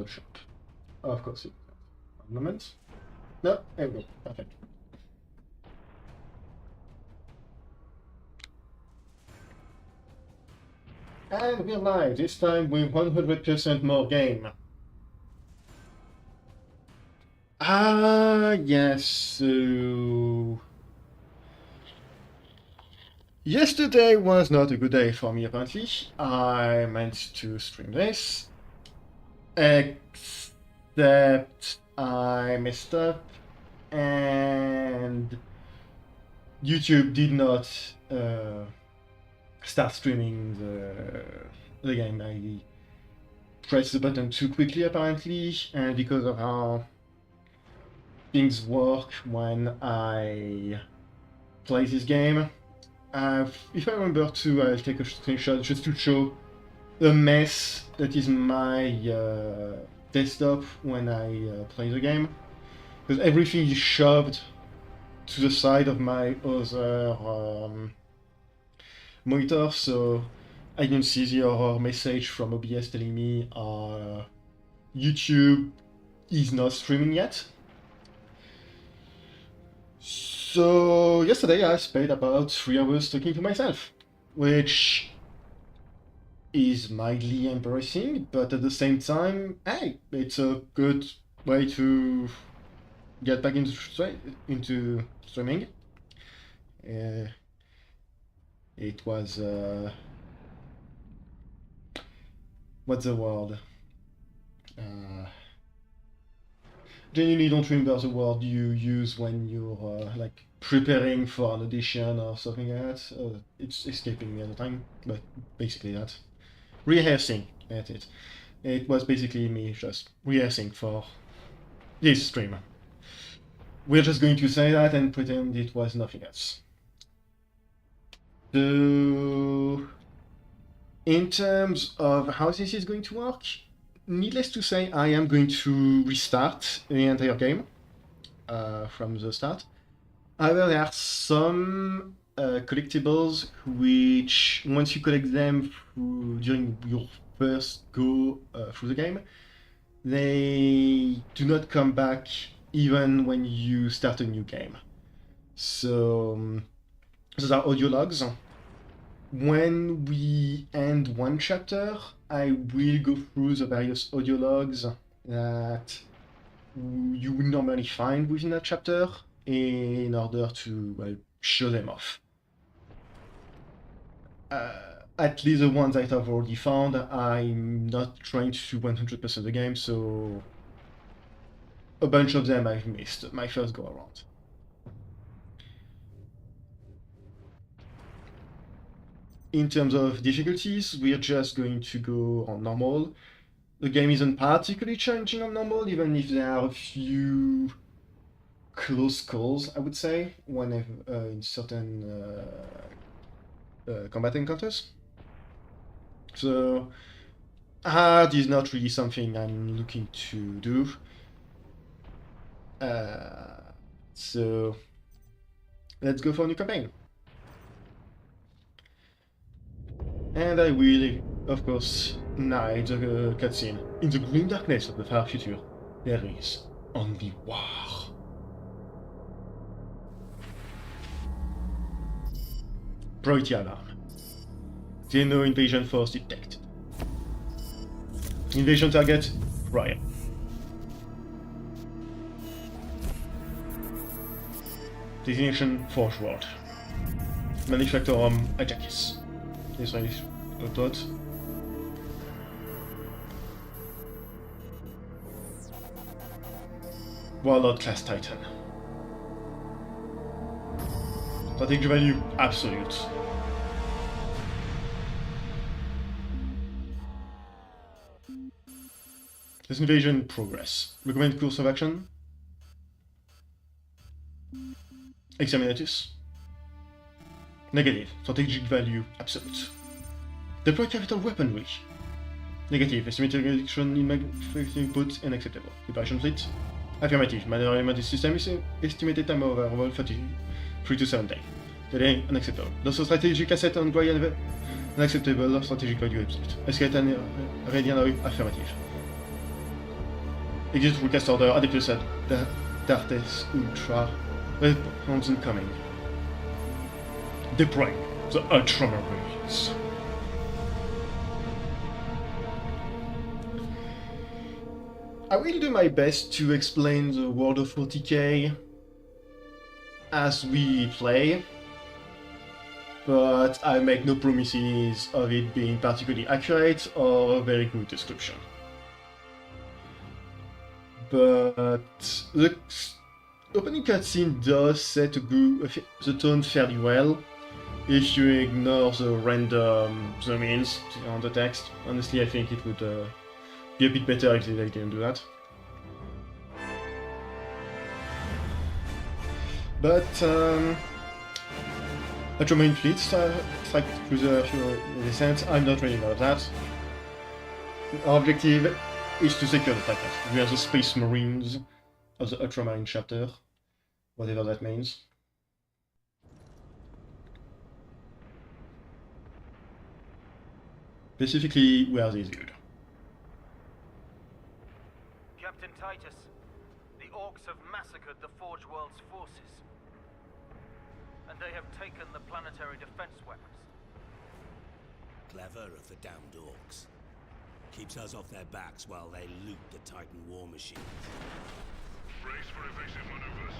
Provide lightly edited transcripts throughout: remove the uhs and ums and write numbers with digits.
shop. Of course, it. One moment. No, there we go. Perfect. And we're live, this time with 100% more game. Yes, so... Yesterday was not a good day for me, apparently. I meant to stream this. Except I messed up, and YouTube did not start streaming the game. I pressed the button too quickly, apparently, and because of how things work when I play this game, if I remember to, I'll take a screenshot just to show the mess that is my desktop when I play the game, because everything is shoved to the side of my other monitor, so I didn't see the error message from OBS telling me YouTube is not streaming yet. So yesterday I spent about 3 hours talking to myself, which is mildly embarrassing, but at the same time, hey, it's a good way to get back into streaming. It was what's the word? Genuinely don't remember the word you use when you're like preparing for an audition or something like that. It's escaping me at the time, but basically that. Rehearsing, that's it. It was basically me just rehearsing for this stream. We're just going to say that and pretend it was nothing else. So, in terms of how this is going to work, needless to say, I am going to restart the entire game from the start. However, there are some collectibles which, once you collect them during your first go through the game, they do not come back even when you start a new game. So, those are audio logs. When we end one chapter, I will go through the various audio logs that you would normally find within that chapter in order to show them off. At least the ones that I've already found, I'm not trying to 100% the game, so a bunch of them I've missed my first go around. In terms of difficulties, we're just going to go on normal. The game isn't particularly challenging on normal, even if there are a few close calls, I would say, whenever in certain combat encounters. So hard is not really something I'm looking to do. So let's go for a new campaign. And I will, of course, narrate the cutscene. In the grim darkness of the far future, there is only war. Priority alarm. Xeno invasion force detected. Invasion target, Graia. Destination, Forgeworld. Manufactorum, Adeptus. Israeli dort. Warlord class Titan. Strategic value, absolute. This invasion progress. Recommend course of action. Examinatus. Negative. Strategic value, absolute. Deploy capital weaponry. Negative. Estimated reduction in manufacturing input unacceptable. Preparation fleet. Affirmative. Minor element system is estimated time of arrival 3 to 7 days. Delay unacceptable. Loss of strategic asset on Graia unacceptable. Strategic value absolute. Escalate and radiant affirmative. Execute request order, Adeptus Dartes Ultra. Weapons incoming. Deploy the Ultramarines. I will do my best to explain the world of 40k as we play, but I make no promises of it being particularly accurate or a very good description. But the opening cutscene does set the tone fairly well if you ignore the random zoom-ins on the text. Honestly, I think it would be a bit better if they didn't do that. But Ultramarine fleet, strike cruiser, descent, I'm not really of that. Our objective is to secure the packet. We are the Space Marines of the Ultramarine chapter, whatever that means. Specifically, we are this dude. Captain Titus, the Orcs have massacred the Forgeworld's forces, and they have taken the planetary defense weapons. Clever of the damned Orcs. Keeps us off their backs while they loot the Titan war machine. Brace for evasive maneuvers.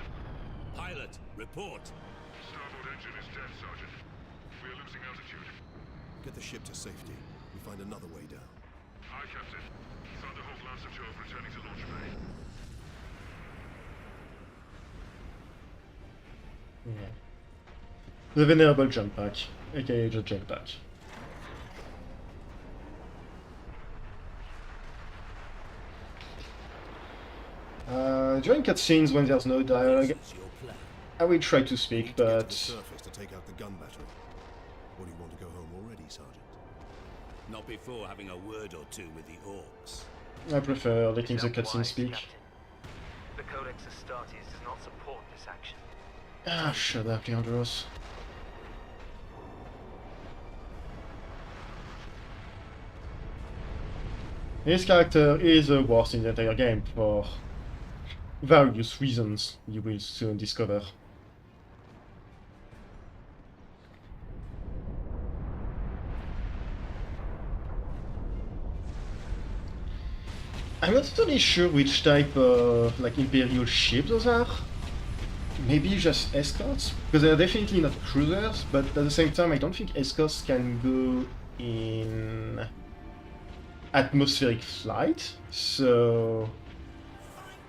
Pilot, report! Starboard engine is dead, Sergeant. We are losing altitude. Get the ship to safety. We find another way down. Aye, Captain. Thunderhawk Lancer Jove returning to launch bay. Yeah. The Venerable Jump Pack, aka the Jetpack. During cutscenes when there's no dialogue, I will try to speak, Get to but the surface to take out the gun battery. Or do you want to go home already, Sergeant? Not before having a word or two with the Orcs. I prefer letting Is the that cutscene wise, speak. Captain? The Codex Astartes does not support this action. Ah, shut up, Leandros. His character is the worst in the entire game for various reasons you will soon discover. I'm not totally sure which type of Imperial ship those are. Maybe just escorts? Because they're definitely not cruisers, but at the same time I don't think escorts can go in atmospheric flight, so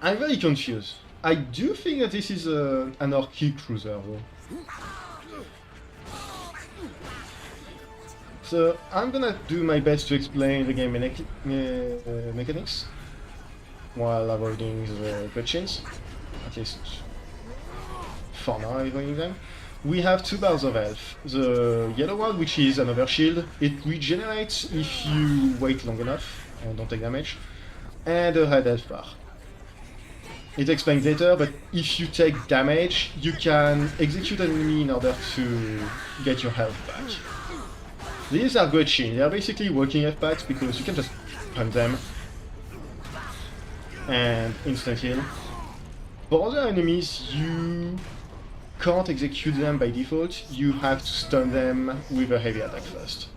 I'm very confused. I do think that this is an Orky cruiser though. So I'm gonna do my best to explain the game mechanics while avoiding the cutscenes, at least for now avoiding them. We have two bars of health. The yellow one, which is an overshield, it regenerates if you wait long enough and don't take damage, and a red health bar. It explains later, but if you take damage, you can execute an enemy in order to get your health back. These are great shields. They are basically working health packs because you can just hunt them and instant heal. For other enemies, you can't execute them by default. You have to stun them with a heavy attack first.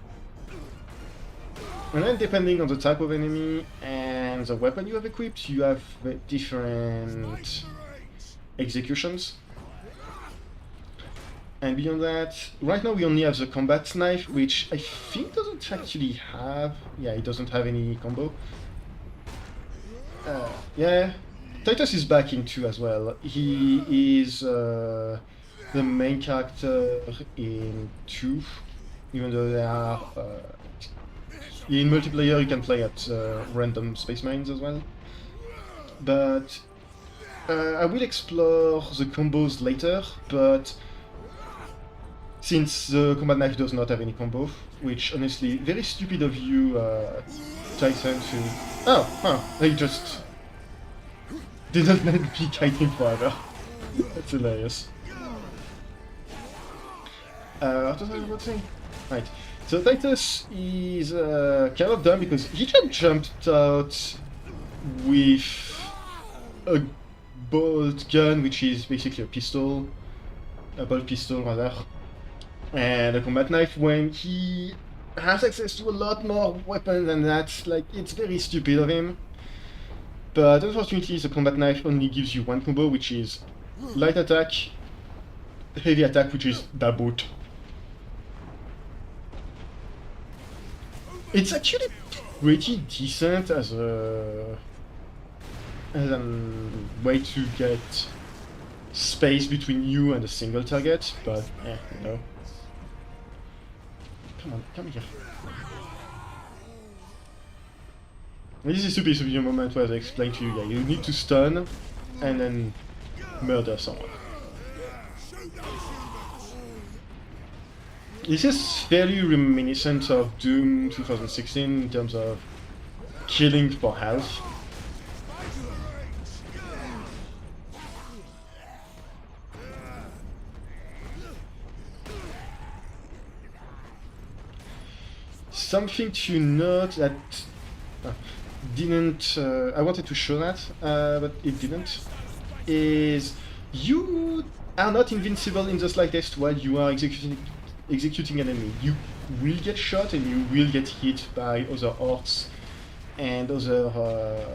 And then depending on the type of enemy and the weapon you have equipped, you have different executions. And beyond that, right now we only have the combat knife, which I think doesn't actually have... yeah, it doesn't have any combo. Yeah, Titus is back in 2 as well. He is the main character in 2, even though they are... in multiplayer you can play at random space marines as well. But I will explore the combos later, but since the combat knife does not have any combo, which honestly, very stupid of you, Titan, to... oh, huh, they just didn't let me kite him forever. That's hilarious. What was I about to say? Right. So Titus is kind of dumb because he just jumped out with a bolt gun, which is basically a pistol, a bolt pistol rather, and a combat knife when he has access to a lot more weapons than that. Like, it's very stupid of him. But unfortunately, the combat knife only gives you one combo, which is light attack, heavy attack, which is da boot. It's actually pretty decent as a way to get space between you and a single target, but you know. Come on, come here. This is supposed to be a moment where they explain to you, yeah, you need to stun and then murder someone. This is fairly reminiscent of Doom 2016 in terms of killing for health. Something to note that didn't, I wanted to show that, but it didn't, is you are not invincible in the slightest while you are executing an enemy. You will get shot and you will get hit by other orcs and other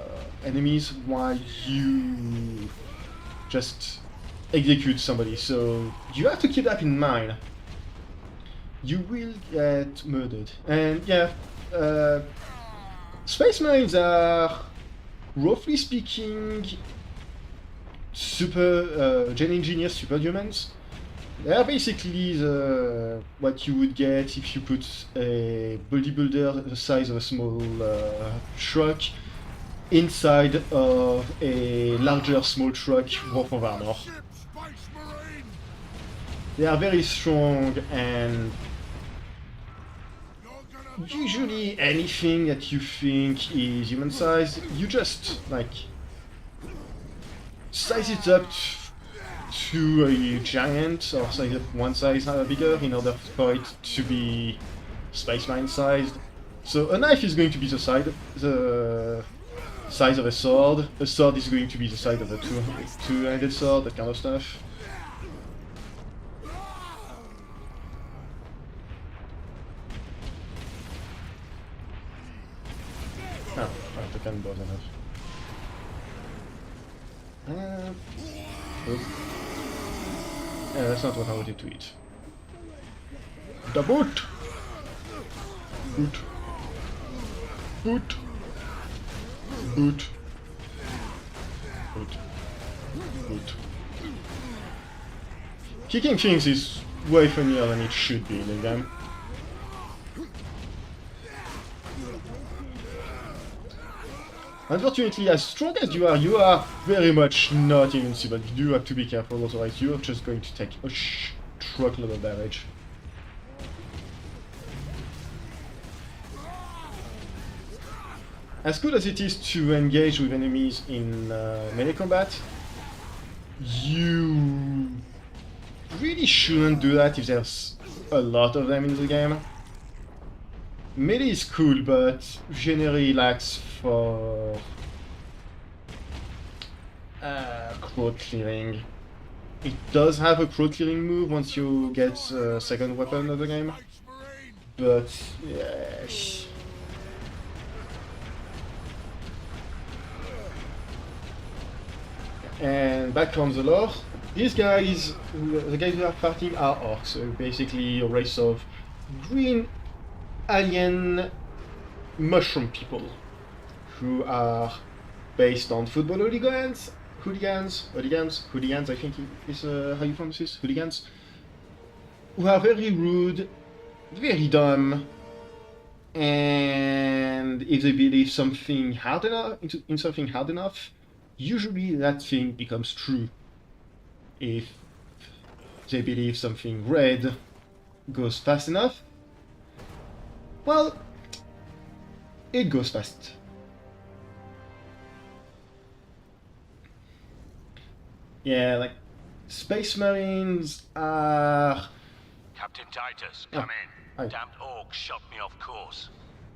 enemies while you just execute somebody, so you have to keep that in mind. You will get murdered. And yeah, Space Marines are, roughly speaking, gen engineer superhumans. They are basically what you would get if you put a bodybuilder the size of a small truck inside of a larger small truck worth of armor. They are very strong, and usually anything that you think is human size, you just like size it up to a giant, or size it one size bigger in order for it to be Space Marine sized. So a knife is going to be the size of a sword is going to be the size of a two-handed sword, that kind of stuff. Oh, the cannonball enough. Yeah, that's not what I wanted to eat. The boot! Boot. Boot. Boot. Boot. Boot. Kicking things is way funnier than it should be in the game. Unfortunately, as strong as you are very much not invincible. You do have to be careful, otherwise you're just going to take a truckload of damage. As good as it is to engage with enemies in melee combat, you really shouldn't do that if there's a lot of them in the game. Melee is cool, but generally lacks for crowd clearing. It does have a crowd clearing move once you get a second weapon of the game, but yeah. And back on the lore, these guys, the guys we are fighting are orcs, so basically a race of green alien mushroom people who are based on football hooligans, I think is how you pronounce this, hooligans, who are very rude, very dumb, and if they believe something hard enough, usually that thing becomes true. If they believe something red goes fast enough, well, it goes fast. Yeah, like, Space Marines are... Captain Titus, come in. Hi. Damned orcs shot me off course.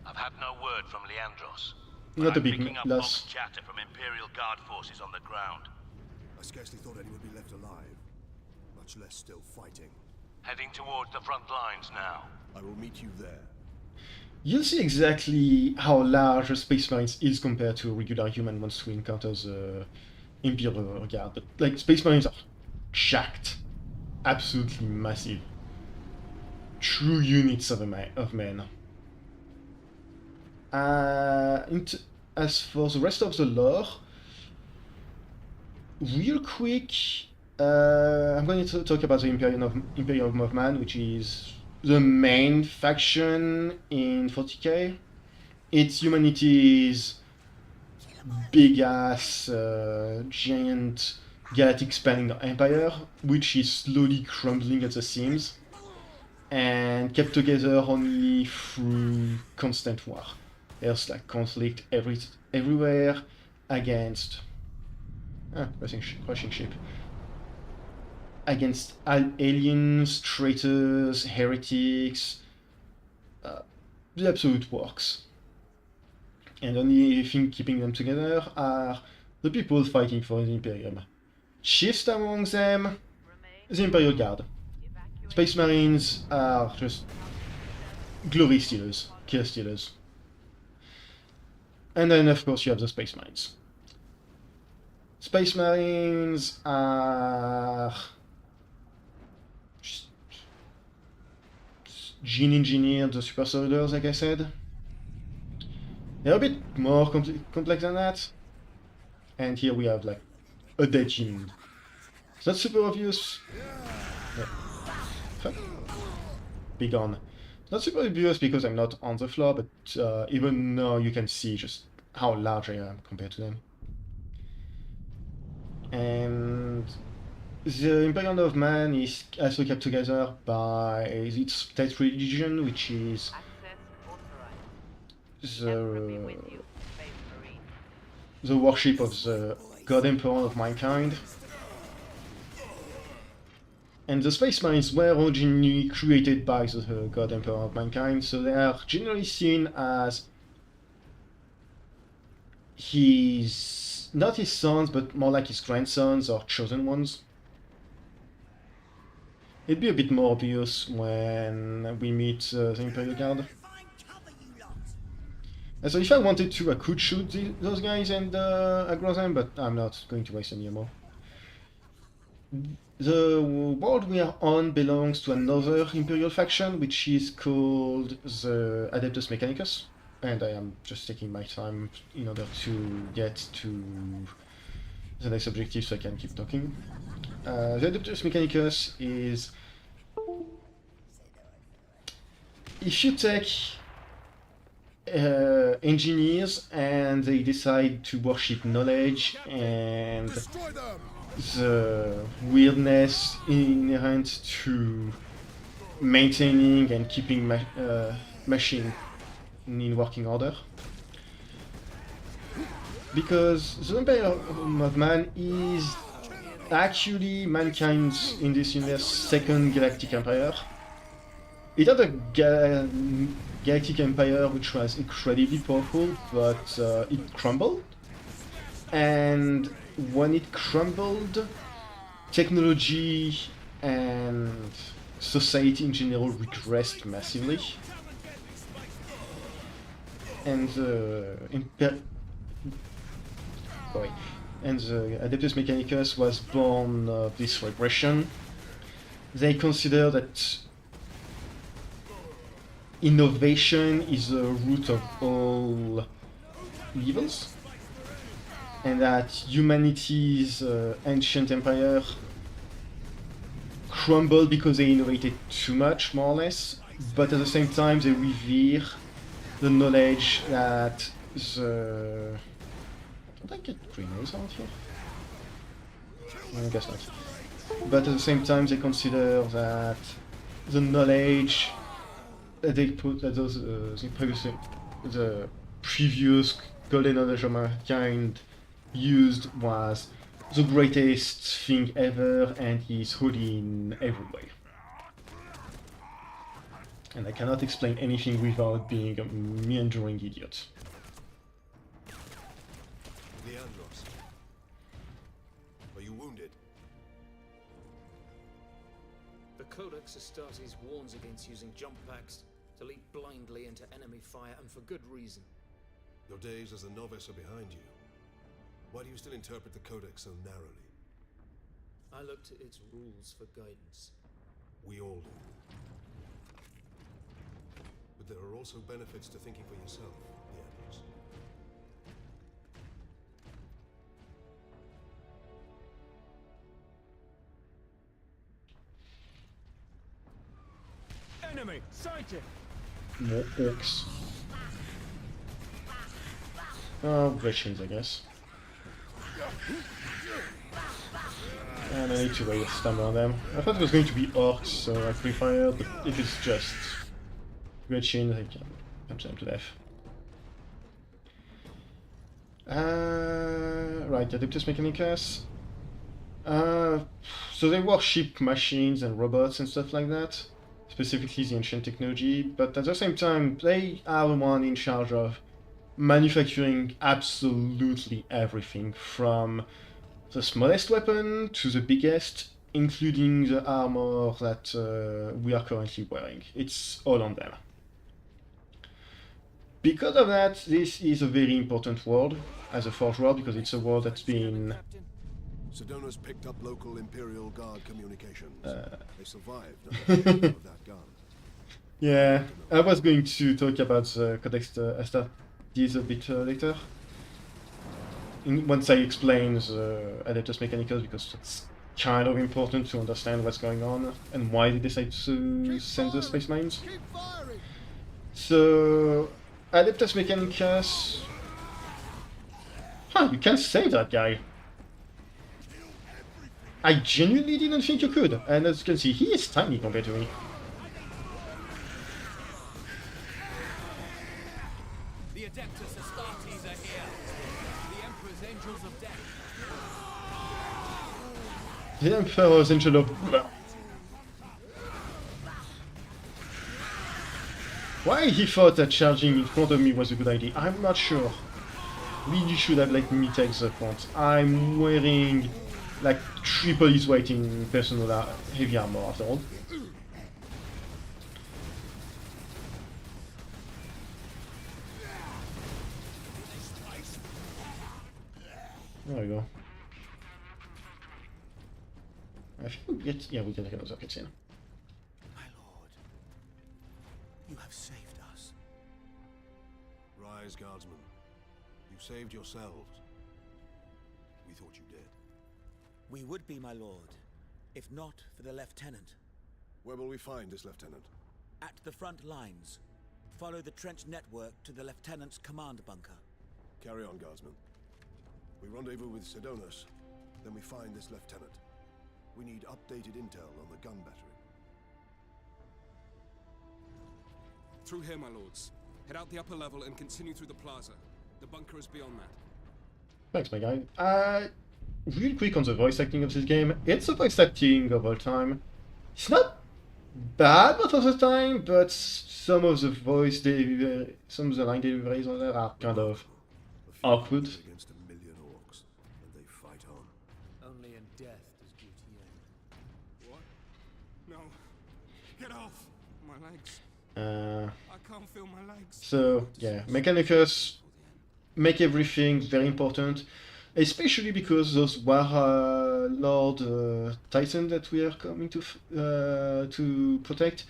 I've had no word from Leandros. Not a I'm big picking up loss. mock chatter from Imperial Guard forces on the ground. I scarcely thought any would be left alive, much less still fighting. Heading towards the front lines now. I will meet you there. You'll see exactly how large a Space Marines is compared to a regular human once we encounter the Imperial Guard. But like Space Marines are jacked, absolutely massive, true units of men. As for the rest of the lore, real quick, I'm going to talk about the Imperium of Man, which is the main faction in 40k. It's humanity's big-ass, giant, galactic-spanning empire, which is slowly crumbling at the seams, and kept together only through constant war. There's like conflict everywhere against crashing ship. Against aliens, traitors, heretics, the absolute works. And the only thing keeping them together are the people fighting for the Imperium. Chiefest among them, the Imperial Guard. Space Marines are just glory stealers, kill stealers. And then of course you have the Space Marines. Space Marines are gene engineered the super soldiers, like I said. They're a bit more complex than that. And here we have like a dead gene. It's not super obvious. Yeah. Fuck. Be gone. It's not super obvious because I'm not on the floor, but even now you can see just how large I am compared to them. And the Imperium of Man is also kept together by its state religion, which is the worship of the God Emperor of mankind. And the Space Marines were originally created by the God Emperor of mankind, so they are generally seen as not his sons, but more like his grandsons or chosen ones. It'd be a bit more obvious when we meet the Imperial Guard. And so if I wanted to, I could shoot those guys and aggro them, but I'm not going to waste any more. The world we are on belongs to another Imperial faction, which is called the Adeptus Mechanicus. And I am just taking my time in order to get to the next objective so I can keep talking. The Adeptus Mechanicus is... if you take engineers and they decide to worship knowledge and the weirdness inherent to maintaining and keeping machine in working order, because the Imperium of Man is actually mankind's, in this universe, second galactic empire. It had a galactic empire which was incredibly powerful, but it crumbled. And when it crumbled, technology and society in general regressed massively. And the Adeptus Mechanicus was born of this regression. They consider that innovation is the root of all evils, and that humanity's ancient empire crumbled because they innovated too much, more or less, but at the same time they revere the knowledge that the... Did I get greenhouse out here? No, I guess not. But at the same time they consider that the knowledge that they put, that those the previous golden knowledge of mankind used was the greatest thing ever and is holy in every way. And I cannot explain anything without being a meandering idiot. Leandros. Are you wounded? The Codex Astartes warns against using jump packs to leap blindly into enemy fire, and for good reason. Your days as a novice are behind you. Why do you still interpret the Codex so narrowly? I look to its rules for guidance. We all do. But there are also benefits to thinking for yourself, Leandros. Enemy sighted! More orcs. Oh, wretched, I guess. And I need to wait a stamina on them. I thought it was going to be orcs, so I prefer, but if it's just wretched, I can punch them to death. Right, Adeptus Mechanicus. So they worship machines and robots and stuff like that, specifically the ancient technology, but at the same time, they are the one in charge of manufacturing absolutely everything, from the smallest weapon to the biggest, including the armor that we are currently wearing. It's all on them. Because of that, this is a very important world as a Forge World, because it's a world that's been... Sedona's picked up local Imperial Guard communications. They survived of that guard. Yeah, I was going to talk about the Codex Astartes a bit later. Once I explain the Adeptus Mechanicus, because it's kind of important to understand what's going on and why they decide to send the space mines. So, Adeptus Mechanicus... Huh, you can't save that guy. I genuinely didn't think you could, and as you can see, he is tiny compared to me. The Adeptus Astartes are here. The Emperor's Angels of Death. The Emperor's Angel of... Why he thought that charging in front of me was a good idea, I'm not sure. Really should have let me take the front. I'm wearing like triple his weight in personal heavy armor after all. There we go. I think we get... yeah, we get another cutscene. My lord, you have saved us. Rise, guardsmen. You saved yourselves. We thought you did. We would be, my lord, if not for the lieutenant. Where will we find this lieutenant? At the front lines. Follow the trench network to the lieutenant's command bunker. Carry on, guardsmen. We rendezvous with Sedonas, then we find this lieutenant. We need updated intel on the gun battery. Through here, my lords. Head out the upper level and continue through the plaza. The bunker is beyond that. Thanks, my guy. Real quick on the voice acting of this game. It's the voice acting of all time. It's not bad most of the time, but some of the voice delivery, some of the line deliveries on there are kind of awkward. Against a million orcs, and they fight on. Only in death does duty end. What? No. Get off! My legs. I can't feel my legs. So, yeah, Mechanicus make everything very important, especially because those Warlord Titans that we are coming to protect,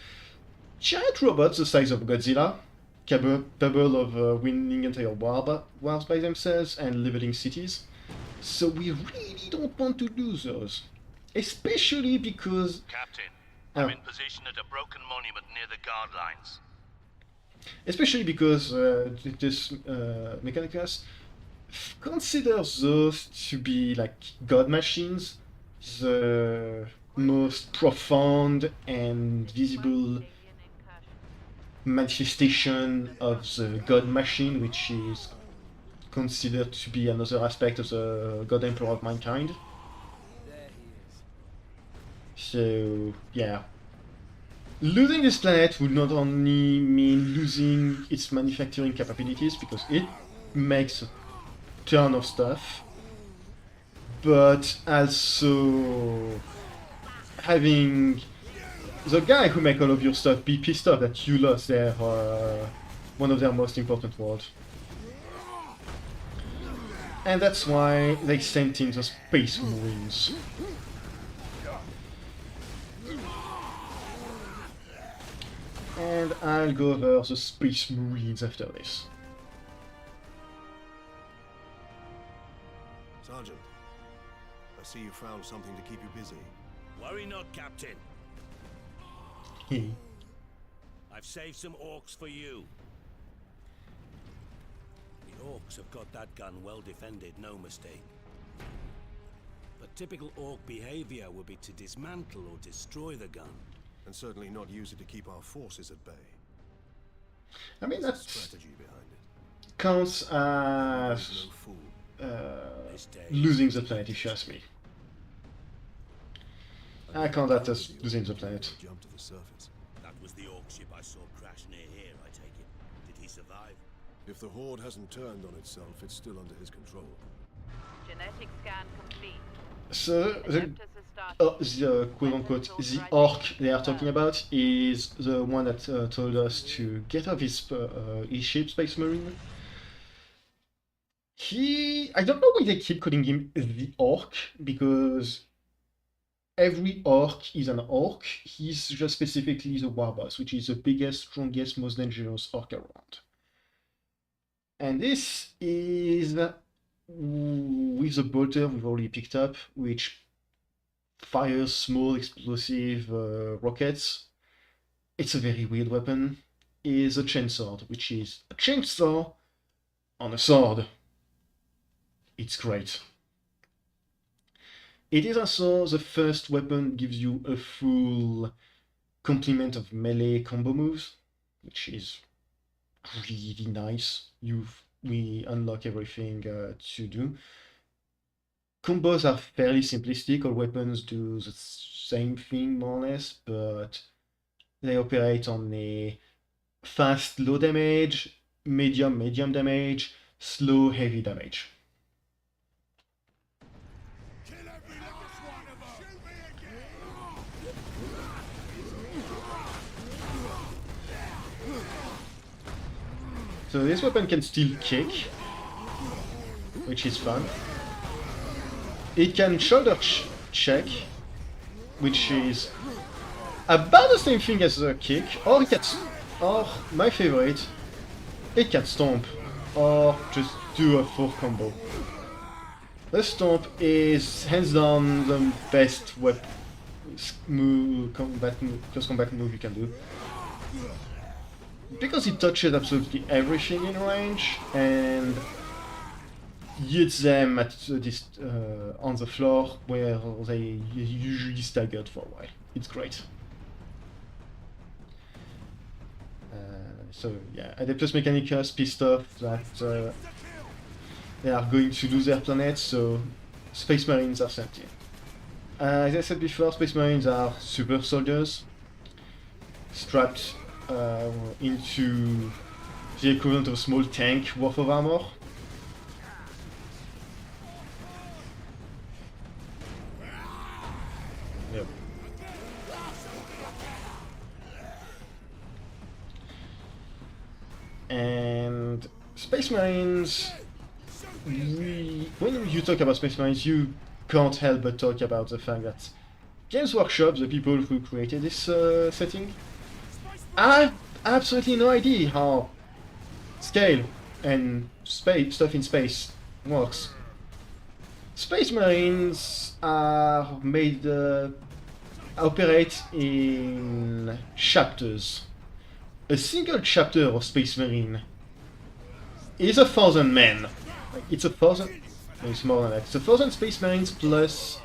giant robots the size of Godzilla, capable of winning entire wars by themselves and leveling cities. So we really don't want to lose those, especially because... Captain, I'm in position at a broken monument near the guard lines. Especially because this Mechanicus considers those to be like god machines, the most profound and visible manifestation of the god machine, which is considered to be another aspect of the god emperor of mankind. So, yeah. Losing this planet would not only mean losing its manufacturing capabilities, because it makes a ton of stuff, but also having the guy who make all of your stuff be pissed off that you lost their one of their most important wards. And that's why they sent in the Space Marines. And I'll go over the Space Marines after this. Sergeant, I see you found something to keep you busy. Worry not, Captain. Hey. I've saved some orcs for you. The orcs have got that gun well defended, no mistake. But typical orc behavior would be to dismantle or destroy the gun. And certainly not use it to keep our forces at bay. I mean, There's a that strategy behind it. counts as No fool. losing the planet, if you ask me. I count that as losing the planet. Jump to the surface. That was the orc ship I saw crash near here, I take it. Did he survive? If the Horde hasn't turned on itself, it's still under his control. Genetic scan complete. So the Adeptus has started. the quote-unquote the orc they are talking about is the one that told us to get off his ship, Space Marine. I don't know why they keep calling him the orc, because every orc is an orc. He's just specifically the Warboss, which is the biggest, strongest, most dangerous orc around. And this is with the bolter we've already picked up, which fires small explosive rockets. It's a very weird weapon. Is a chainsword, which is a chainsaw on a sword. It's great. It is also the first weapon gives you a full complement of melee combo moves, which is really nice. We unlock everything to do. Combos are fairly simplistic. All weapons do the same thing more or less, but they operate on a fast low damage, medium damage, slow heavy damage. So this weapon can still kick, which is fun. It can shoulder check, which is about the same thing as a kick, or it can, or my favorite, it can stomp, or just do a full combo. The stomp is hands down the best close combat move you can do. Because it touches absolutely everything in range and hits them at on the floor where they usually staggered for a while. It's great. So yeah, Adeptus Mechanicus pissed off that they are going to lose their planet, so Space Marines are sent in. As I said before, Space Marines are super soldiers, strapped into the equivalent of a small tank worth of armor. Yep. And Space Marines, when you talk about Space Marines, you can't help but talk about the fact that Games Workshop, the people who created this setting, I have absolutely no idea how scale and space stuff in space works. Space Marines are made operate in chapters. A single chapter of Space Marine is 1,000 men. It's 1,000. It's more than that. It's 1,000 Space Marines plus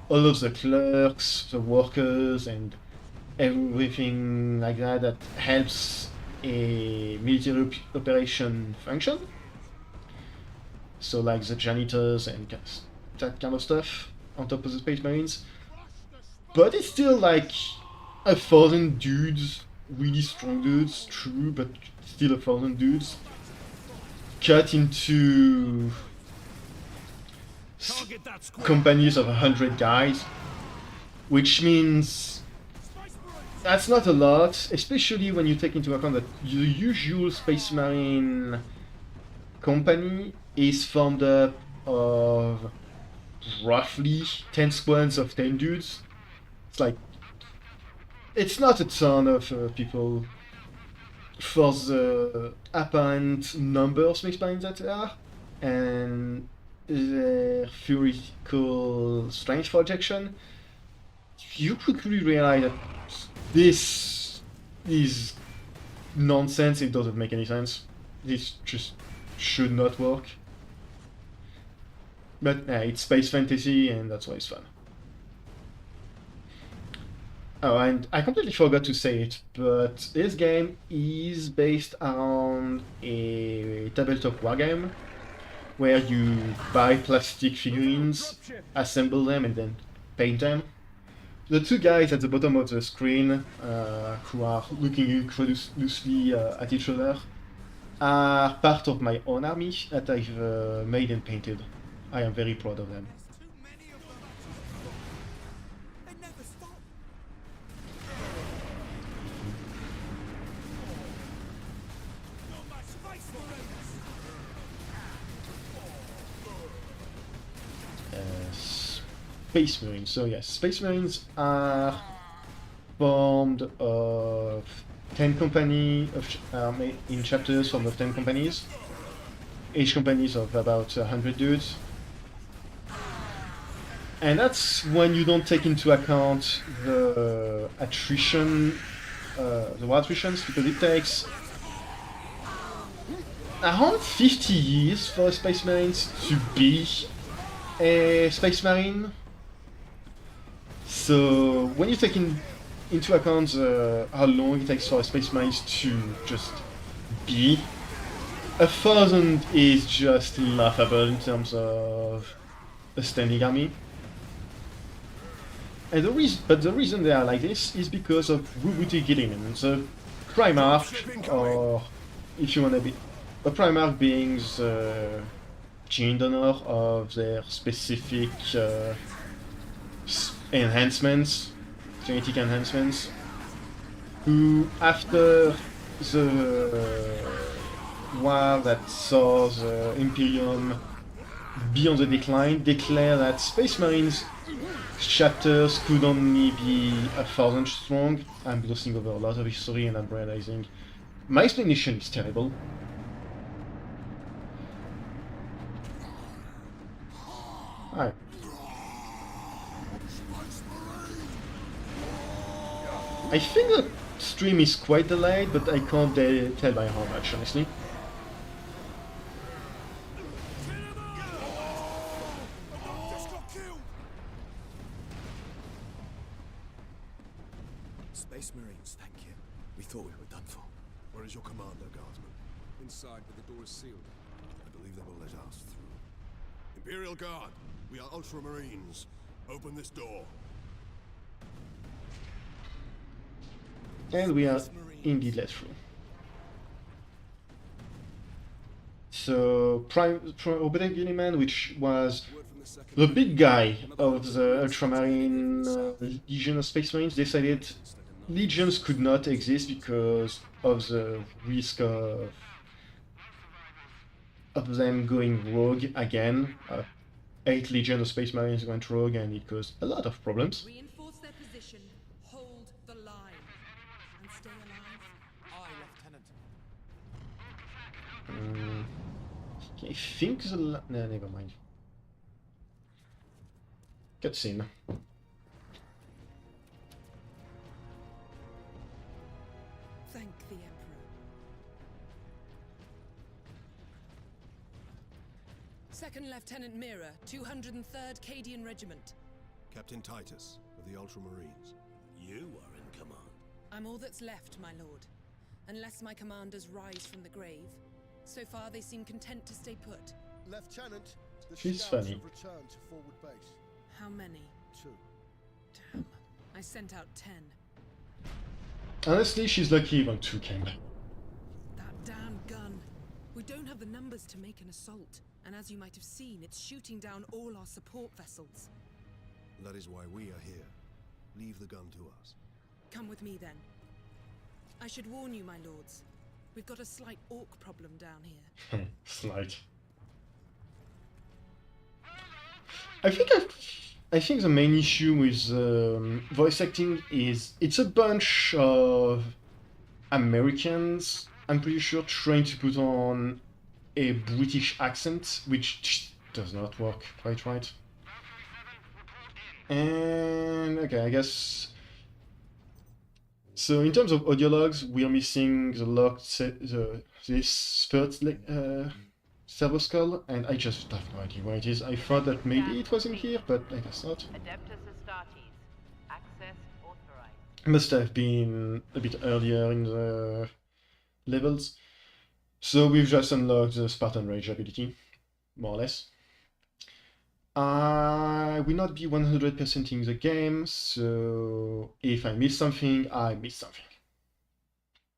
all of the clerks, the workers, and everything like that helps a military operation function. So like the janitors and that kind of stuff on top of the Space Marines. But it's still like 1,000 dudes, really strong dudes, true, but still 1,000 dudes cut into Target that squad. companies of 100 guys, which means that's not a lot, especially when you take into account that the usual Space Marine company is formed up of roughly 10 squads of 10 dudes. It's like, it's not a ton of people for the apparent number of Space Marines that there are, and their theoretical strength projection. You quickly realize that this is nonsense. It doesn't make any sense. This just should not work. But it's space fantasy, and that's why it's fun. Oh, and I completely forgot to say it, but this game is based around a tabletop wargame where you buy plastic figurines, assemble them, and then paint them. The two guys at the bottom of the screen, who are looking incredulously at each other, are part of my own army that I've made and painted. I am very proud of them. Space Marines. So yes, Space Marines are formed of 10 company of in chapters from the 10 companies. Each company is of about 100 dudes. And that's when you don't take into account the attrition, the war attritions, because it takes around 50 years for Space Marines to be a Space Marine. So when you take into account how long it takes for a Space Marine to just be, 1,000 is just laughable in terms of a standing army. And the reason they are like this is because of robotic elements. The Primarch, or if you want to be, a Primarch being the gene donor of their specific enhancements, genetic enhancements, who after the war that saw the Imperium be on the decline, declare that Space Marines chapters could only be 1,000 strong. I'm glossing over a lot of history and I'm realizing my explanation is terrible. Alright. I think the stream is quite delayed, but I can't tell by how much, honestly. Space Marines, thank you. We thought we were done for. Where is your commander, Guardsman? Inside, but the door is sealed. I believe they will let us through. Imperial Guard, we are Ultramarines. Open this door. And we are indeed let through. So, Robotic Man, which was the big guy of the Ultramarine Legion of Space Marines, decided legions could not exist because of the risk of them going rogue again. 8 Legion of Space Marines went rogue and it caused a lot of problems. Reinforce their position, hold the line, and stay alive. Aye, Lieutenant. I think the... no, never mind. Cutscene. Thank the Emperor. Second Lieutenant Mira, 203rd Cadian Regiment. Captain Titus of the Ultramarines. You are in command. I'm all that's left, my lord. Unless my commanders rise from the grave. So far, they seem content to stay put. Lieutenant, the She's scouts funny. have returned to forward base. How many? 2. Damn. I sent out 10. Honestly, she's lucky even 2 came. That damn gun. We don't have the numbers to make an assault. And as you might have seen, it's shooting down all our support vessels. That is why we are here. Leave the gun to us. Come with me then. I should warn you, my lords. We've got a slight orc problem down here. Slight. I think the main issue with voice acting is it's a bunch of Americans, I'm pretty sure, trying to put on a British accent, which just does not work quite right. And okay, I guess. So in terms of audio logs, we are missing the log, this third servo skull, and I just have no idea where it is. I thought that maybe it was in here, but I guess not. Adeptus Astartes. Access authorized. Must have been a bit earlier in the levels. So we've just unlocked the Spartan Rage ability, more or less. I will not be 100%ing the game, so if I miss something, I miss something.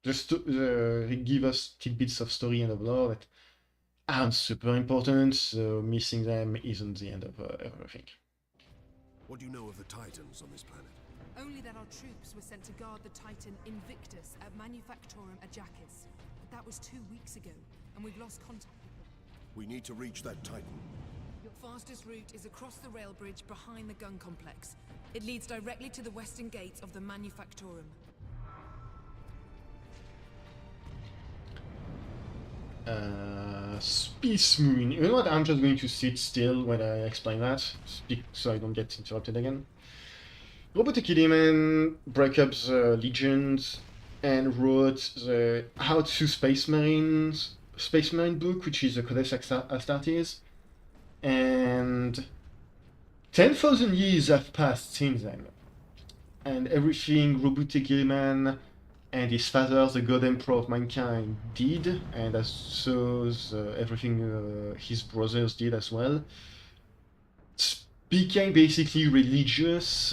Just to give us tidbits of story and of lore that aren't super important, so missing them isn't the end of everything. What do you know of the Titans on this planet? Only that our troops were sent to guard the Titan Invictus at Manufactorum Ajakis. But that was 2 weeks ago, and we've lost contact with them. We need to reach that Titan. Your fastest route is across the rail bridge behind the gun complex. It leads directly to the western gates of the Manufactorum. Space Moon. You know what? I'm just going to sit still when I explain that, so I don't get interrupted again. Robotic Element break up the Legions and wrote the How to Space Marine book, which is the Codex Astartes. And 10,000 years have passed since then. And everything Robotic Element and his father, the God Emperor of Mankind, did, and as so everything his brothers did as well, became basically religious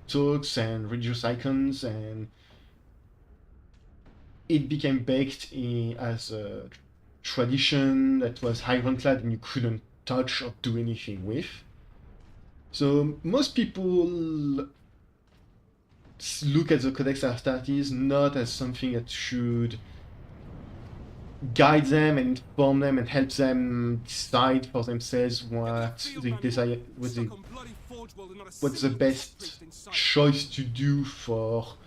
talks and religious icons, and it became baked in as a tradition that was ironclad and you couldn't touch or do anything with. So most people look at the Codex Astartes not as something that should guide them and inform them and help them decide for themselves what they desire, what's the best choice to do for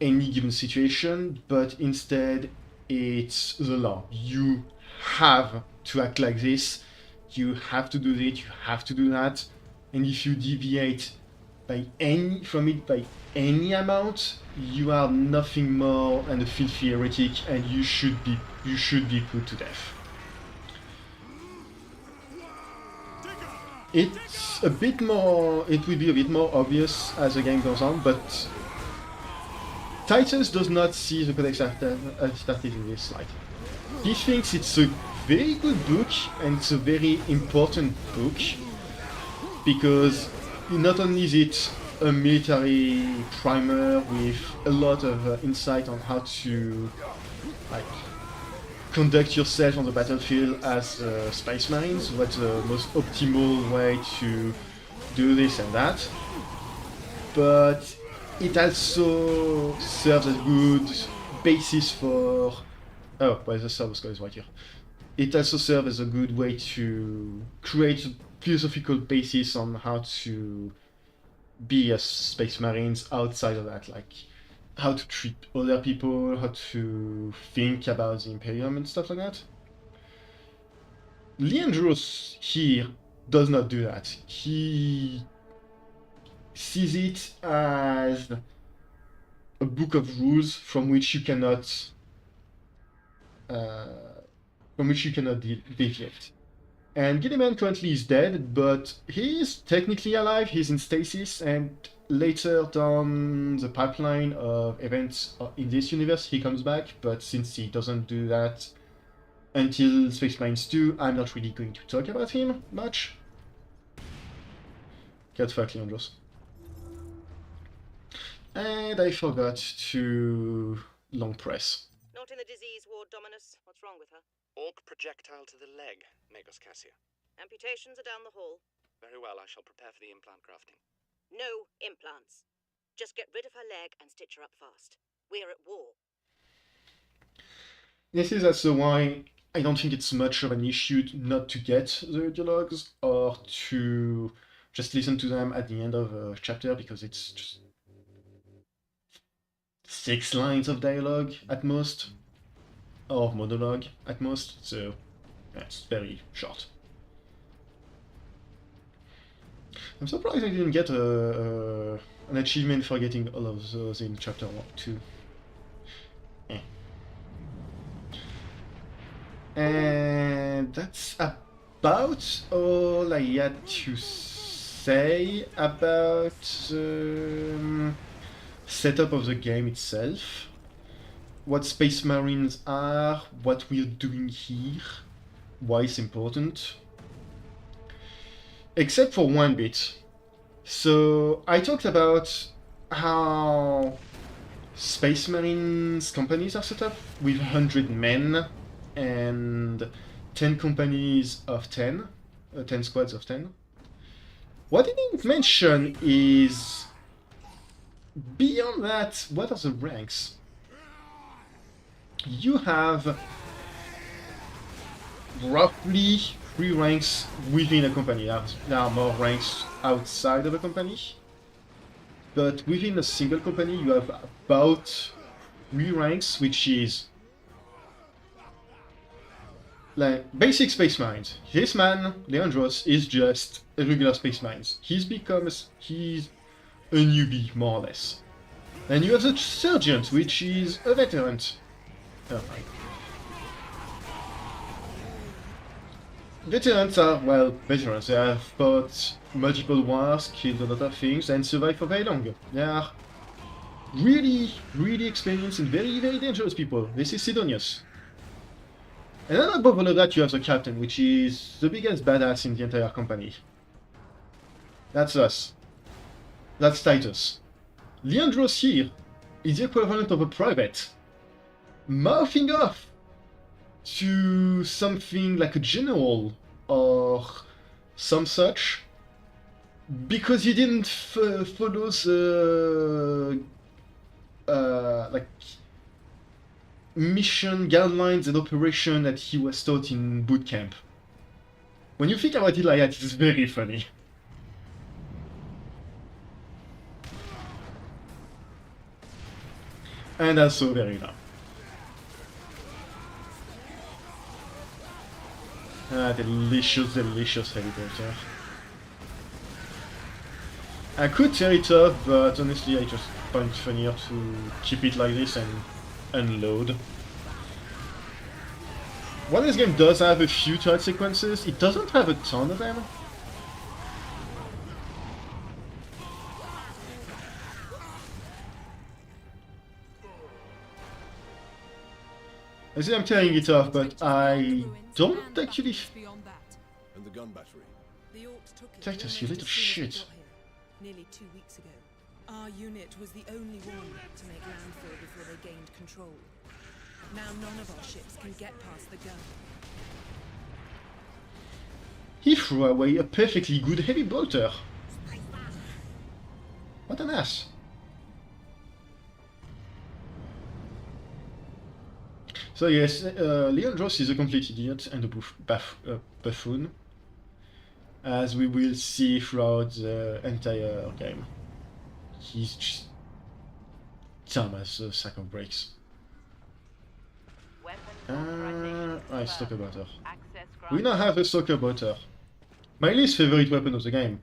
any given situation, but instead it's the law. You have to act like this, you have to do this, you have to do that, and if you deviate from it by any amount, you are nothing more than a filthy heretic, and you should be put to death. It's a bit more. It will be a bit more obvious as the game goes on, but Titus does not see the Codex Astartes in this light. He thinks it's a very good book, and it's a very important book, because not only is it a military primer with a lot of insight on how to conduct yourself on the battlefield as Space Marines, what's the most optimal way to do this and that, but it also serves as good basis for... Oh, well, the server score is right here. It also serves as a good way to create a philosophical basis on how to be as Space Marines outside of that, like how to treat other people, how to think about the Imperium and stuff like that. Leandros here does not do that. He sees it as a book of rules from which you cannot deviate. And Gilliman currently is dead, but he is technically alive. He's in stasis, and later down the pipeline of events in this universe, he comes back. But since he doesn't do that until Space Marines 2, I'm not really going to talk about him much. Get fucked, Leandros. And I forgot to long press. Not in the disease ward Lord Dominus. What's wrong with her? Orc projectile to the leg, Magos Cassia. Amputations are down the hall. Very well, I shall prepare for the implant grafting. No implants. Just get rid of her leg and stitch her up fast. We're at war. This is also why I don't think it's much of an issue not to get the dialogues or to just listen to them at the end of a chapter, because it's just 6 lines of dialogue at most, or monologue at most, so that's very short. I'm surprised I didn't get an achievement for getting all of those in chapter 2. And that's about all I had to say about the setup of the game itself. What Space Marines are, what we're doing here, why it's important. Except for one bit. So I talked about how Space Marines companies are set up with 100 men and 10 companies of 10, 10 squads of 10. What I didn't mention is, beyond that, what are the ranks? You have roughly 3 ranks within a company. There are more ranks outside of a company, but within a single company you have about 3 ranks, which is like basic Space Marines. This man, Leandros, is just a regular Space Marines. He's a newbie, more or less. And you have the Sergeant, which is a veteran. Oh. Veterans are, well, veterans. They have fought multiple wars, killed a lot of things, and survived for very long. They are really, really experienced and very, very dangerous people. This is Sidonius. And then above all of that, you have the Captain, which is the biggest badass in the entire company. That's us. That's Titus. Leandros here is the equivalent of a private, mouthing off to something like a general or some such, because he didn't follow the like mission guidelines and operation that he was taught in boot camp. When you think about it like that, it's very funny. And also very loud. Ah, delicious, delicious helicopter. I could tear it off, but honestly I just find it funnier to keep it like this and unload. While this game does have a few turret sequences, it doesn't have a ton of them. I see I'm tearing it off, but I don't actually... And the gun battery. Titus, you little shit. Nearly 2 weeks ago. Our unit was the only one to make landfall before they gained control. Now none of our ships can get past the gun. He threw away a perfectly good heavy bolter. What an ass. So yes, Leandros is a complete idiot and a buffoon, as we will see throughout the entire game. He's just dumb as a sack of bricks. Right, Stalker Butter. We now have a Stalker Butter. My least favorite weapon of the game,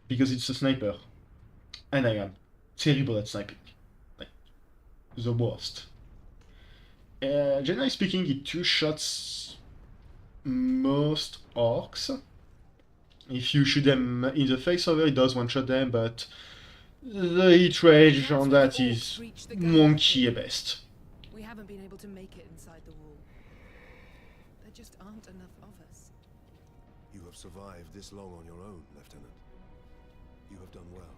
because it's a sniper. And I am terrible at sniping. Like, the worst. Generally speaking, it 2-shots most orcs. If you shoot them in the face over, it does 1-shot them, but the hit range on that is wonky at best. We haven't been able to make it inside the wall. There just aren't enough of us. You have survived this long on your own, Lieutenant. You have done well.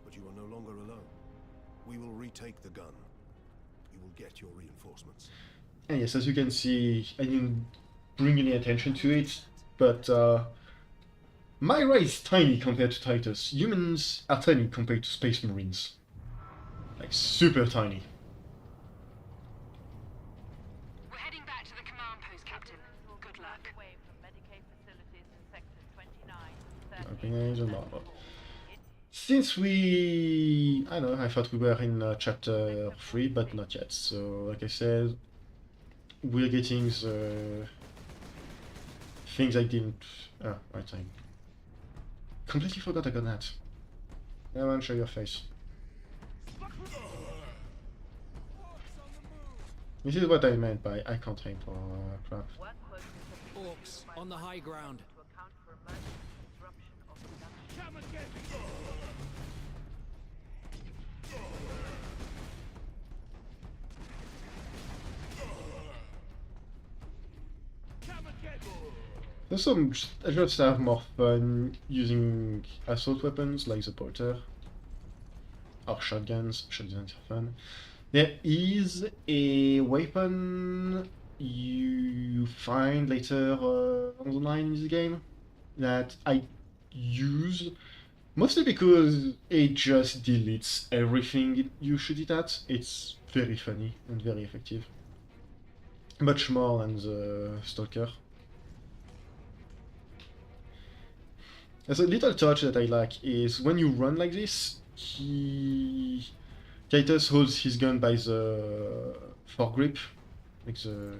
But you are no longer alone. We will retake the gun. You will get your reinforcements. And yes, as you can see, I didn't bring any attention to it, but Myra is tiny compared to Titus. Humans are tiny compared to Space Marines. Like, super tiny. We're heading back to the command post, Captain. Good luck. Away from Medicaid facilities in sectors 29 and 30. Okay, there's a lot. Since we... I don't know, I thought we were in chapter 3, but not yet. So, like I said, we're getting the things I didn't... Oh, right time. Completely forgot I got that. I want to show your face. This is what I meant by I can't aim for crap. Orcs on the high ground. There's some... I just have more fun using assault weapons like the porter. Or shotguns. Shotguns are fun. There is a weapon you find later on the line in this game that I use mostly because it just deletes everything you shoot it at. It's very funny and very effective. Much more than the Stalker. There's a little touch that I like is when you run like this, Titus holds his gun by the foregrip, like the...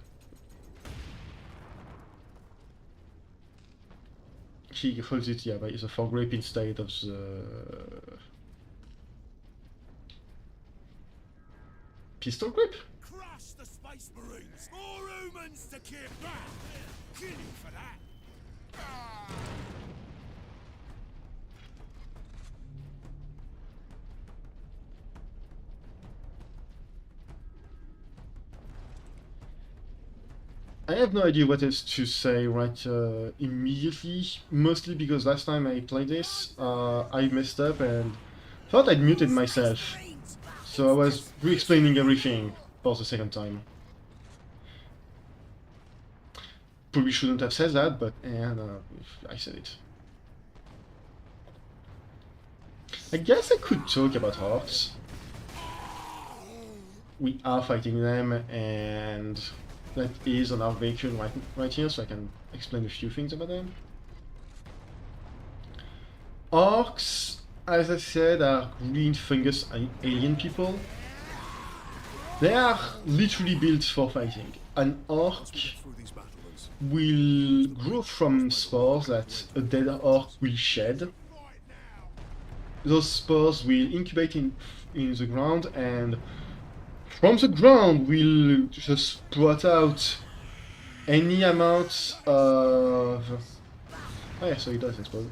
He holds it, yeah, by the foregrip instead of the pistol grip? Crush the Space Marines! More humans to keep back! Kill you for that! I have no idea what else to say right immediately, mostly because last time I played this, I messed up and thought I'd muted myself, so I was re-explaining everything for the second time. Probably shouldn't have said that, but I said it. I guess I could talk about orcs. We are fighting them, and that is on our vehicle right here, so I can explain a few things about them. Orcs, as I said, are green fungus alien people. They are literally built for fighting. An orc will grow from spores that a dead orc will shed. Those spores will incubate in the ground, and from the ground will just sprout out any amount of... Oh yeah, so he does explode.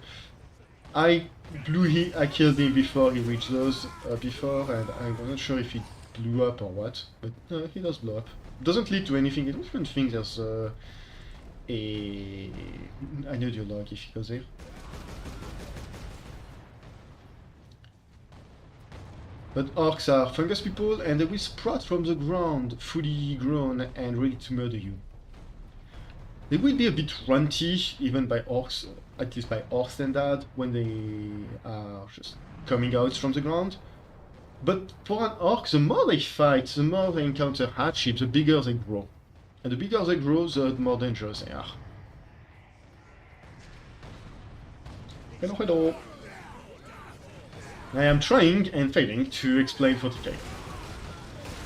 I killed him before he reached those before, and I'm not sure if he blew up or what, but no, he does blow up. Doesn't lead to anything. I don't even think there's an audio log if he goes there. But orcs are fungus people, and they will sprout from the ground, fully grown and ready to murder you. They will be a bit runty, even by orcs, at least by orc standard, when they are just coming out from the ground. But for an orc, the more they fight, the more they encounter hardship, the bigger they grow. And the bigger they grow, the more dangerous they are. Hello, hello. I am trying and failing to explain 40k.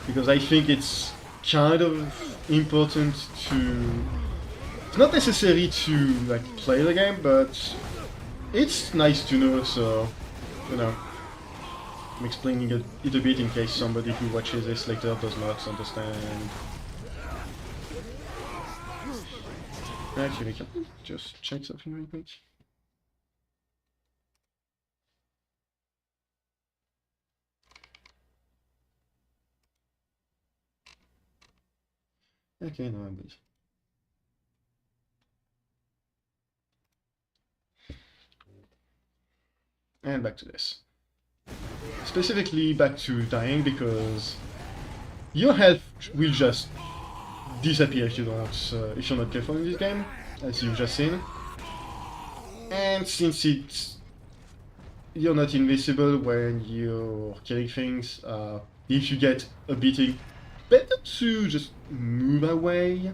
Because I think it's kind of important to... It's not necessary to like play the game, but it's nice to know, so, you know, I'm explaining it a bit in case somebody who watches this later does not understand. Actually, can I just check something real quick? Okay, no, I'm good. And back to this. Specifically back to dying, because your health will just disappear if you don't, if you're not careful in this game, as you've just seen. And since you're not invisible when you're killing things, if you get a beating, better to just move away.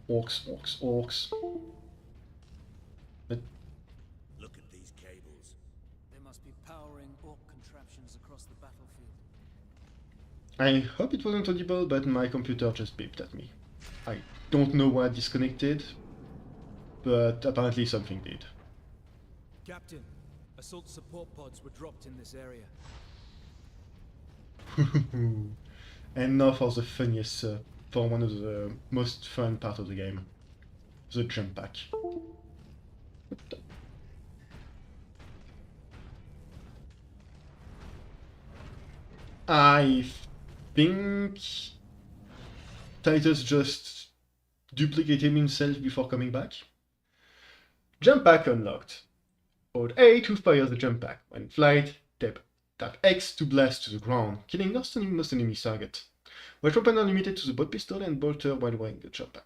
Orcs. But Look at these cables. They must be powering orc contraptions across the battlefield. I hope it wasn't audible, but my computer just beeped at me. I don't know why I disconnected, but apparently something did. Captain, assault support pods were dropped in this area. And now for the funniest, for one of the most fun part of the game, the jump pack. I think Titus just duplicated himself before coming back. Jump pack unlocked. Hold A to fire the jump pack. When in flight, tap X to blast to the ground, killing most enemy target. Weapons are limited to the bolt pistol and bolter while wearing the jump pack.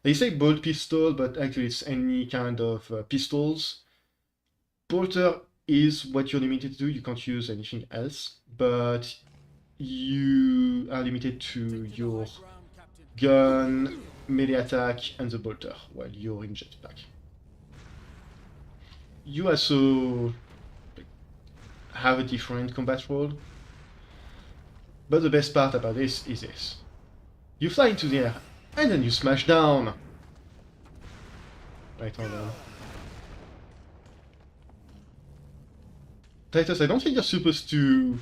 They say bolt pistol, but actually it's any kind of pistols. Bolter is what you're limited to do, you can't use anything else, but you are limited to your gun, melee attack, and the bolter while you're in jetpack. You also have a different combat role, but the best part about this is this. You fly into the air, and then you smash down. Right on down. Titus, I don't think you're supposed to...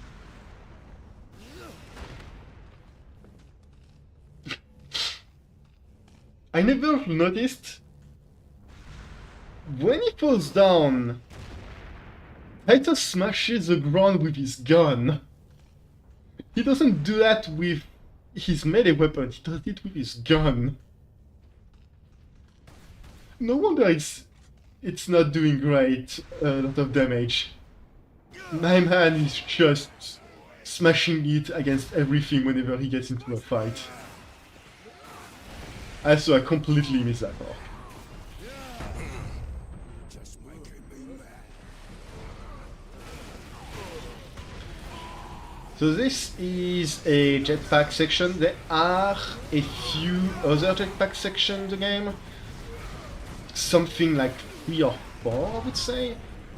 I never noticed... When he falls down, Titus smashes the ground with his gun. He doesn't do that with his melee weapon, he does it with his gun. No wonder it's not doing great, a lot of damage. My man is just smashing it against everything whenever he gets into a fight. Also, I completely miss that part. So this is a jetpack section. There are a few other jetpack sections in the game. Something like 3 or 4, I would say.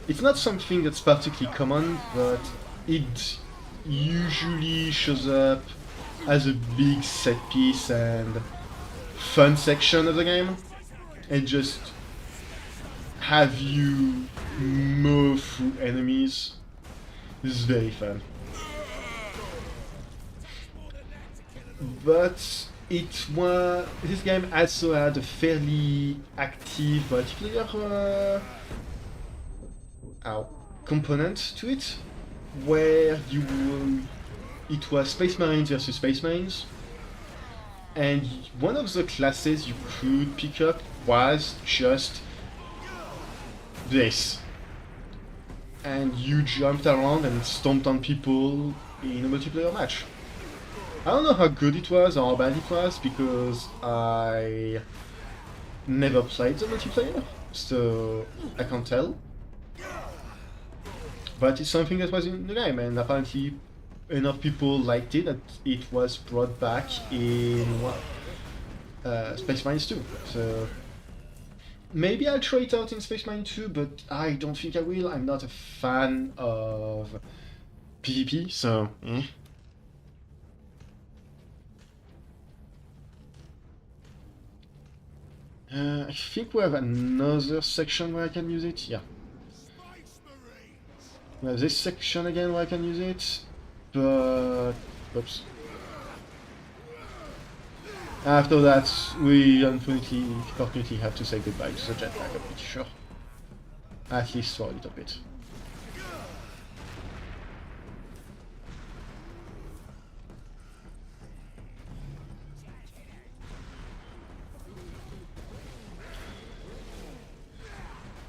It's not something that's particularly common, but it usually shows up as a big set piece and fun section of the game. And just have you move through enemies. This is very fun. But this game also had a fairly active multiplayer component to it, where it was Space Marines versus Space Marines, and one of the classes you could pick up was just this, and you jumped around and stomped on people in a multiplayer match. I don't know how good it was or how bad it was, because I never played the multiplayer, so I can't tell. But it's something that was in the game, and apparently enough people liked it that it was brought back in Space Marines 2. So maybe I'll try it out in Space Marine 2, but I don't think I will. I'm not a fan of PvP, so I think we have another section where I can use it. Yeah. We have this section again where I can use it, but oops. After that, we unfortunately have to say goodbye to the jetpack, I'm pretty sure. At least for a little bit.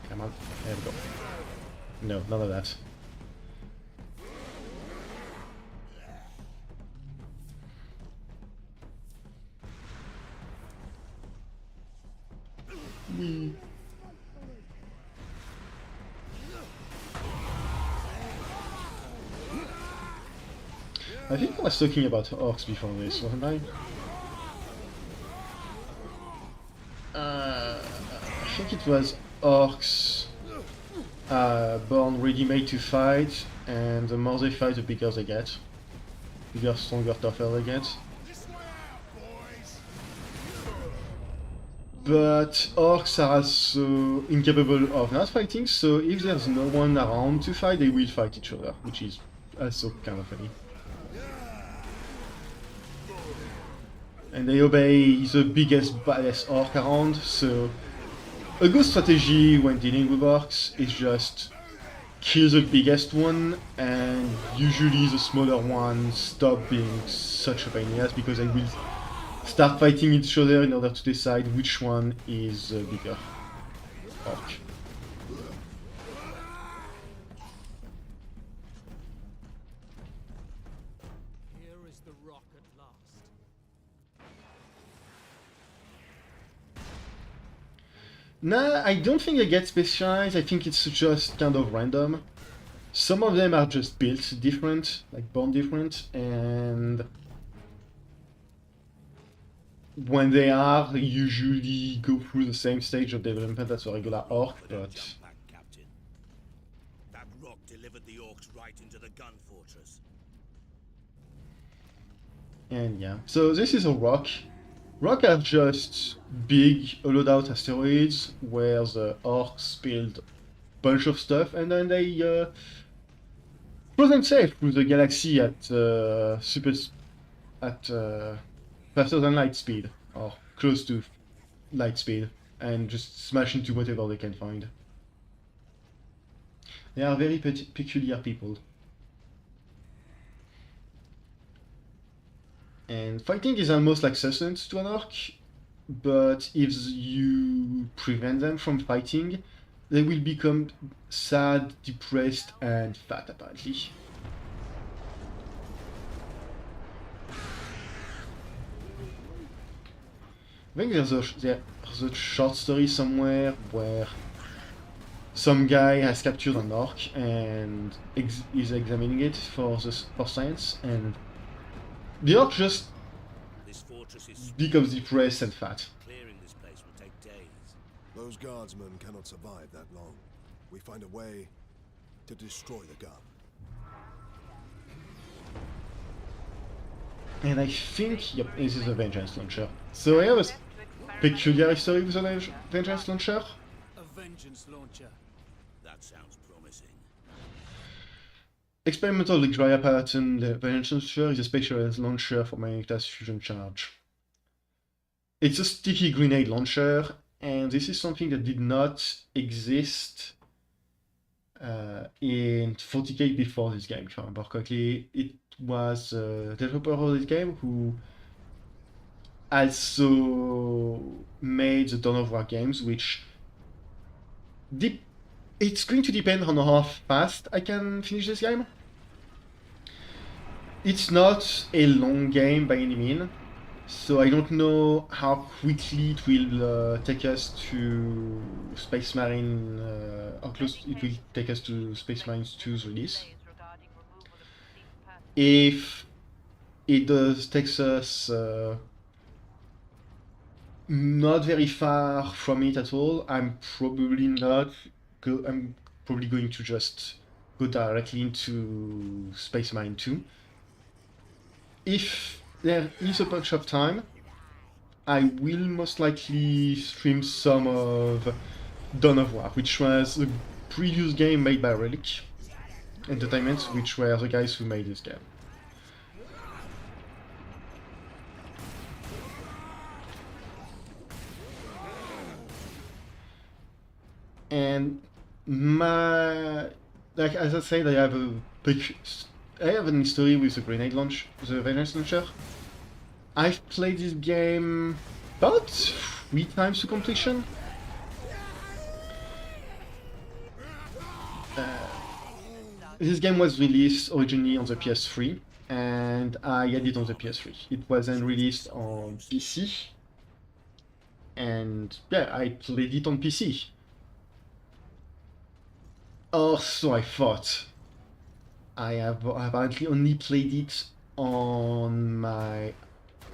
Come on, there we go. No, none of that. I think I was talking about orcs before this, wasn't I? I think it was orcs born ready-made to fight, and the more they fight, the bigger they get. Bigger, stronger, tougher they get. But orcs are also incapable of not fighting, so if there's no one around to fight, they will fight each other, which is also kind of funny. And they obey the biggest, baddest orc around, so a good strategy when dealing with orcs is just kill the biggest one, and usually the smaller ones stop being such a pain in the ass because they will start fighting each other in order to decide which one is the bigger orc. Nah, I don't think they get specialized, I think it's just kind of random. Some of them are just built different, like born different, and when they are, they usually go through the same stage of development as a regular orc, but... That rock delivered the orcs right into the gun fortress. And yeah, so this is a rock. Rock are just big, hollowed out asteroids where the orcs build a bunch of stuff and then they throw them safe through the galaxy at faster than light speed, or close to light speed, and just smash into whatever they can find. They are very peculiar people. And fighting is almost like sustenance to an orc, but if you prevent them from fighting, they will become sad, depressed, and fat, apparently. I think there's a short story somewhere where some guy has captured an orc and is examining it for science, and the orc just becomes depressed and fat. Clearing this place will take days. Those guardsmen cannot survive that long. We find a way to destroy the gun. And I think, yep, this is a vengeance launcher. So I have a peculiar history with a vengeance launcher. A vengeance launcher. That sounds promising. Experimental Graia pattern, the vengeance launcher is a specialized launcher for mightiest fusion charge. It's a sticky grenade launcher, and this is something that did not exist in 40k before this game, if I remember correctly. It was the developer of this game who also made the Dawn of War games, which it's going to depend on how fast I can finish this game. It's not a long game by any means, so I don't know how quickly it will take us to Space Marine, how close it will take us to Space Marines 2's release. If it does takes us not very far from it at all, I'm probably going to just go directly into Space Marine 2. If there is a bunch of time, I will most likely stream some of Dawn of War, which was a previous game made by Relic Entertainment, which were the guys who made this game. And like as I said, I have an history with the grenade launch, the vengeance launcher. I've played this game about 3 times to completion. This game was released originally on the PS3, and I had it on the PS3. It wasn't released on PC. and yeah, I played it on PC. Or so I thought. I have apparently only played it on my...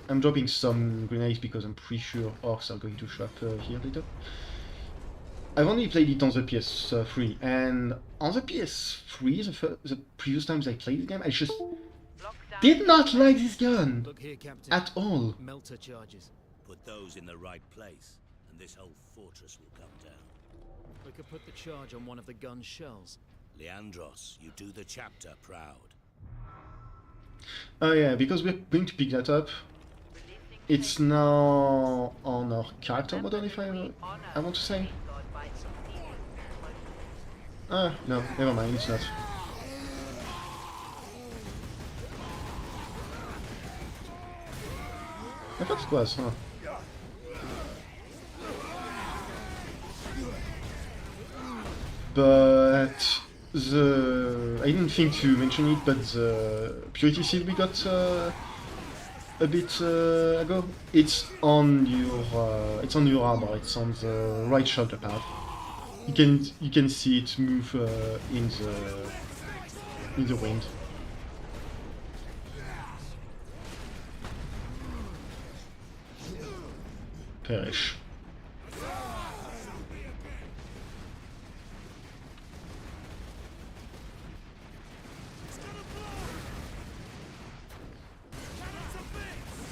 I'm dropping some grenades because I'm pretty sure orcs are going to show up here later. I've only played it on the PS3, and on the PS3, the previous times I played the game, I just did not like this gun at all. Melter charges. Put those in the right place, and this whole fortress will come down. We could put the charge on one of the gun's shells. Leandros, you do the chapter proud. Oh yeah, because we're going to pick that up. It's now on our character model, if I want to say. Ah, no, never mind, it's not. I thought it was, huh? But I didn't think to mention it, but the purity seal we got a bit ago, it's on your armor. It's on the right shoulder pad. You can see it move in the wind. Perish.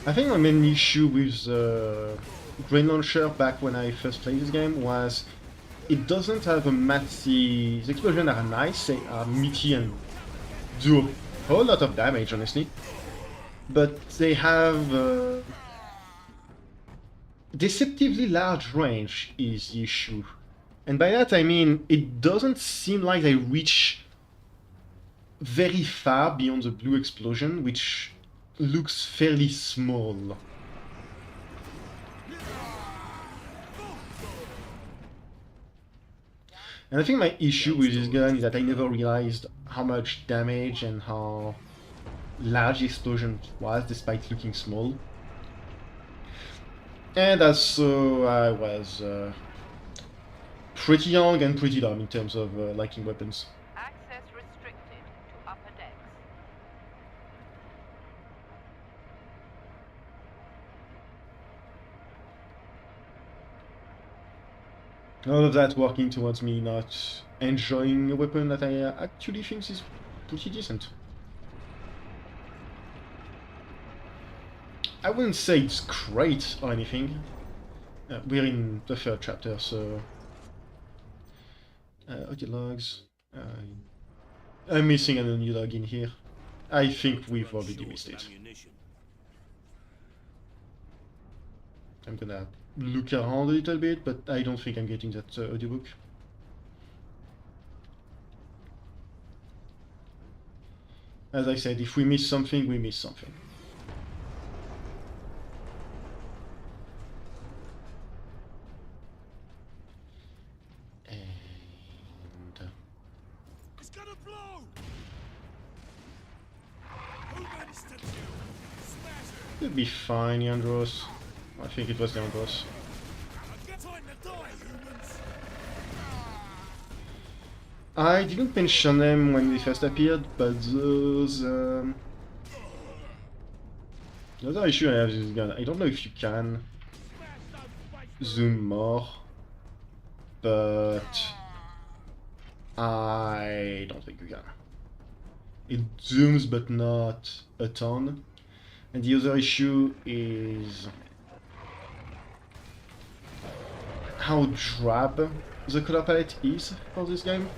I think my main issue with the Grain Launcher back when I first played this game was it doesn't have a massive... The explosions are nice, they are meaty and do a whole lot of damage, honestly. But they have deceptively large range is the issue. And by that I mean it doesn't seem like they reach very far beyond the blue explosion, which looks fairly small. And I think my issue with this gun is that I never realized how much damage and how large the explosion was despite looking small. And also I was pretty young and pretty dumb in terms of liking weapons. Access restricted to upper decks. All of that working towards me not enjoying a weapon that I actually think is pretty decent. I wouldn't say it's great or anything. We're in the third chapter, so... okay, logs. I'm missing a new log in here. I think we've already missed it. I'm gonna look around a little bit, but I don't think I'm getting that audiobook. As I said, if we miss something, we miss something. And... It's gonna blow! Who managed to do? Smash it! It'll be fine, Leandros. I think it was Leandros. I didn't mention them when they first appeared, but those... the other issue I have with this gun, I don't know if you can zoom more, but I don't think you can. It zooms, but not a ton. And the other issue is how drab the color palette is for this game.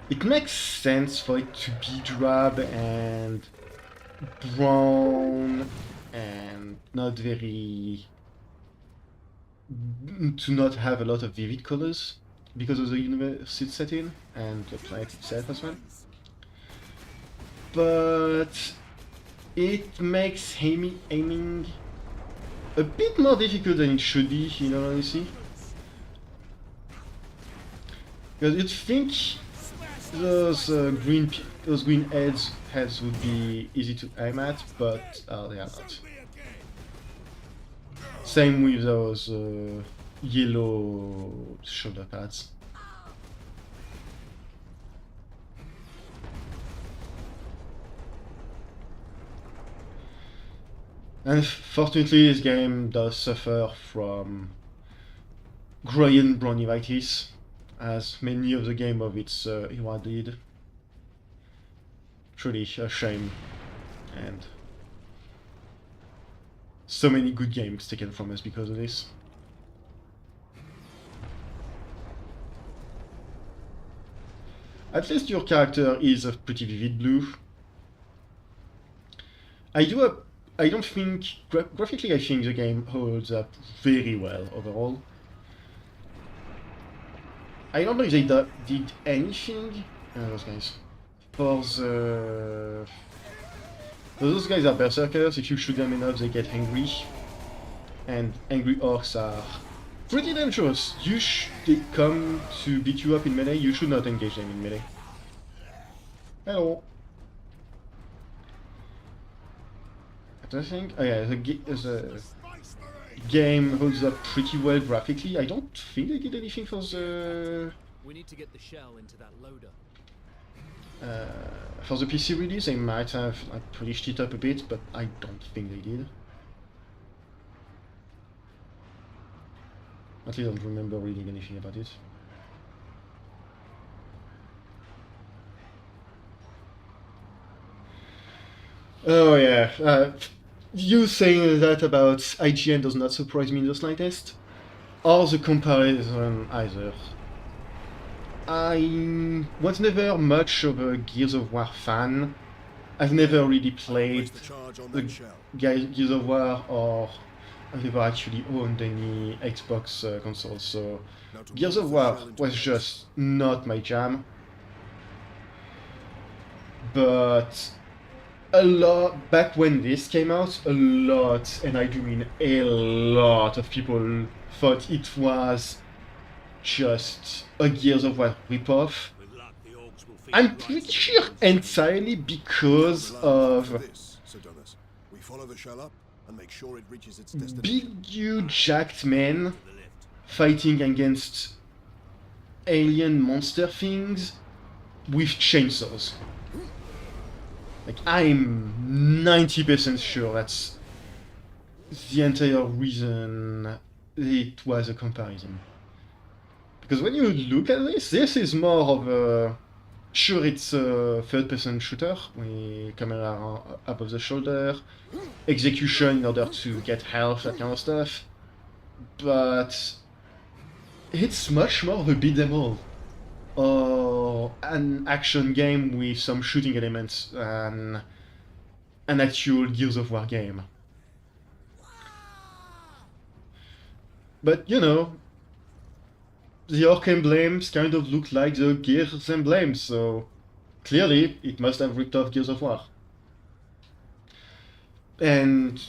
It makes sense for it to be drab and brown and not very... to not have a lot of vivid colors because of the universe it's set in and the planet itself as well. But it makes aiming a bit more difficult than it should be, in all honesty. Because you'd think those green heads would be easy to aim at, but they are not. Same with those yellow shoulder pads. Unfortunately, this game does suffer from Graian bronchitis, as many of the game of its era did. Truly a shame, and so many good games taken from us because of this. At least your character is a pretty vivid blue. I don't think graphically I think the game holds up very well overall. I don't know if they did anything. Those guys. Those guys are berserkers. If you shoot them enough, they get angry. And angry orcs are pretty dangerous. They come to beat you up in melee. You should not engage them in melee. Hello. I don't think. Oh yeah, the game holds up pretty well graphically. I don't think they did anything for the. We need to get the shell into that loader. For the PC release, they might have polished it up a bit, but I don't think they did. At least I don't remember reading anything about it. Oh yeah, you saying that about IGN does not surprise me in the slightest, or the comparison either. I was never much of a Gears of War fan. I've never really played the Gears of War, or I've never actually owned any Xbox consoles, so Gears of War was just not my jam. But a lot, back when this came out, a lot, and I do mean a lot of people thought it was just a Gears of War ripoff. I'm pretty sure entirely because of big, huge, jacked men fighting against alien monster things with chainsaws. Like, I'm 90% sure that's the entire reason it was a comparison. Because when you look at this is more of a... Sure, it's a third-person shooter, with camera above the shoulder, execution in order to get health, that kind of stuff. But it's much more of a beat 'em all, or an action game with some shooting elements than an actual Gears of War game. But you know, the orc emblems kind of look like the Gears emblems, so clearly it must have ripped off Gears of War. And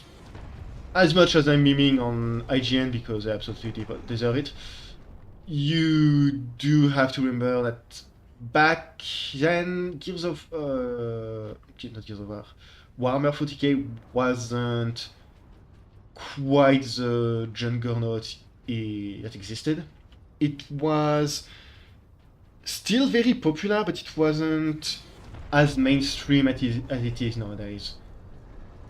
as much as I'm memeing on IGN because they absolutely deserve it, you do have to remember that back then not Gears of War, Warhammer 40k wasn't quite the juggernaut that existed. It was still very popular, but it wasn't as mainstream as it is nowadays.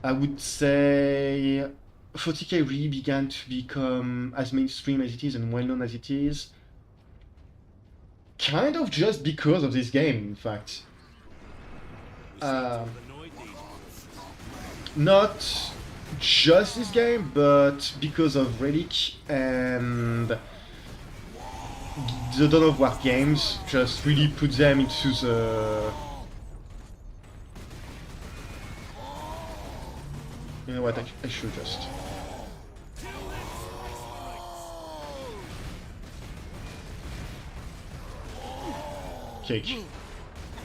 I would say 40k really began to become as mainstream as it is and well-known as it is, kind of just because of this game, in fact. Not just this game, but because of Relic and the Dawn of War games just really put them into the... You know what, I should just... Kick.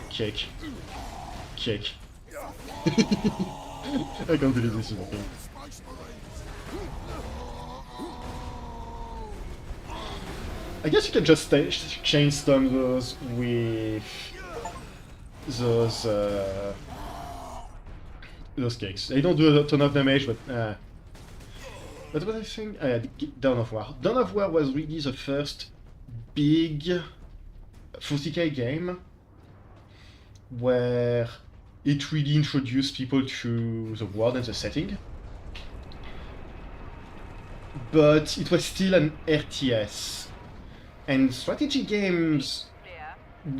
Kick. Kick. I can't believe this is happening. I guess you can just chainstorm those with those kicks. They don't do a ton of damage, but What was I saying? Dawn of War. Dawn of War was really the first big 40k game where it really introduced people to the world and the setting. But it was still an RTS. And strategy games,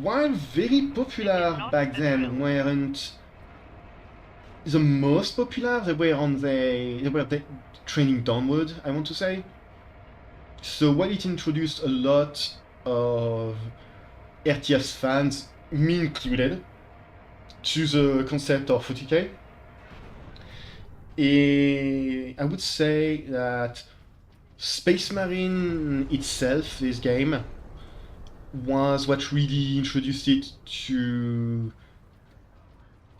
while very popular back then, weren't the most popular. They were trending downward, I want to say. So while it introduced a lot of RTS fans, me included, to the concept of 40k, I would say that Space Marine itself, this game, was what really introduced it to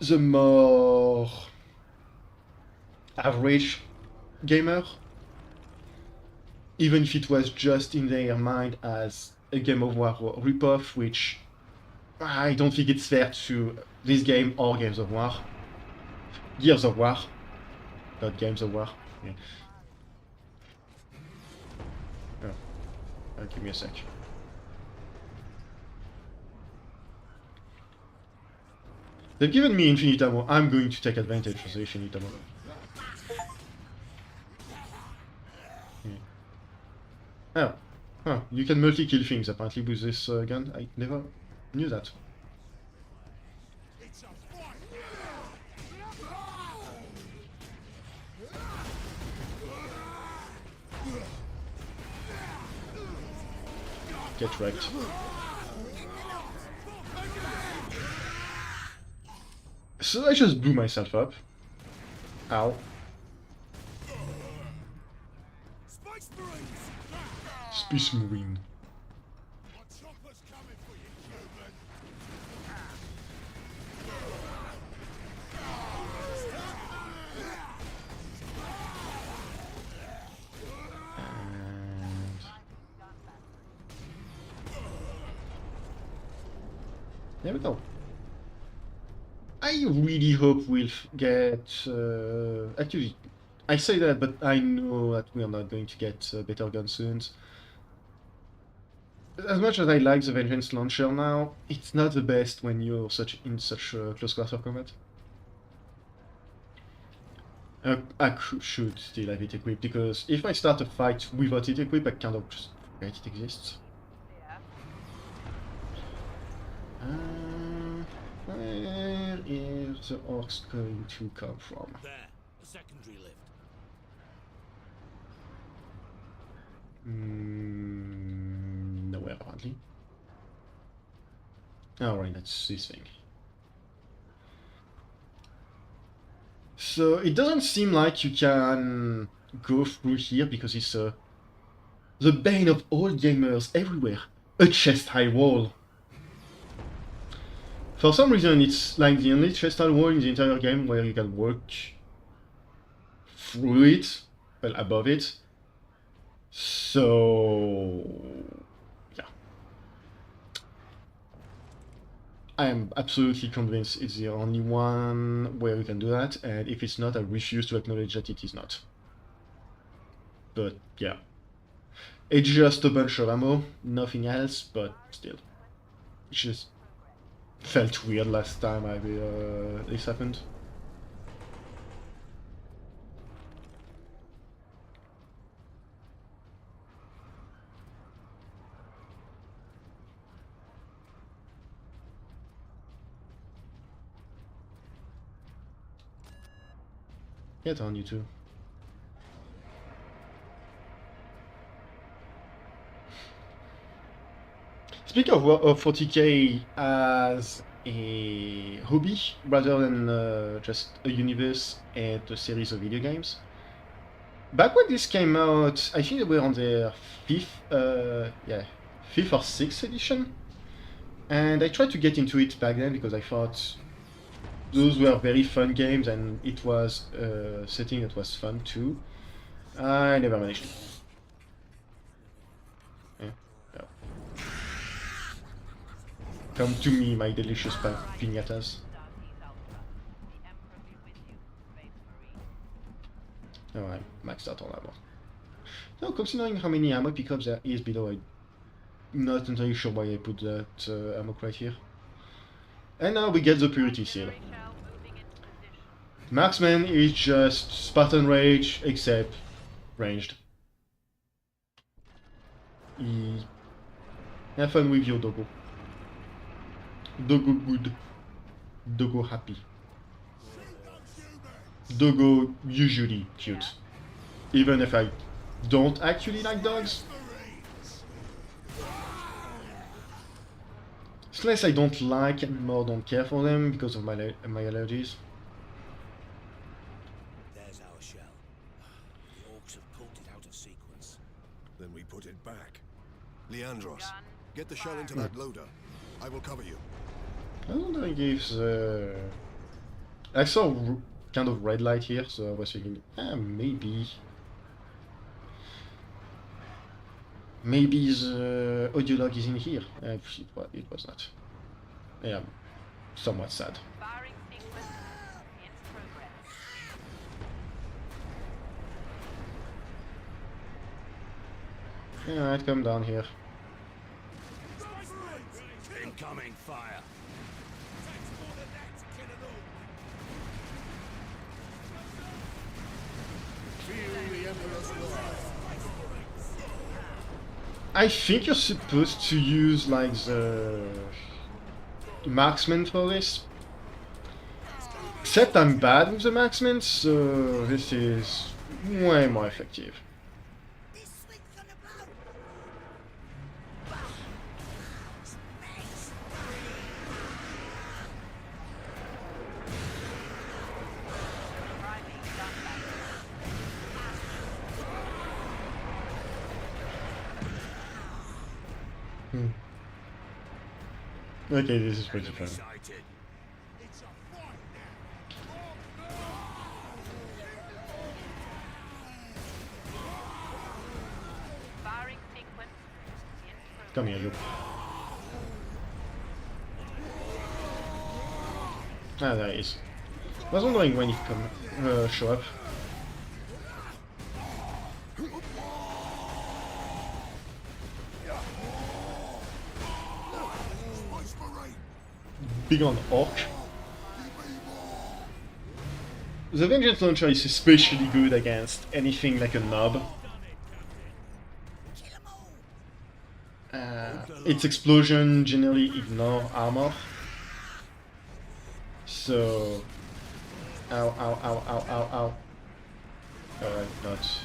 the more average gamer, even if it was just in their mind as a Game of War ripoff, which I don't think it's fair to this game or Games of War. Gears of War, not Games of War. Yeah. Oh, give me a sec. They've given me infinite ammo. I'm going to take advantage of the infinite ammo. Yeah. Oh. Huh. You can multi-kill things apparently with this gun. I never knew that. Get wrecked. So I just blew myself up. Ow. Space Marine. There we go. I really hope we'll get... actually, I say that, but I know that we are not going to get better guns soon. As much as I like the Vengeance Launcher now, it's not the best when you're in such close quarter combat. I should still have it equipped, because if I start a fight without it equipped, I kind of just forget it exists. Where is the orcs going to come from? There, a secondary lift. Nowhere apparently. Alright, that's this thing. So it doesn't seem like you can go through here because it's the bane of all gamers everywhere. A chest-high wall. For some reason, it's like the only chest-high wall in the entire game where you can walk through it, well, above it. So, yeah. I am absolutely convinced it's the only one where you can do that, and if it's not, I refuse to acknowledge that it is not. But, yeah. It's just a bunch of ammo, nothing else, but still. It's just felt weird last time this happened. Get on, you two. Speaking of 40k as a hobby rather than just a universe and a series of video games, back when this came out, I think they were on their fifth or sixth edition, and I tried to get into it back then because I thought those were very fun games and it was a setting that was fun too. I never managed. Come to me, my delicious piñatas. Oh, I maxed out on ammo. No, considering how many ammo pickups there is below, I'm not entirely sure why I put that ammo crate here. And now we get the Purity Seal. Marksman is just Spartan Rage, except ranged. Have fun with your doggo. Doggo good. Doggo happy. Doggo usually cute. Even if I don't actually like dogs. It's less I don't like and more don't care for them because of my allergies. There's our shell. The orcs have pulled it out of sequence. Then we put it back. Leandros, get the shell into that loader. I will cover you. I don't think it's... I saw kind of red light here, so I was thinking, maybe... Maybe the audio log is in here. It was not. Yeah, I'm somewhat sad. Alright, come down here. Incoming fire. I think you're supposed to use like the marksman for this. Except I'm bad with the marksman, so this is way more effective. Okay, this is pretty fun. Come here, you. Ah, there he is. I was wondering when he come show up. Big on Orc. The Vengeance Launcher is especially good against anything like a knob. Its explosion generally ignore armor. So... Ow, ow, ow, ow, ow, ow. Alright, not...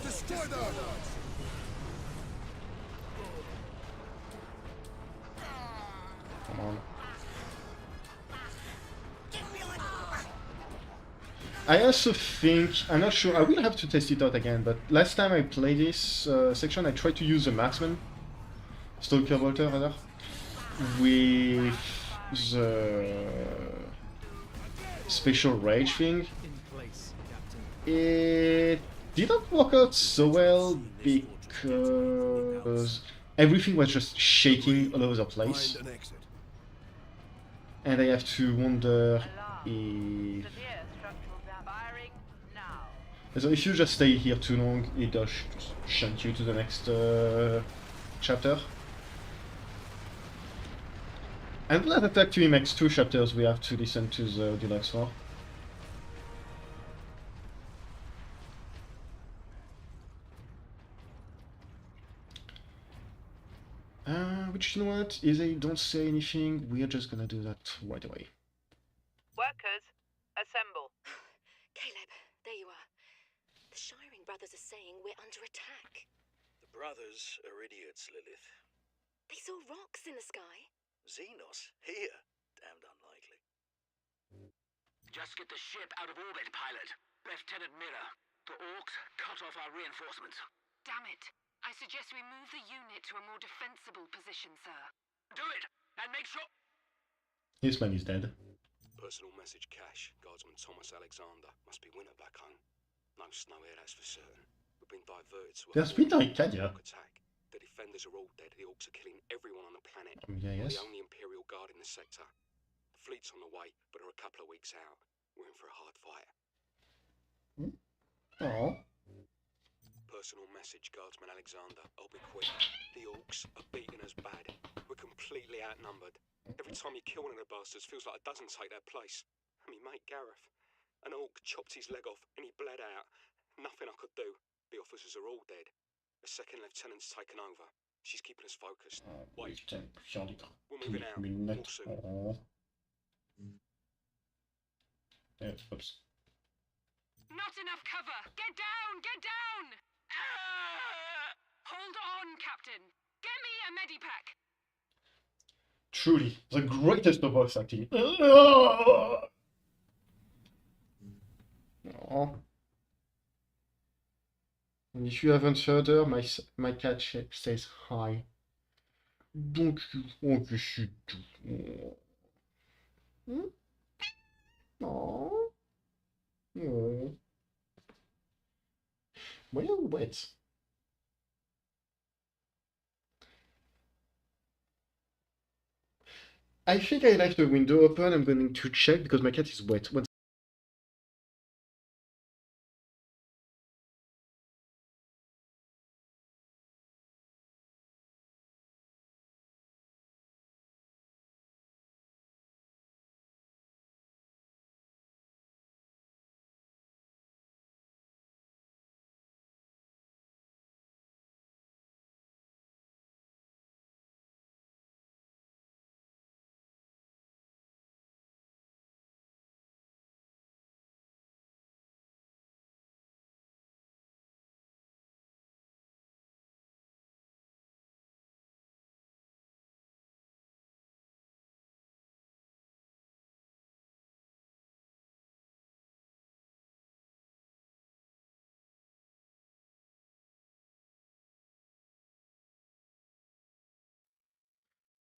Destroy them! Come on. I also think, I'm not sure, I will have to test it out again, but last time I played this section I tried to use the marksman, Stalker Bolter rather, with the special rage thing. It didn't work out so well because everything was just shaking all over the place. And I have to wonder if... So if you just stay here too long, it does shunt you to the next chapter. And Blood Attack to next 2 chapters we have to listen to the deluxe for. Which, you know what, is a don't say anything, we're just gonna do that right away. Workers, assemble. Caleb, there you are. The Shiring brothers are saying we're under attack. The brothers are idiots, Lilith. They saw rocks in the sky. Xenos? Here? Damned unlikely. Just get the ship out of orbit, pilot. Lieutenant Miller, the orcs cut off our reinforcements. Damn it. I suggest we move the unit to a more defensible position, sir. Do it, and make sure... This man is dead. Personal message cache. Guardsman Thomas Alexander. Must be winter back home. No snow here, that's for certain. We've been diverted to a There's been like Arcadia. attack. The defenders are all dead. The orcs are killing everyone on the planet. Yeah, yes. We're the only Imperial Guard in the sector. The fleet's on the way, but are a couple of weeks out. We're in for a hard fight. Oh. Personal message, Guardsman Alexander. I'll be quick. The Orcs are beating us bad. We're completely outnumbered. Every time you kill one of the bastards, feels like a dozen take their place. I mean, mate Gareth. An Orc chopped his leg off and he bled out. Nothing I could do. The officers are all dead. The second lieutenant's taken over. She's keeping us focused. Wait. We're moving out. All soon. Oh. Yeah, oops. Not enough cover! Get down! Get down! Hold on, Captain! Get me a medipack! Truly, the greatest of voice acting. Oh. And if you haven't heard her, my cat says hi. Donc you want to shoot too. Oh. Oh. Well, wet. I think I left the window open. I'm going to check because my cat is wet.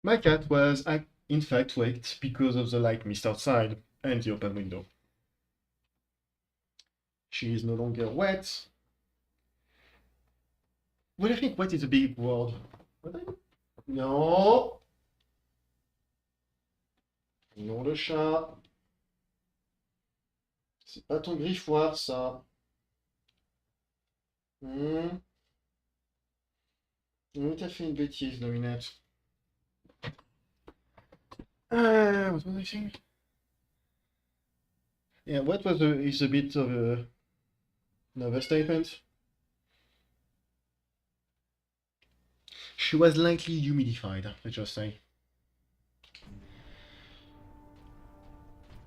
My cat was, in fact, wet because of the light mist outside and the open window. She is no longer wet. What do you think wet is a big word? No. Non, le chat. C'est pas ton griffoir, ça. Oui, t'as fait une bêtise, Nominette. What was I saying? Yeah, what was is a bit of a nervous statement. She was lightly humidified, let's just say.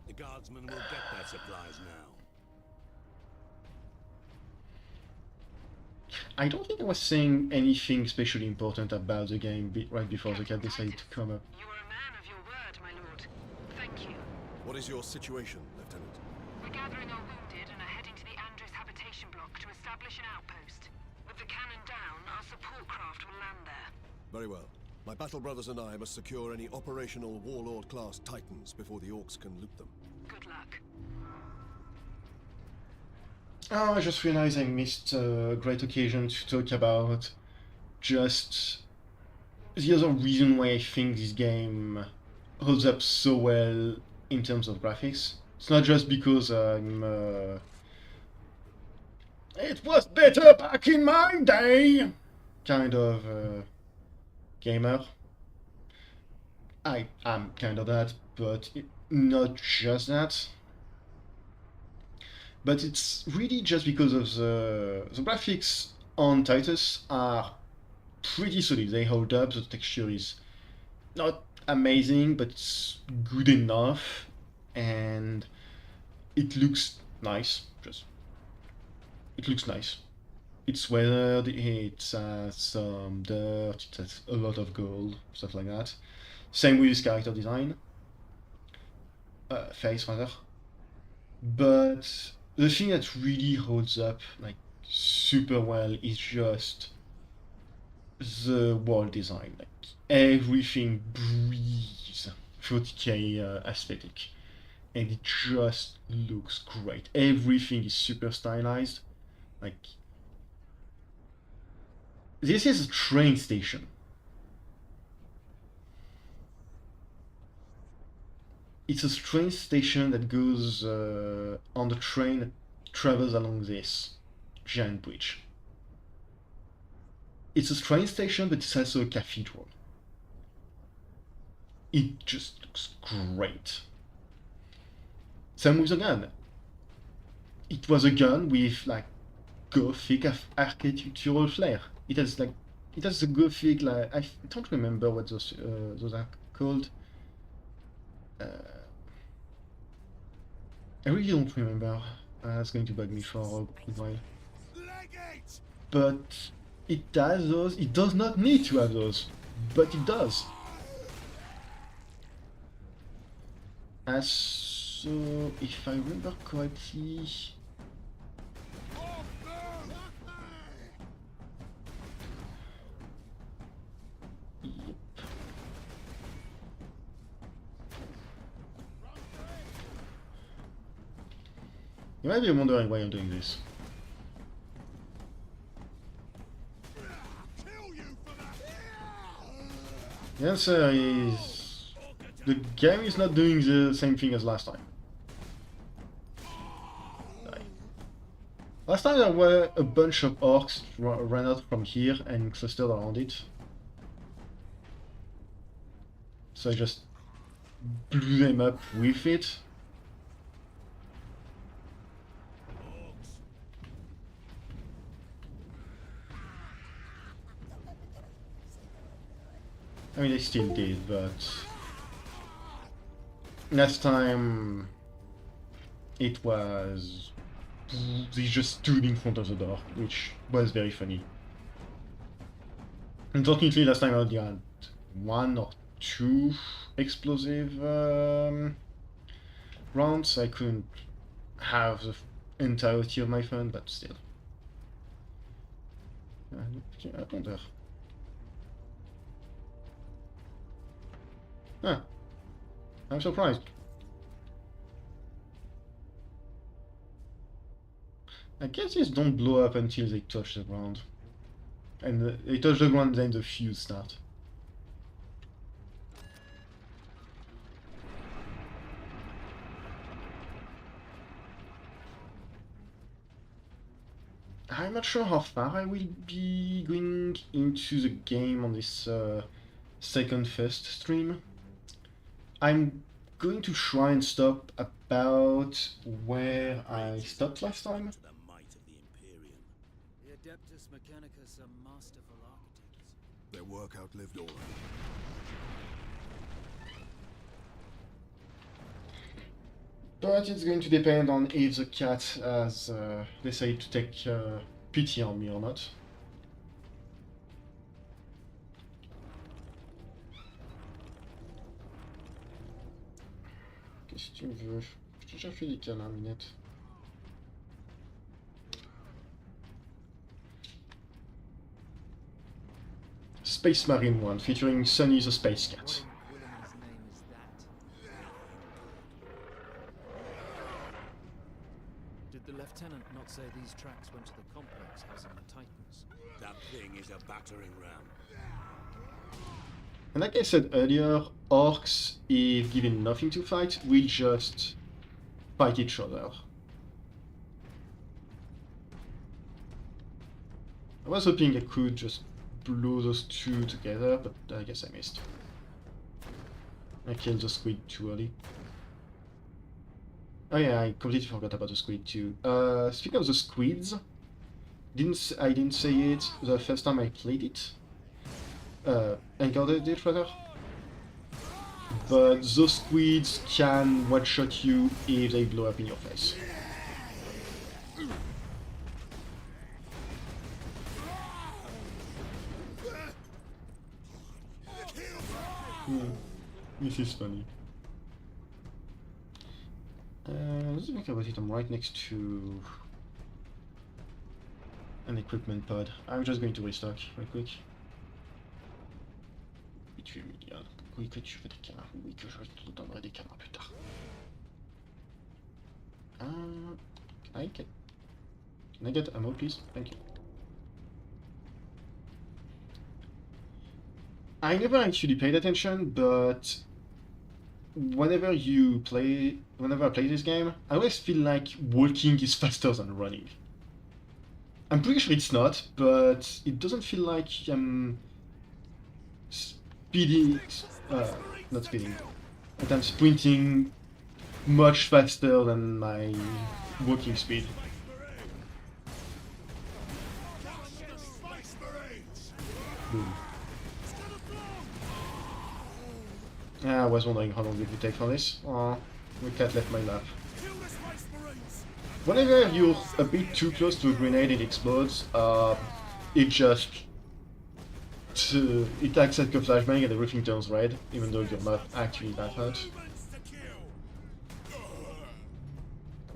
The guardsmen will get their supplies now. I don't think I was saying anything especially important about the game right before the cat decided to come up. You are a man of your word, my lord. Thank you. What is your situation, Lieutenant? We're gathering our wounded and are heading to the Andres habitation block to establish an outpost. With the cannon down, our support craft will land there. Very well. My battle brothers and I must secure any operational Warlord-class Titans before the Orcs can loot them. Good luck. Oh, I just realized I missed a great occasion to talk about just the other reason why I think this game holds up so well in terms of graphics. It's not just because I'm it was better back in my day kind of gamer. I am kind of that, but not just that. But it's really just because of the graphics on Titus are pretty solid. They hold up. The texture is not amazing, but it's good enough, and it looks nice. It looks nice. It's weathered. It has some dirt. It has a lot of gold, stuff like that. Same with his character design, face rather. But the thing that really holds up like super well is just the world design. Like everything breathes 40k aesthetic, and it just looks great. Everything is super stylized. Like this is a train station. it's a train station that goes on the train, travels along this giant bridge. It's a train station, but it's also a cathedral. It just looks great. Same with the gun. It was a gun with like Gothic architectural flair. It has the Gothic, like, I don't remember what those are called. I really don't remember. That's going to bug me for a good while. But it has those. It does not need to have those, but it does. So, if I remember correctly, yep. You might be wondering why I'm doing this. The answer is the game is not doing the same thing as last time. Last time there were a bunch of orcs ran out from here and clustered around it. So I just blew them up with it. I mean, they still did, but last time it was they just stood in front of the door, which was very funny. Unfortunately, last time I only had 1 or 2 explosive rounds. I couldn't have the entirety of my fun, but still. I wonder. Huh. I'm surprised. I guess these don't blow up until they touch the ground. And they touch the ground, then the fuse start. I'm not sure how far I will be going into the game on this second first stream. I'm going to try and stop about where I stopped last time. The Adeptus Mechanicus are masterful architects. Their work outlived all. But it's going to depend on if the cat has decided to take pity on me or not. Qu'est-ce que tu veux? J'ai déjà fait des câlins, Minette. Space Marine 1, featuring Sunny the Space Cat. Did the lieutenant not say these tracks went to the complex housing the Titans? That thing is a battering ram. And like I said earlier, orcs, if given nothing to fight, will just fight each other. I was hoping I could just blow those two together, but I guess I missed. I killed the squid too early. Oh yeah, I completely forgot about the squid too. Speaking of the squids, I didn't say it the first time I played it. Encountered it rather. But those squids can one-shot you if they blow up in your face. This is funny. Let's think about it. I'm right next to an equipment pod. I'm just going to restock real quick. 8 milliards. Oui, que tu veux des câlins. Oui, que je te donnerai des câlins plus tard. Can I get ammo, please? Thank you. I never actually paid attention, but whenever I play this game, I always feel like walking is faster than running. I'm pretty sure it's not, but it doesn't feel like I'm speeding, not speeding, but I'm sprinting much faster than my walking speed. Boom. I was wondering how long it would take for this. Oh, the cat left my lap. Whenever you're a bit too close to a grenade and it explodes, it just... it acts like a flashbang and everything turns red, even though you're not actually that hurt.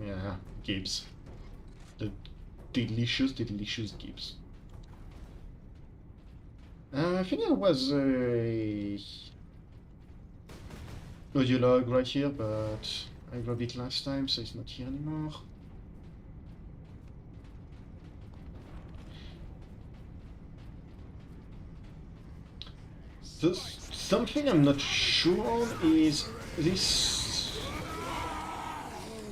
Yeah, Gibbs. The delicious, delicious Gibbs. I think there was a audio log right here, but I grabbed it last time, so it's not here anymore. So, something I'm not sure on is this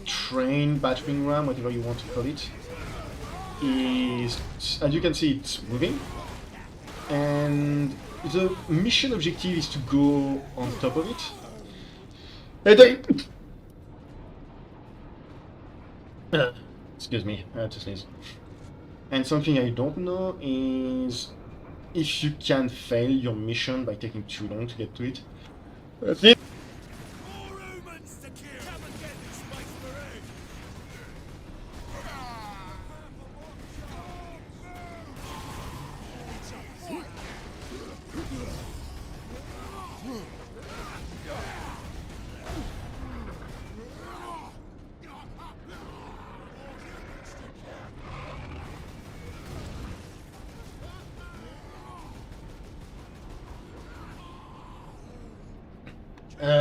train battering ram, whatever you want to call it, is, as you can see, it's moving. And the mission objective is to go on top of it. And excuse me, I had to sneeze. And something I don't know is if you can fail your mission by taking too long to get to it. That's it.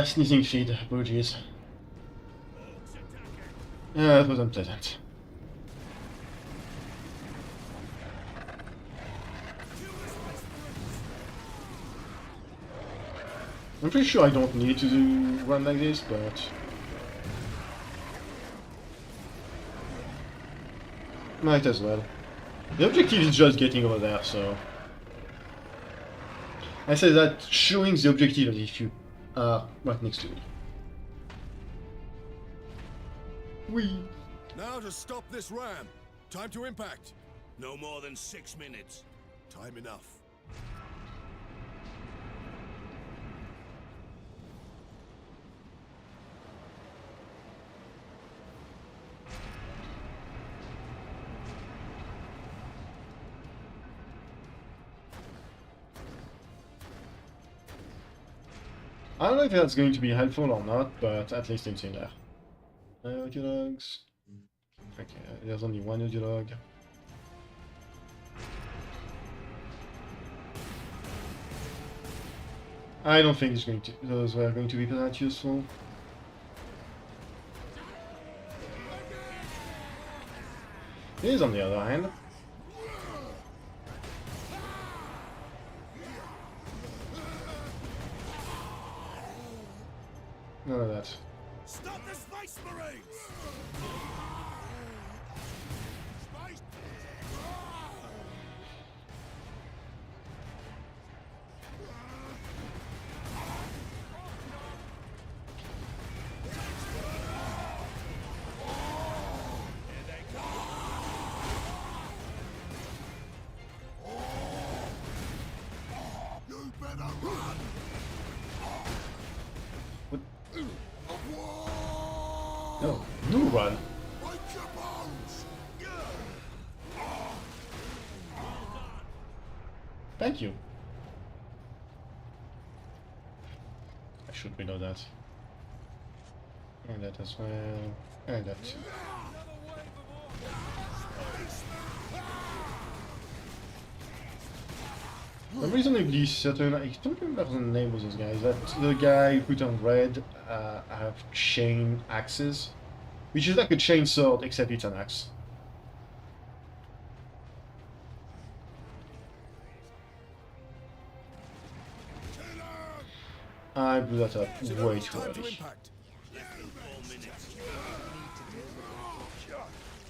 Sneezing feed, apologies. That was unpleasant. I'm pretty sure I don't need to do one like this, but... might as well. The objective is just getting over there, so... I say that showing the objective as if you are right next to me. Whee! Now to stop this ram. Time to impact. No more than 6 minutes. Time enough. I don't know if that's going to be helpful or not, but at least it's in there. Audio logs. Okay, there's only one audio log. I don't think those were going to be that useful. Here's on the other hand. None of that. Stop the Space Marines! You better run! What? No, you run. Thank you. I should reload that. And that as well. And that too. Reasonably certain, I don't remember the name of those guys, that the guy who put on red have chain axes, which is like a chain sword except it's an axe. I blew that up way too early.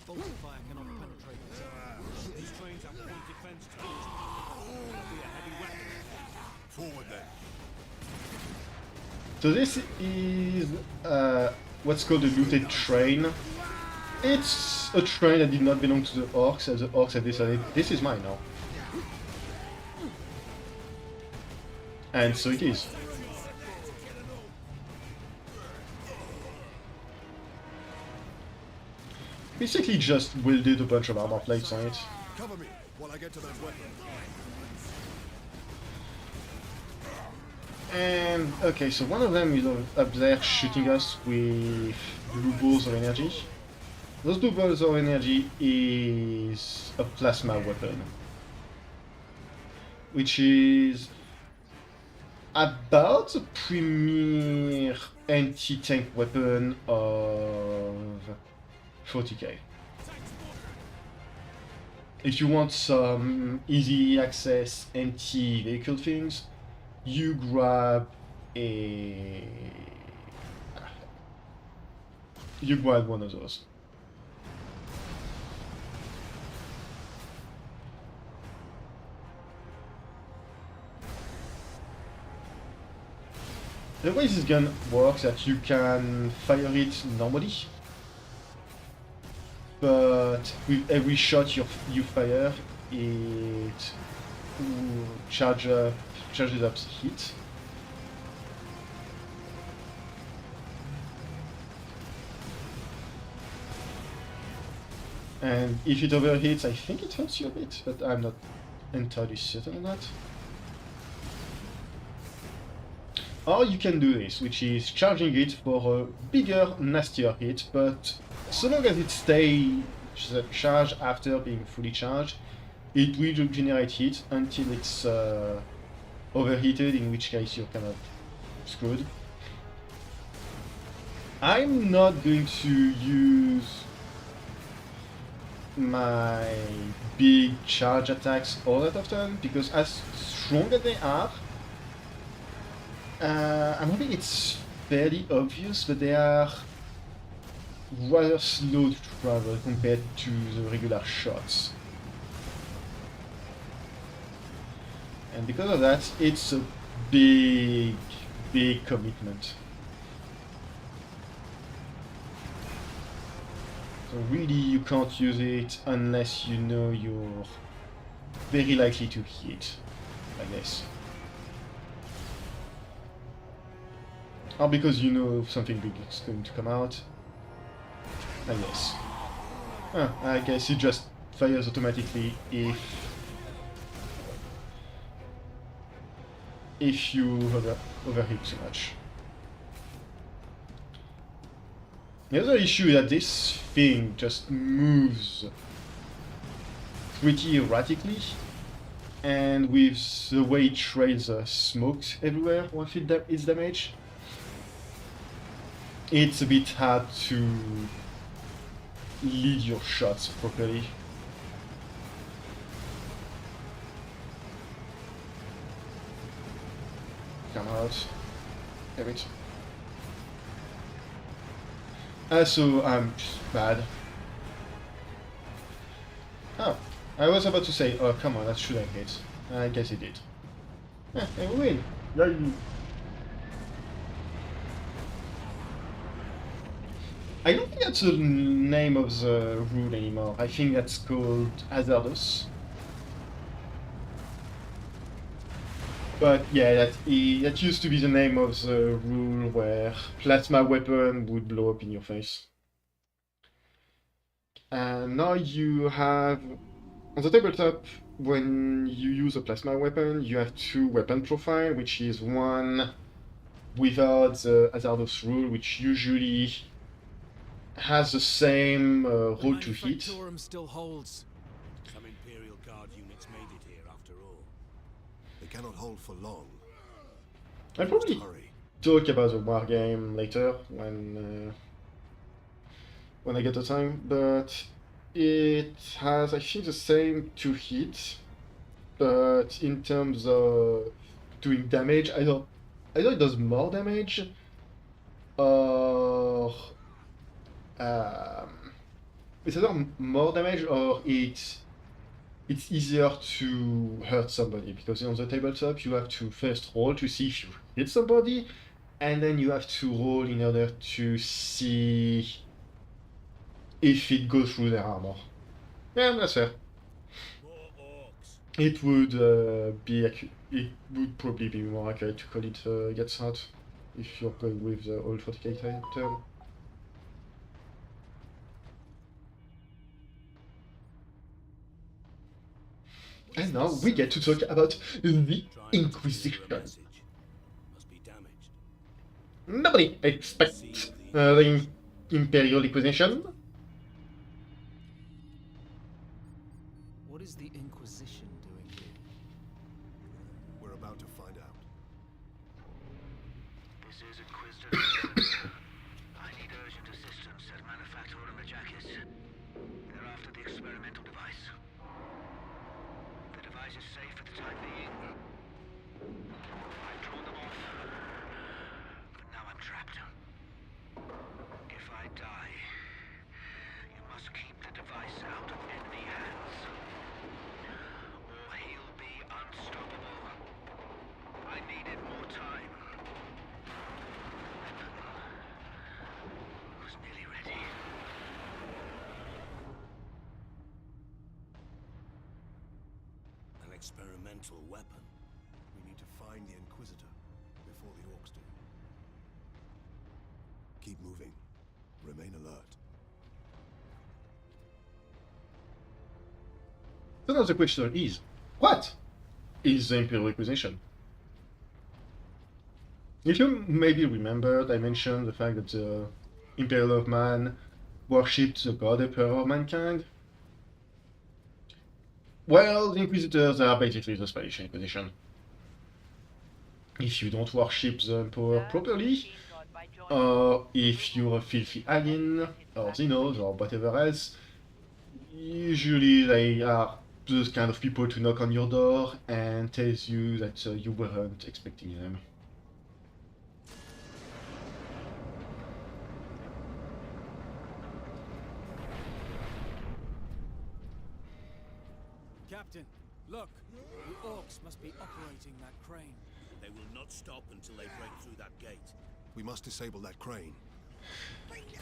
Falsifier cannot penetrate the zone. These trains have full defense tools. That'll be a heavy weapon. Forward then. So this is what's called a looted train. It's a train that did not belong to the orcs, as the orcs have decided, this is mine now. And so it is. Basically just welded a bunch of armor plates on it. Cover me while I get to that weapon. And okay, so one of them is up there shooting us with blue balls of energy. Those blue balls of energy is a plasma weapon, which is about the premier anti-tank weapon of 40k. If you want some easy access anti-vehicle things, you grab one of those. The way this gun works is that you can fire it normally, but with every shot you fire, it charges up heat. And if it overheats, I think it hurts you a bit, but I'm not entirely certain on that. Or you can do this, which is charging it for a bigger, nastier hit, but so long as it stays charged after being fully charged, it will generate heat until it's overheated, in which case you're kind of screwed. I'm not going to use my big charge attacks all that often, because as strong as they are, I'm hoping it's fairly obvious that they are rather slow to travel compared to the regular shots. And because of that, it's a big commitment. So really you can't use it unless you know you're very likely to hit, I guess. Or because you know something big is going to come out, I guess. I guess it just fires automatically if you overheat too much. The other issue is that this thing just moves pretty erratically, and with the way it trails smoke everywhere once it's damaged, it's a bit hard to lead your shots properly. Come out. Damn it. So I'm bad. Oh, I was about to say, oh come on, that should have hit. I guess it did. And we win. Yay. I don't think that's the name of the rule anymore. I think that's called hazardous. But yeah, that used to be the name of the rule where plasma weapon would blow up in your face. And now you have, on the tabletop, when you use a plasma weapon, you have two weapon profile, which is one without the hazardous rule, which usually has the same roll to hit. Still holds. Some Imperial Guard units made it here after all. They cannot hold for long. I'll probably talk about the war game later when I get the time, but it has, I think, the same 2 hits, but in terms of doing damage, I don't either it does more damage, or it's either more damage or it's easier to hurt somebody, because on the tabletop you have to first roll to see if you hit somebody, and then you have to roll in order to see if it goes through their armor. Yeah, that's fair. It would it would probably be more accurate to call it gets out if you're going with the old 40k term. And now we get to talk about the Inquisition. Nobody expects the Imperial Inquisition. What is the Inquisition doing here? We're about to find out. This is Inquisitor. I need urgent assistance at manufacturing the jackets. They're after the experimental device. The device is safe for the time being. I've drawn them off. But now I'm trapped. If I die, you must keep the device out of enemy hands. Or he'll be unstoppable. I needed more time. Was nearly ready. An experimental weapon. We need to find the Inquisitor before the Orcs do. Keep moving. Remain alert. So now the question is, what is the Imperial Inquisition? If you maybe remembered, I mentioned the fact that the Imperium of Man worshipped the god Emperor of mankind. Well, the Inquisitors are basically the Spanish Inquisition. If you don't worship the Emperor properly, or if you're a filthy alien, or xenos, or whatever else, usually they are those kind of people to knock on your door and tell you that you weren't expecting them. Captain, look! The Orcs must be operating that crane. They will not stop until they break through that gate. We must disable that crane.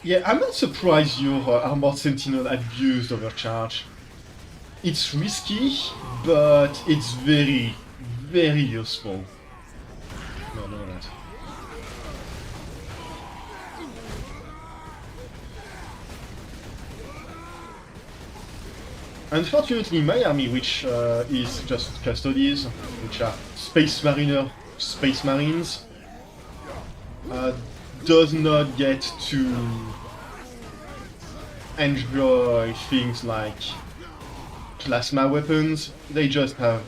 Yeah, I'm not surprised your Armored Sentinel abused overcharge. It's risky, but it's very, very useful. No, that. Unfortunately, my army, which is just custodies, which are Space Marines, does not get to enjoy things like plasma weapons. They just have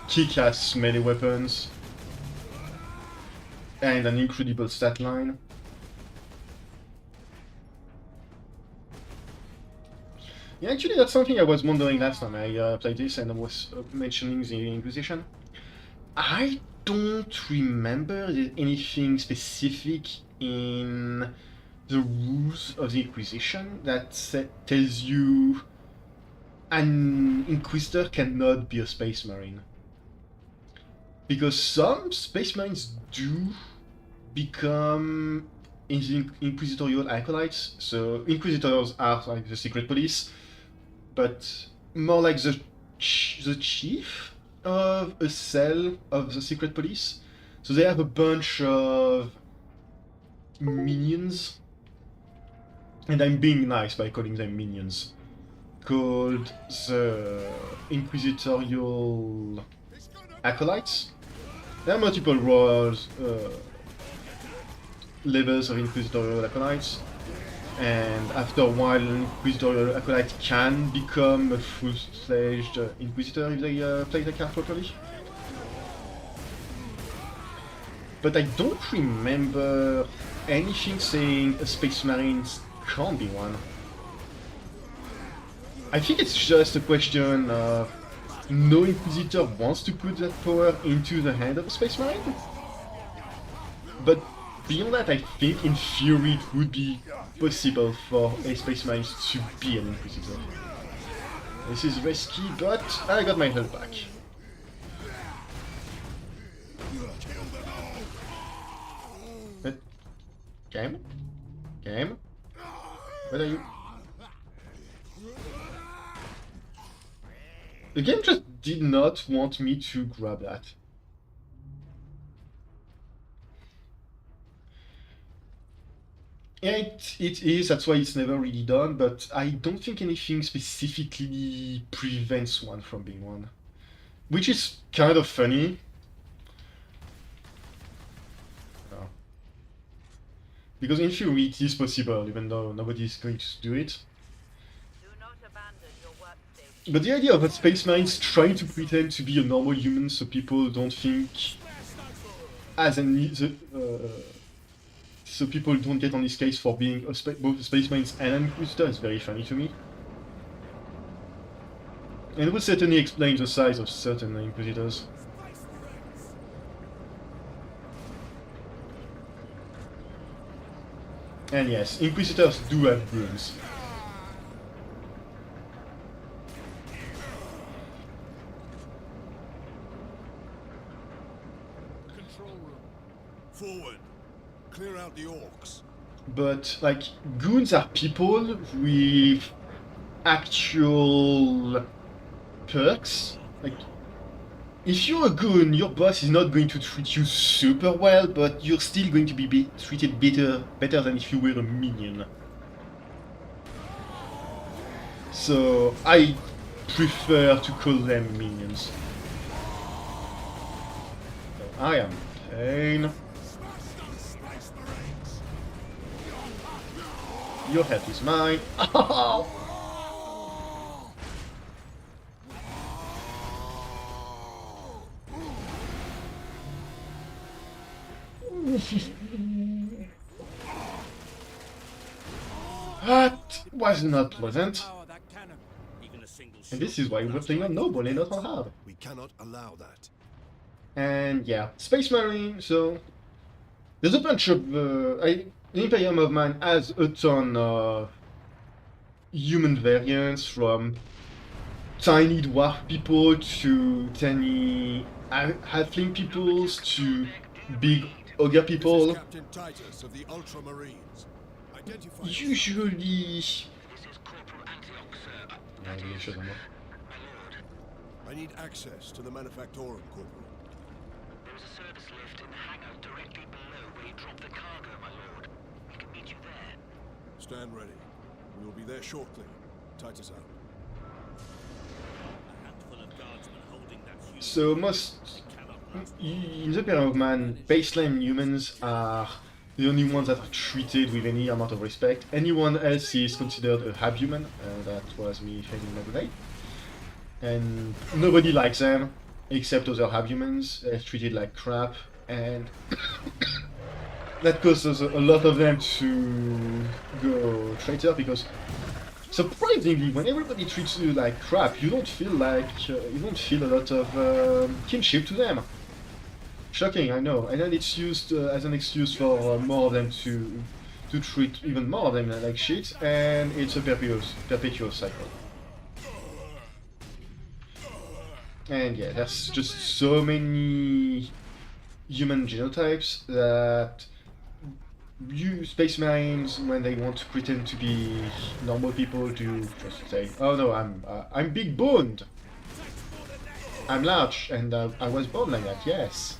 kick-ass melee weapons and an incredible stat line. Yeah, actually that's something I was wondering last time I played this and I was mentioning the Inquisition. I don't remember anything specific in the rules of the Inquisition that tells you an Inquisitor cannot be a Space Marine. Because some Space Marines do become Inquisitorial acolytes, so Inquisitors are like the secret police, but more like the chief of a cell of the secret police. So they have a bunch of minions, and I'm being nice by calling them minions, called the Inquisitorial acolytes. There are multiple roles, levels of Inquisitorial acolytes, and after a while an Inquisitorial acolyte can become a full-fledged Inquisitor if they play the card properly. But I don't remember anything saying a Space Marine can't be one. I think it's just a question of no Inquisitor wants to put that power into the hand of a Space Marine. But beyond that, I think in theory it would be possible for a Space Marine to be an Inquisitor. This is risky, but I got my health back. But, game? Game? What are you? The game just did not want me to grab that. Yeah, it is, that's why it's never really done, but I don't think anything specifically prevents one from being one. Which is kind of funny. Oh. Because in theory it is possible, even though nobody is going to do it. But the idea of a Space Marines trying to pretend to be a normal human so people don't think as an so people don't get on this case for being both a Space Marines and an Inquisitor is very funny to me. And it would certainly explain the size of certain Inquisitors. And yes, Inquisitors do have goons. Forward. Clear out the orcs. But, like, goons are people with actual perks. Like, if you're a goon, your boss is not going to treat you super well, but you're still going to be treated better than if you were a minion. So, I prefer to call them minions. So, I am pain. Your head is mine. Oh! That was not pleasant. And this is why we're playing on Noble and not on Hard. We cannot allow that. And yeah, Space Marine, so there's a bunch of the Imperium of Man has a ton of human variants, from tiny dwarf people to tiny halfling peoples to big ogre people. Captain Titus of the Ultramarines. Identify. Usually. I need access to the Manufactorum, Corporal. There is a service lift in the hangar directly below where you drop the cargo, my lord. We can meet you there. Stand ready. We will be there shortly. Titus out. So most in the Imperium of Man, baseline humans are the only ones that are treated with any amount of respect. Anyone else is considered a hab-human, and that was me failing my grenade. And nobody likes them, except other hab-humans. They're treated like crap, and that causes a lot of them to go traitor, because surprisingly, when everybody treats you like crap, you don't feel like you don't feel a lot of kinship to them. Shocking, I know, and then it's used as an excuse for more of them to treat even more of them like shit, and it's a perpetual cycle. And yeah, there's just so many human genotypes that you Space Marines, when they want to pretend to be normal people, do just say, "Oh no, I'm big boned, I'm large, and I was born like that." Yes.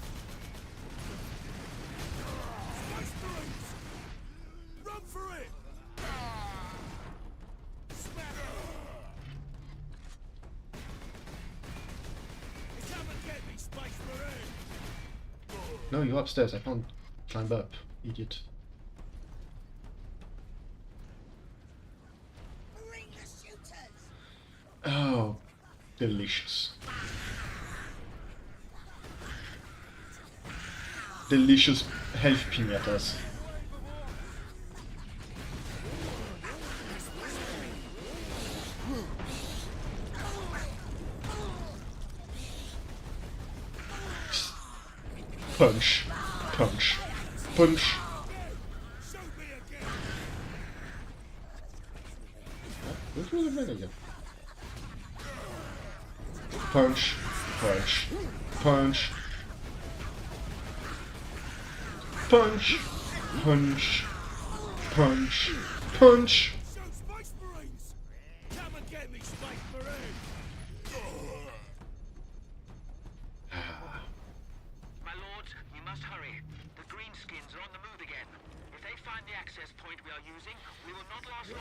No, you're upstairs. I can't climb up, idiot. Oh, delicious. Delicious health piñatas. Punch. Punch. punch. Go through the man again. Punch, punch, punch, punch, punch, punch, punch. My lords, you must hurry. The greenskins are on the move again. If they find the access point we are using, we will not last long.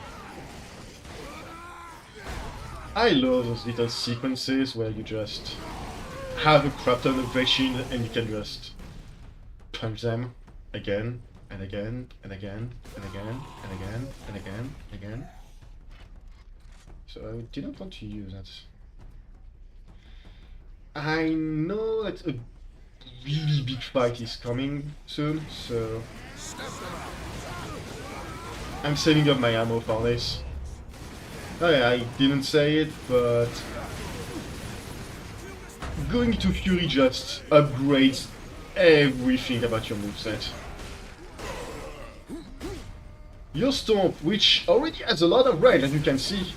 I love those little sequences where you just have a crap ton of machine and you can just punch them again and again and again and again and again and again and again. So I didn't want to use that. I know that a really big fight is coming soon, so I'm saving up my ammo for this. Oh yeah, I didn't say it, but going to Fury just upgrades everything about your moveset. Your Stomp, which already has a lot of range, as you can see,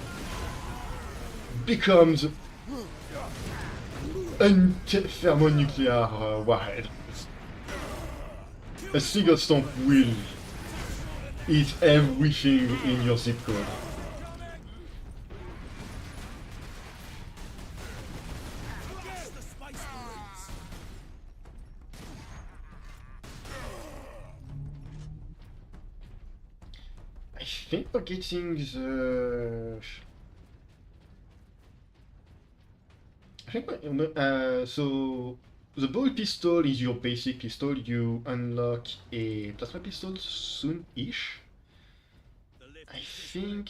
becomes a thermonuclear warhead. A single Stomp will eat everything in your zip code. I think we're getting the... so the ball pistol is your basic pistol. You unlock a plasma pistol soon-ish. I think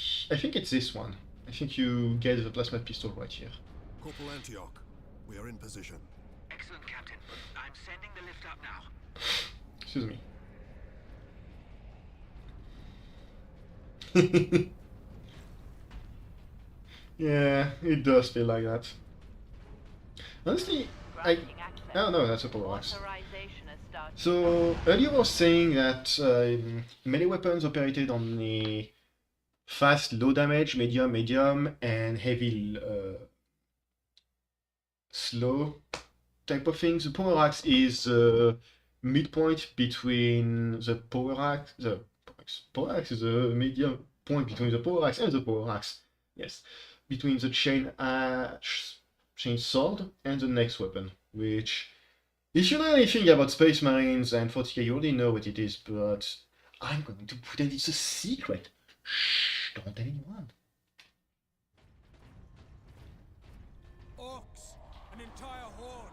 it's this one. I think you get the plasma pistol right here. Corporal Antioch, we are in position. Excellent, Captain. I'm sending the lift up now. Excuse me. Yeah, it does feel like that. Honestly, oh no, that's a power axe. So earlier I was saying that melee weapons operated on a fast, low damage, medium, and heavy, slow type of thing. The power axe is midpoint between the power axe. The power axe is a medium point between the power axe and the power axe. Yes, between the chain sword and the next weapon, which, if you know anything about Space Marines and 40k, you already know what it is, but I'm going to put it, it's a secret. Shh, don't tell anyone. Orcs! An entire horde!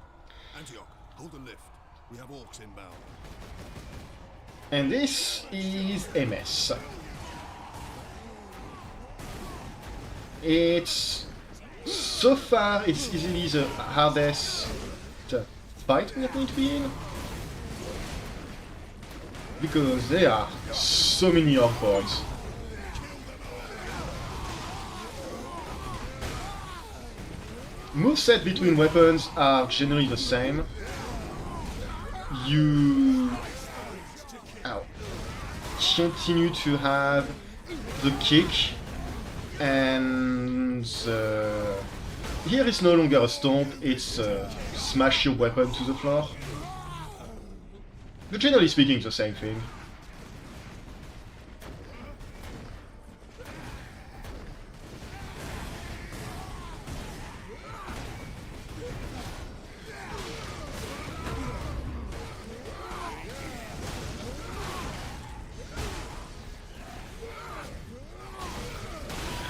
Antioch, hold the lift. We have orcs inbound. And this is MS. It's... so far, it's easily the hardest fight we're going to be in. Because there are so many orc boards. Moveset between weapons are generally the same. You continue to have the kick, and here it's no longer a stomp, it's smash your weapon to the floor. But generally speaking, it's the same thing.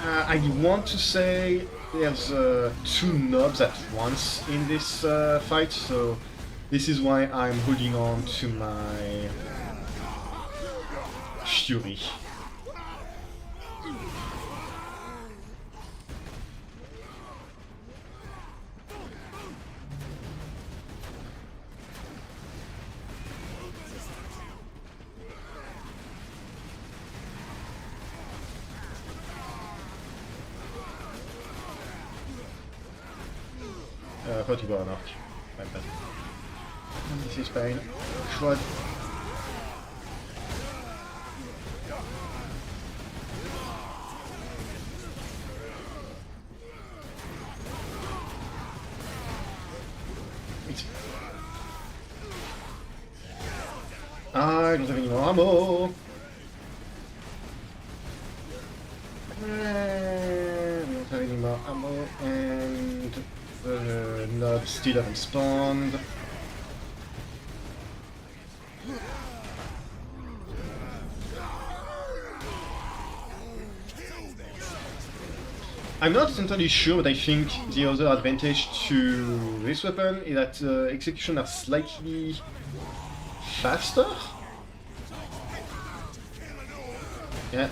I want to say there's two knobs at once in this fight, so this is why I'm holding on to my Fury. I thought you got an arc. My bad. This is pain. Shred. I don't have any more ammo. I don't have any more ammo, and the nobs still haven't spawned. I'm not entirely sure, but I think the other advantage to this weapon is that execution are slightly faster. Yeah.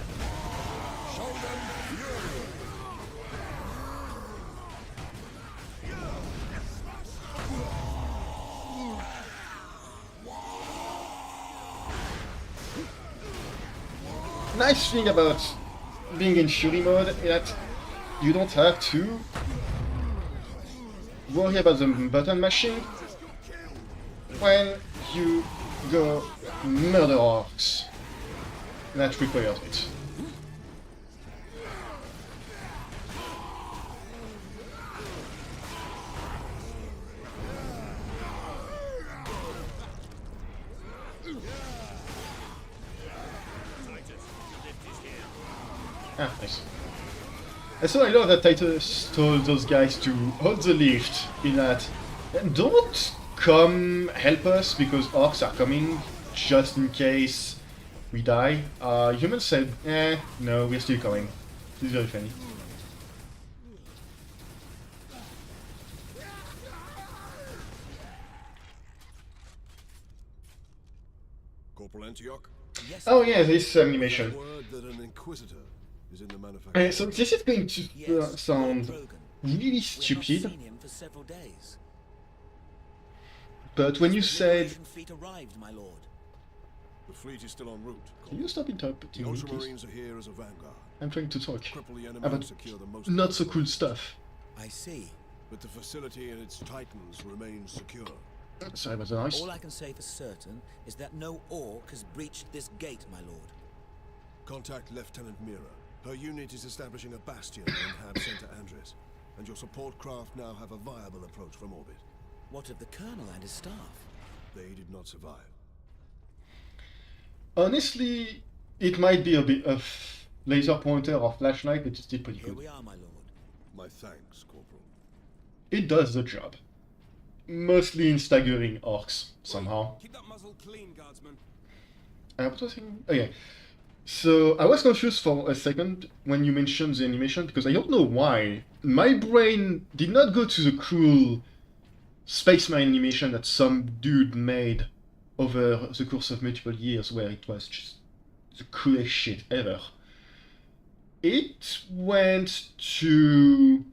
Nice thing about being in Fury mode is that you don't have to worry about the button mashing when you go murder orcs. That requires it. Ah, nice. And so I love that Titus told those guys to hold the lift in that don't come help us because orcs are coming just in case we die. Humans said, no, we're still coming. This is very funny. Corporal Antioch? Yes, oh yeah, this animation. Word that an inquisitor is in the manufacture. So this is going to sound really stupid, seen him for several days. but when you said... Fleet arrived, my lord. The fleet is still en route. Can you stop interrupting The me, please? Ultramarines are here as a vanguard. I'm trying to talk Cripple the enemy about and secure the most not so cool stuff. I see. But the facility and its titans remain secure. Sorry about the noise. All I can say for certain is that no orc has breached this gate, my lord. Contact Lieutenant Mira. Her unit is establishing a bastion in Hab Center Andres, and your support craft now have a viable approach from orbit. What of the colonel and his staff? They did not survive. Honestly, it might be a bit of laser pointer or flashlight, but it's still pretty Here good. we are, my lord. My thanks, Corporal. It does the job. Mostly in staggering orcs, somehow. Keep that muzzle clean, guardsman. What was I saying? Oh yeah. So, I was confused for a second when you mentioned the animation, because I don't know why. My brain did not go to the cool Space Marine animation that some dude made over the course of multiple years, where it was just the coolest shit ever. It went to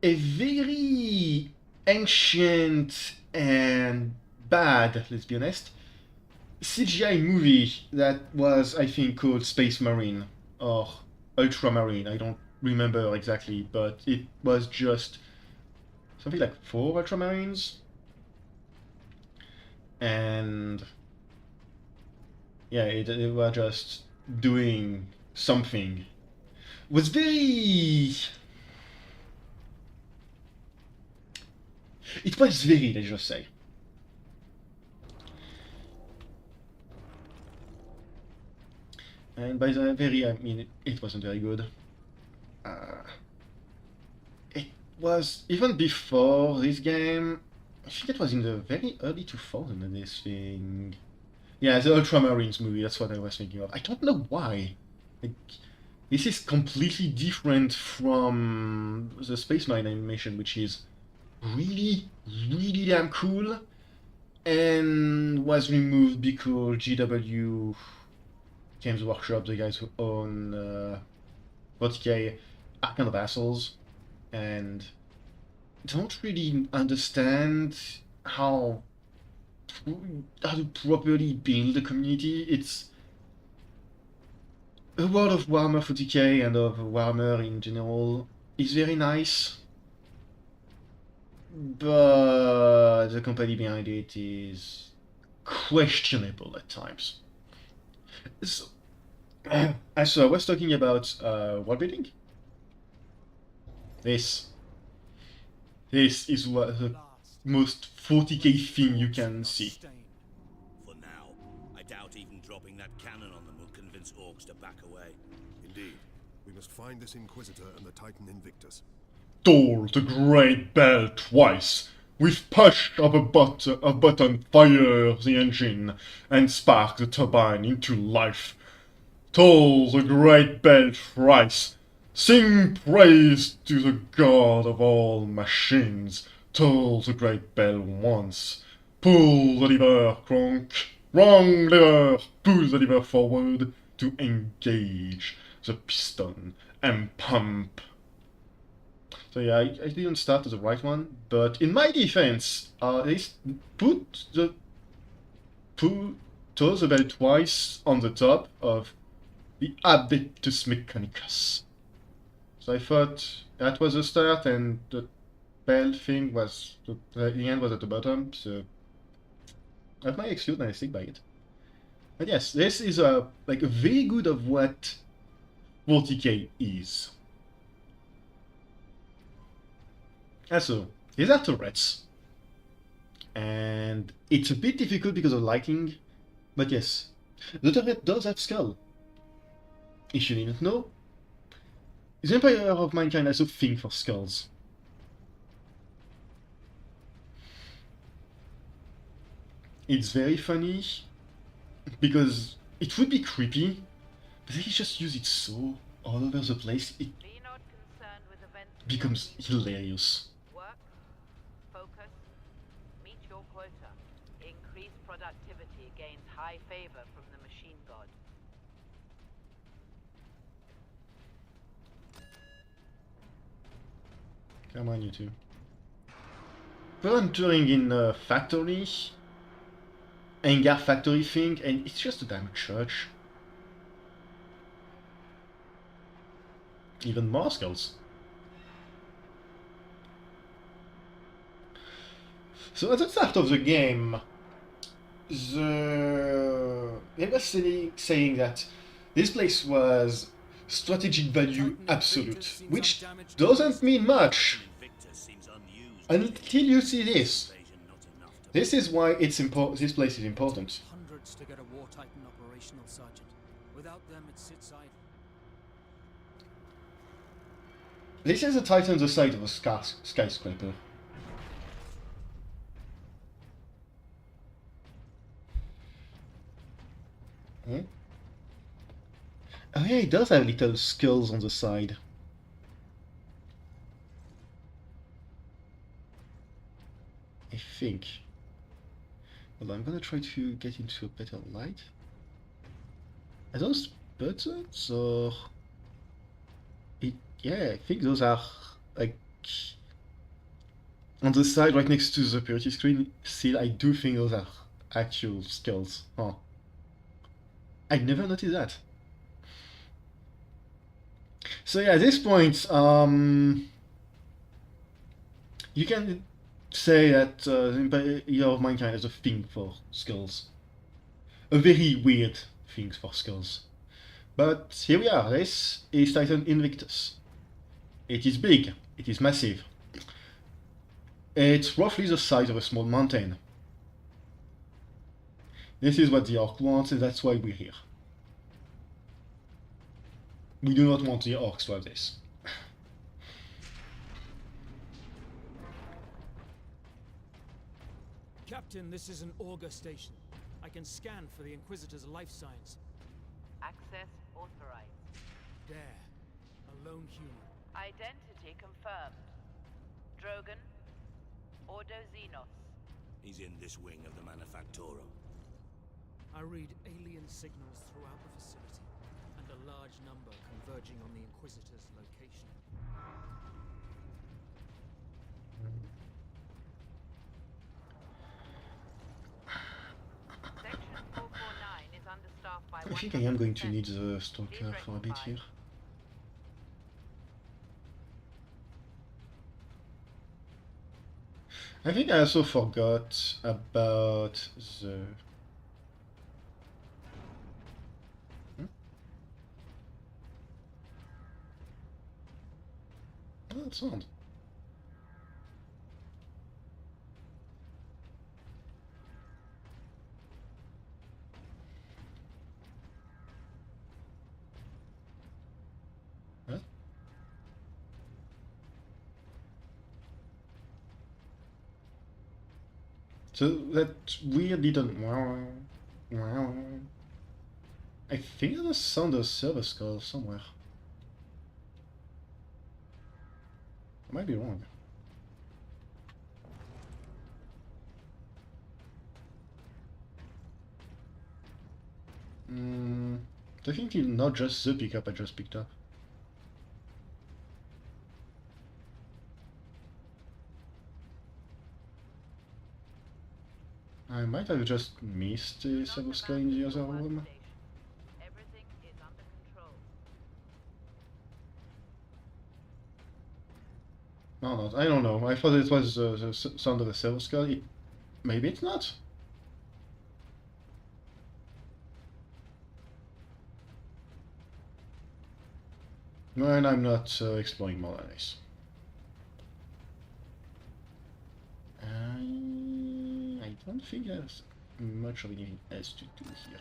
a very ancient and bad, let's be honest, CGI movie that was, I think, called Space Marine or Ultramarine. I don't remember exactly, but it was just something like 4 Ultramarines. And yeah, it was just doing something. It was very... It was very, let's just say. And by the very, I mean, it wasn't very good. It was, even before this game, I think it was in the very early 2000s, this thing. Yeah, the Ultramarines movie, that's what I was thinking of. I don't know why. Like, this is completely different from the Space Marine animation, which is really, really damn cool, and was removed because GW Games Workshop, the guys who own 40K, are kind of assholes and don't really understand how to properly build a community. It's a world of Warhammer 40K and of Warhammer in general is very nice, but the company behind it is questionable at times. So, so I was talking about world building. This is what the most 40K thing you can see. For now. that cannon on them will convince orcs to back away. Indeed. We must find this Inquisitor and the Titan Invictus. Toll the great bell twice. With push of a button, fire the engine and spark the turbine into life. Toll the great bell thrice. Sing praise to the God of all machines. Toll the great bell once. Pull the lever, Kronk. Wrong lever. Pull the lever forward to engage the piston and pump. So yeah, I didn't start with the right one, but in my defense, they put the bell twice on the top of the Adeptus Mechanicus. So I thought that was the start, and the bell thing was the end was at the bottom. So that's my excuse, and I stick by it. But yes, this is like a very good of what 40k is. Also, these are turrets, and it's a bit difficult because of lighting, but yes, the turret does have skull. If you didn't know, the Empire of Mankind has a thing for skulls. It's very funny, because it would be creepy, but they just use it so all over the place, it becomes hilarious. Focus. Meet your quota. Increased productivity gains high favor from the machine god. Come on, you two. We're entering in a factory, hangar factory thing, and it's just a damn church. Even more skulls. So at the start of the game, they were saying that this place was strategic value absolute, which doesn't mean much until you see this. This is why it's important. This place is important. Hundreds to get a war titan operational, Sergeant. Without them, it sits idle. This is a Titan the size of a skyscraper. Hmm? Oh yeah, it does have little skulls on the side. I think. Well, I'm gonna try to get into a better light. Are those buttons or... Yeah, I think those are like on the side right next to the purity screen. Still, I do think those are actual skulls. Huh. I never noticed that. So yeah, at this point, you can say that the Empire of Mankind has a thing for skulls. A very weird thing for skulls. But here we are, this is Titan Invictus. It is big, it is massive. It's roughly the size of a small mountain. This is what the orc wants, and that's why we're here. We do not want the orcs to have this. Captain, this is an auger station. I can scan for the Inquisitor's life signs. Access authorized. There. A lone human. Identity confirmed. Drogon. Ordo Xenos. He's in this wing of the Manufactorum. I read alien signals throughout the facility, and a large number converging on the Inquisitor's location. Section 449 is understaffed by I think I am going to need the stalker for a bit here. I think I also forgot about the... Oh, that sound. So that weird little wow, wow. I think there's a sound of server skull somewhere. I might be wrong. Definitely not just the pickup I just picked up. I might have just missed the server skull in the other room. No, not. I don't know. I thought it was the sound of a server skull. Maybe it's not. No, and I'm not exploring more than this. I don't think there's much of anything else to do here.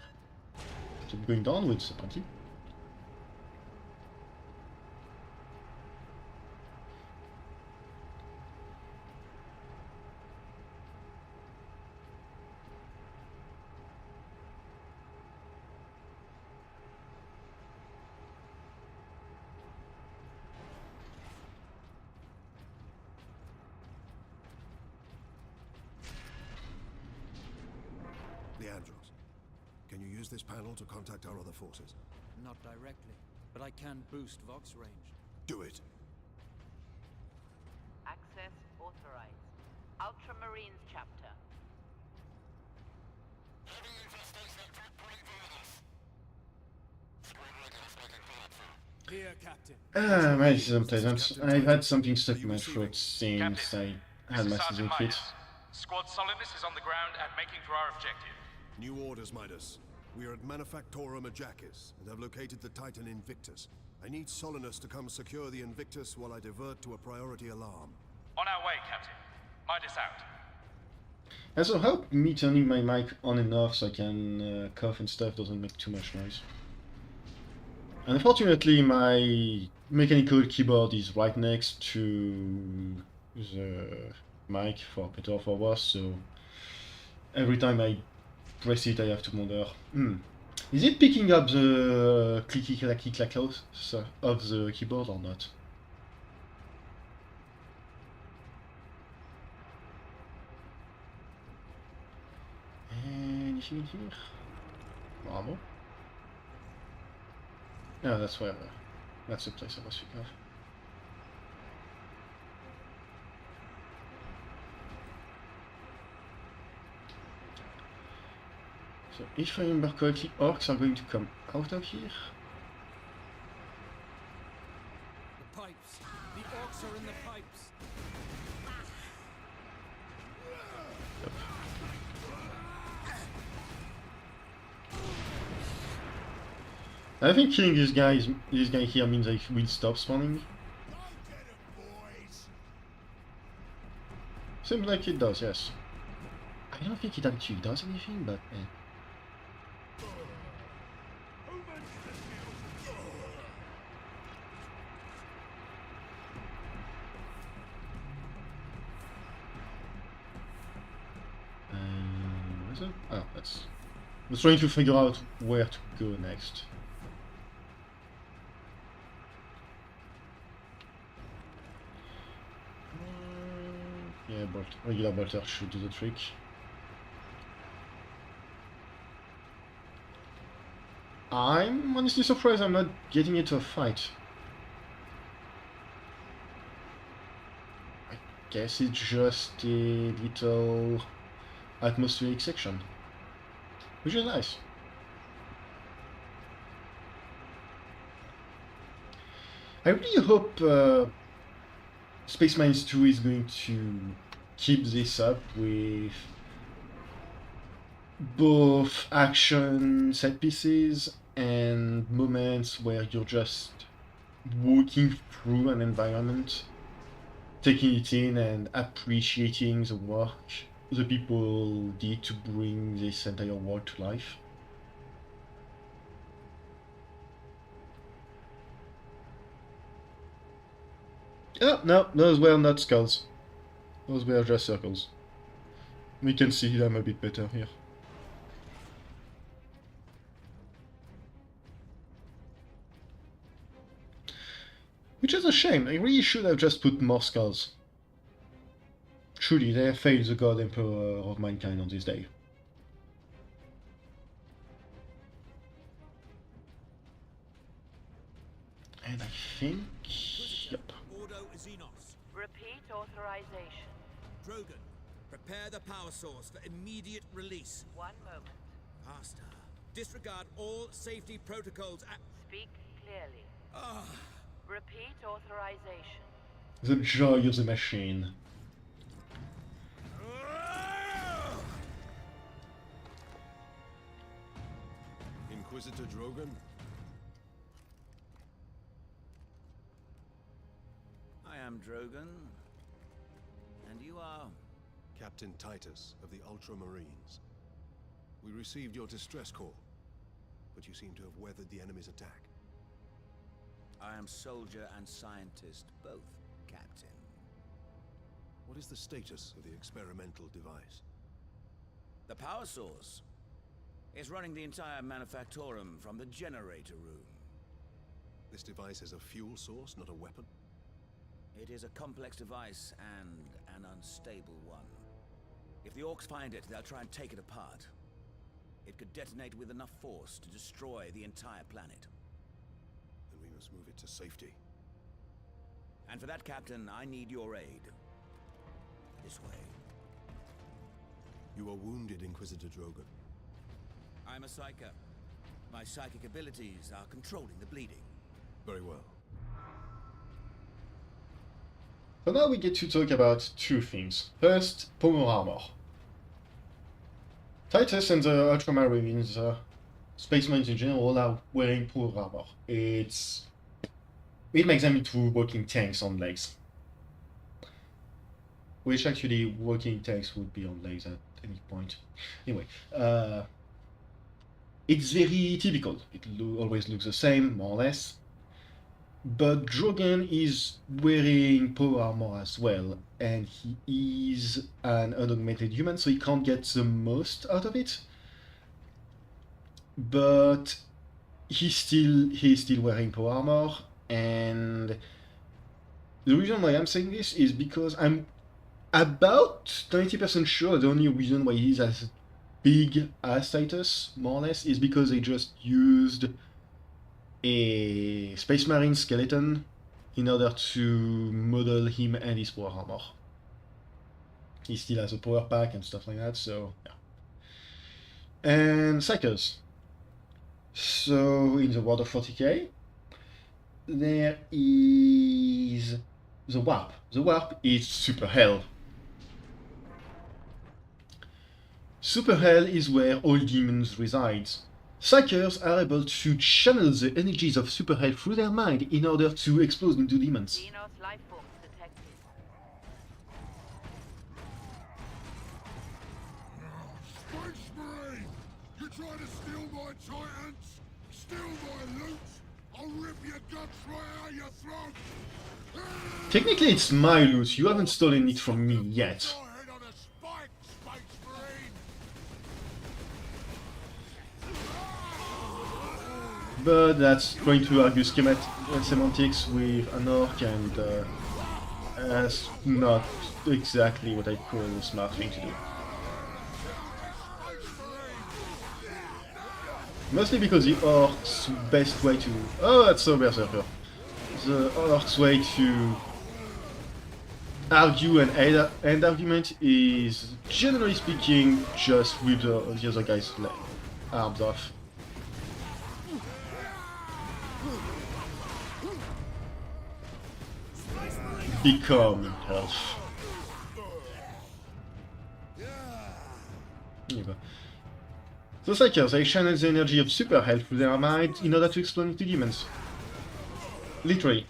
So going downwards, apparently. Can you use this panel to contact our other forces? Not directly, but I can boost Vox range. Do it. Access authorized. Ultramarines chapter. Here, Captain. My this is unpleasant. I've had something stuck in my throat since I had my season quit. Squad Solidus is on the ground and making for our objective. New orders, Midas. We are at Manufactorum Ajakis and have located the Titan Invictus. I need Solinus to come secure the Invictus while I divert to a priority alarm. On our way, Captain. Midas out. Also, help me turning my mic on and off so I can cough and stuff doesn't make too much noise. Unfortunately, my mechanical keyboard is right next to the mic, for better or for worse, so every time I press it I have to wonder, is it picking up the clicky clacky clackos of the keyboard or not? Anything in here? Bravo. No, that's where, that's the place I was thinking of. So, if I remember correctly, orcs are going to come out of here. The pipes. The orcs are in the pipes. Yep. I think killing this guy here means I will stop spawning. Seems like it does, yes. I don't think it actually does anything, but where's it? Oh, that's... I was trying to figure out where to go next. Yeah, but regular bolter should do the trick. I'm honestly surprised I'm not getting into a fight. I guess it's just a little atmospheric section, which is nice. I really hope Space Marines 2 is going to keep this up with both action set pieces and moments where you're just walking through an environment, taking it in and appreciating the work the people did to bring this entire world to life. Oh, no, those were not skulls. Those were just circles. We can see them a bit better here. Which is a shame. I really should have just put more skulls. Truly, they have failed the God Emperor of mankind on this day. And I think... Yep. Ordo xenos. Repeat authorization. Drogon, prepare the power source for immediate release. 1 moment. Faster. Disregard all safety protocols. Speak clearly. Repeat authorization. The joy of the machine. Inquisitor Drogon? I am Drogon. And you are? Captain Titus of the Ultramarines. We received your distress call, but you seem to have weathered the enemy's attack. I am soldier and scientist, both, Captain. What is the status of the experimental device? The power source is running the entire manufactorum from the generator room. This device is a fuel source, not a weapon? It is a complex device and an unstable one. If the orcs find it, they'll try and take it apart. It could detonate with enough force to destroy the entire planet. Then we must move it to safety. And for that, Captain, I need your aid. This way. You are wounded, Inquisitor Drogon. I'm a psyker. My psychic abilities are controlling the bleeding. Very well. So now we get to talk about two things. First, power armor. Titus and the Ultramarines, Space Marines in general, are wearing power armor. It makes them into walking tanks on legs. Which actually, walking tanks would be on legs at any point. Anyway, it's very typical. It always looks the same, more or less. But Drogon is wearing power armor as well, and he is an unaugmented human, so he can't get the most out of it. But he's still wearing power armor, and the reason why I'm saying this is because I'm about 90% sure the only reason why he's as big as Titus, more or less, is because they just used a Space Marine skeleton in order to model him and his power armor. He still has a power pack and stuff like that, so yeah. And Psychers. So in the world of 40k, there is the Warp. The Warp is Super Hell. Super Hell is where all demons reside. Psychers are able to channel the energies of Super Hell through their mind in order to explode into demons. Xenos life forms detected. Space Marine! You try to steal my Titans? Steal my loot? I'll rip your guts right out your throat! Technically it's my loot, you haven't stolen it from me yet. But that's going to argue semantics with an orc, and that's not exactly what I call a smart thing to do. Mostly because the orc's best way to... Oh, that's so berserker. The orc's way to argue and end argument is, generally speaking, just with the other guy's arms off. Become health. There you go. The Psychers, they channel the energy of Super Hell through their mind in order to explode into demons. Literally.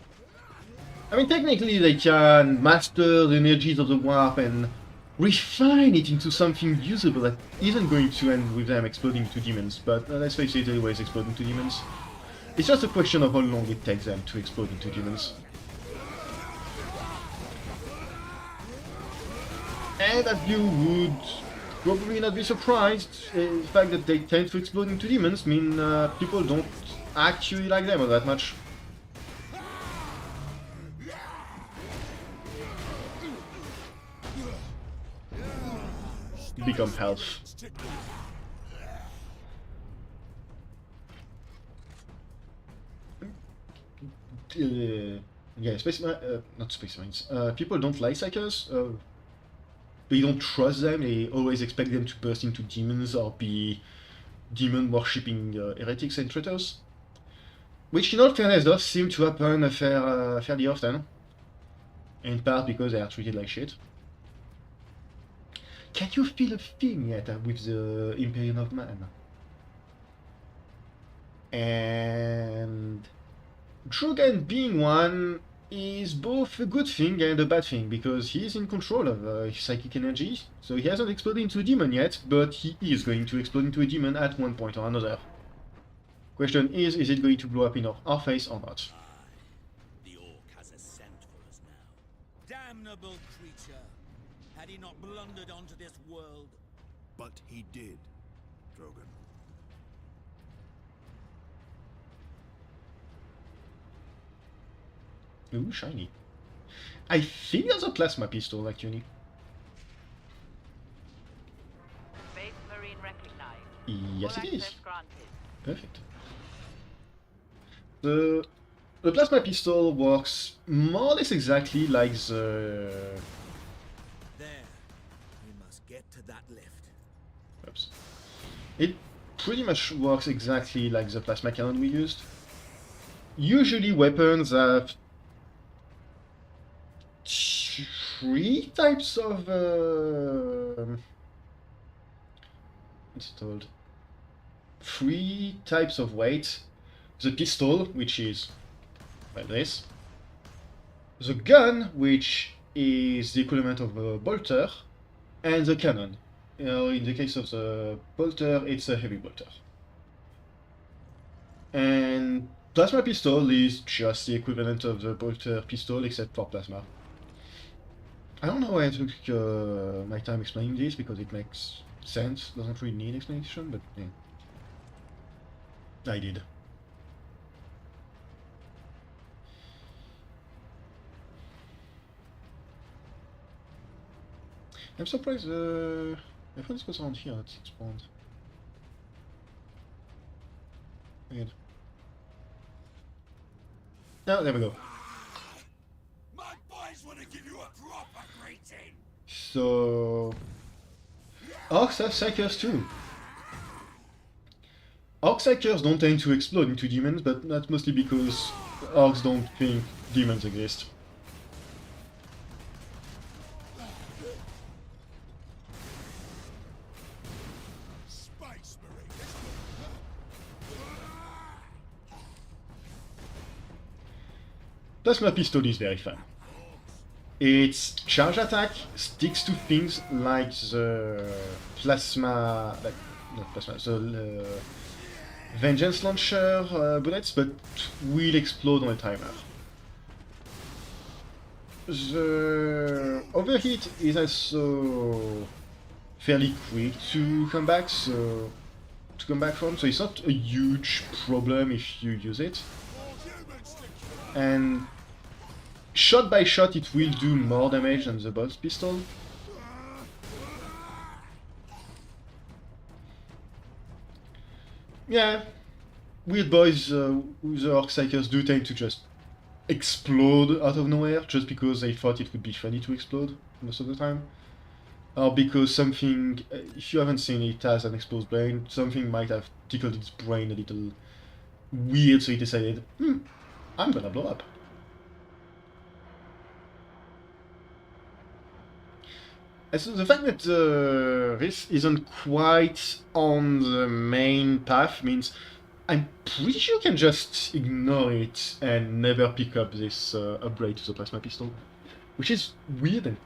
I mean, technically they can master the energies of the Warp and refine it into something usable that isn't going to end with them exploding into demons, but let's face it, they always explode into demons. It's just a question of how long it takes them to explode into demons. And as you would probably not be surprised. The fact that they tend to explode into demons mean people don't actually like them all that much. Become health. Yeah, not space marines. People don't like psychers. They don't trust them. They always expect them to burst into demons or be demon worshipping heretics and traitors. Which, in all fairness, does seem to happen fairly often. In part because they are treated like shit. Can you feel a thing yet with the Imperium of Man? And Drogon being one is both a good thing and a bad thing, because he is in control of his psychic energy, so he hasn't exploded into a demon yet, but he is going to explode into a demon at one point or another. Question is it going to blow up in our face or not? The Orc has a scent for us now. Damnable creature! Had he not blundered onto this world? But he did, Drogon. Ooh, shiny. I think there's a plasma pistol, actually. Space Marine recognized. Yes, Full it is. access granted. Perfect. The plasma pistol works more or less exactly like the... There. We must get to that lift. Oops. It pretty much works exactly like the plasma cannon we used. Usually weapons have 3 types of... what's it called? 3 types of weight. The pistol, which is like this. The gun, which is the equivalent of a bolter. And the cannon. In the case of the bolter, it's a heavy bolter. And plasma pistol is just the equivalent of the bolter pistol, except for plasma. I don't know why I took my time explaining this, because it makes sense. Doesn't really need explanation, but yeah. I did. I'm surprised I thought this was around here at 6 points. Weird. Oh, there we go. My boys want to give you a proper greeting. So... Orcs have psychers too. Orc psychers don't tend to explode into demons, but that's mostly because orcs don't think demons exist. Space Marine. Plasma pistol is very fun. Its charge attack sticks to things like the plasma, not plasma, the vengeance launcher bullets, but will explode on a timer. The overheat is also fairly quick to come back, from, so it's not a huge problem if you use it. And shot by shot, it will do more damage than the bolt pistol. Yeah, weird boys, the Orc Psychers do tend to just explode out of nowhere, just because they thought it would be funny to explode most of the time. Or because something, if you haven't seen it has an exposed brain, something might have tickled its brain a little weird, so it decided, I'm gonna blow up. And so the fact that this isn't quite on the main path means I'm pretty sure you can just ignore it and never pick up this upgrade to the plasma pistol, which is weird and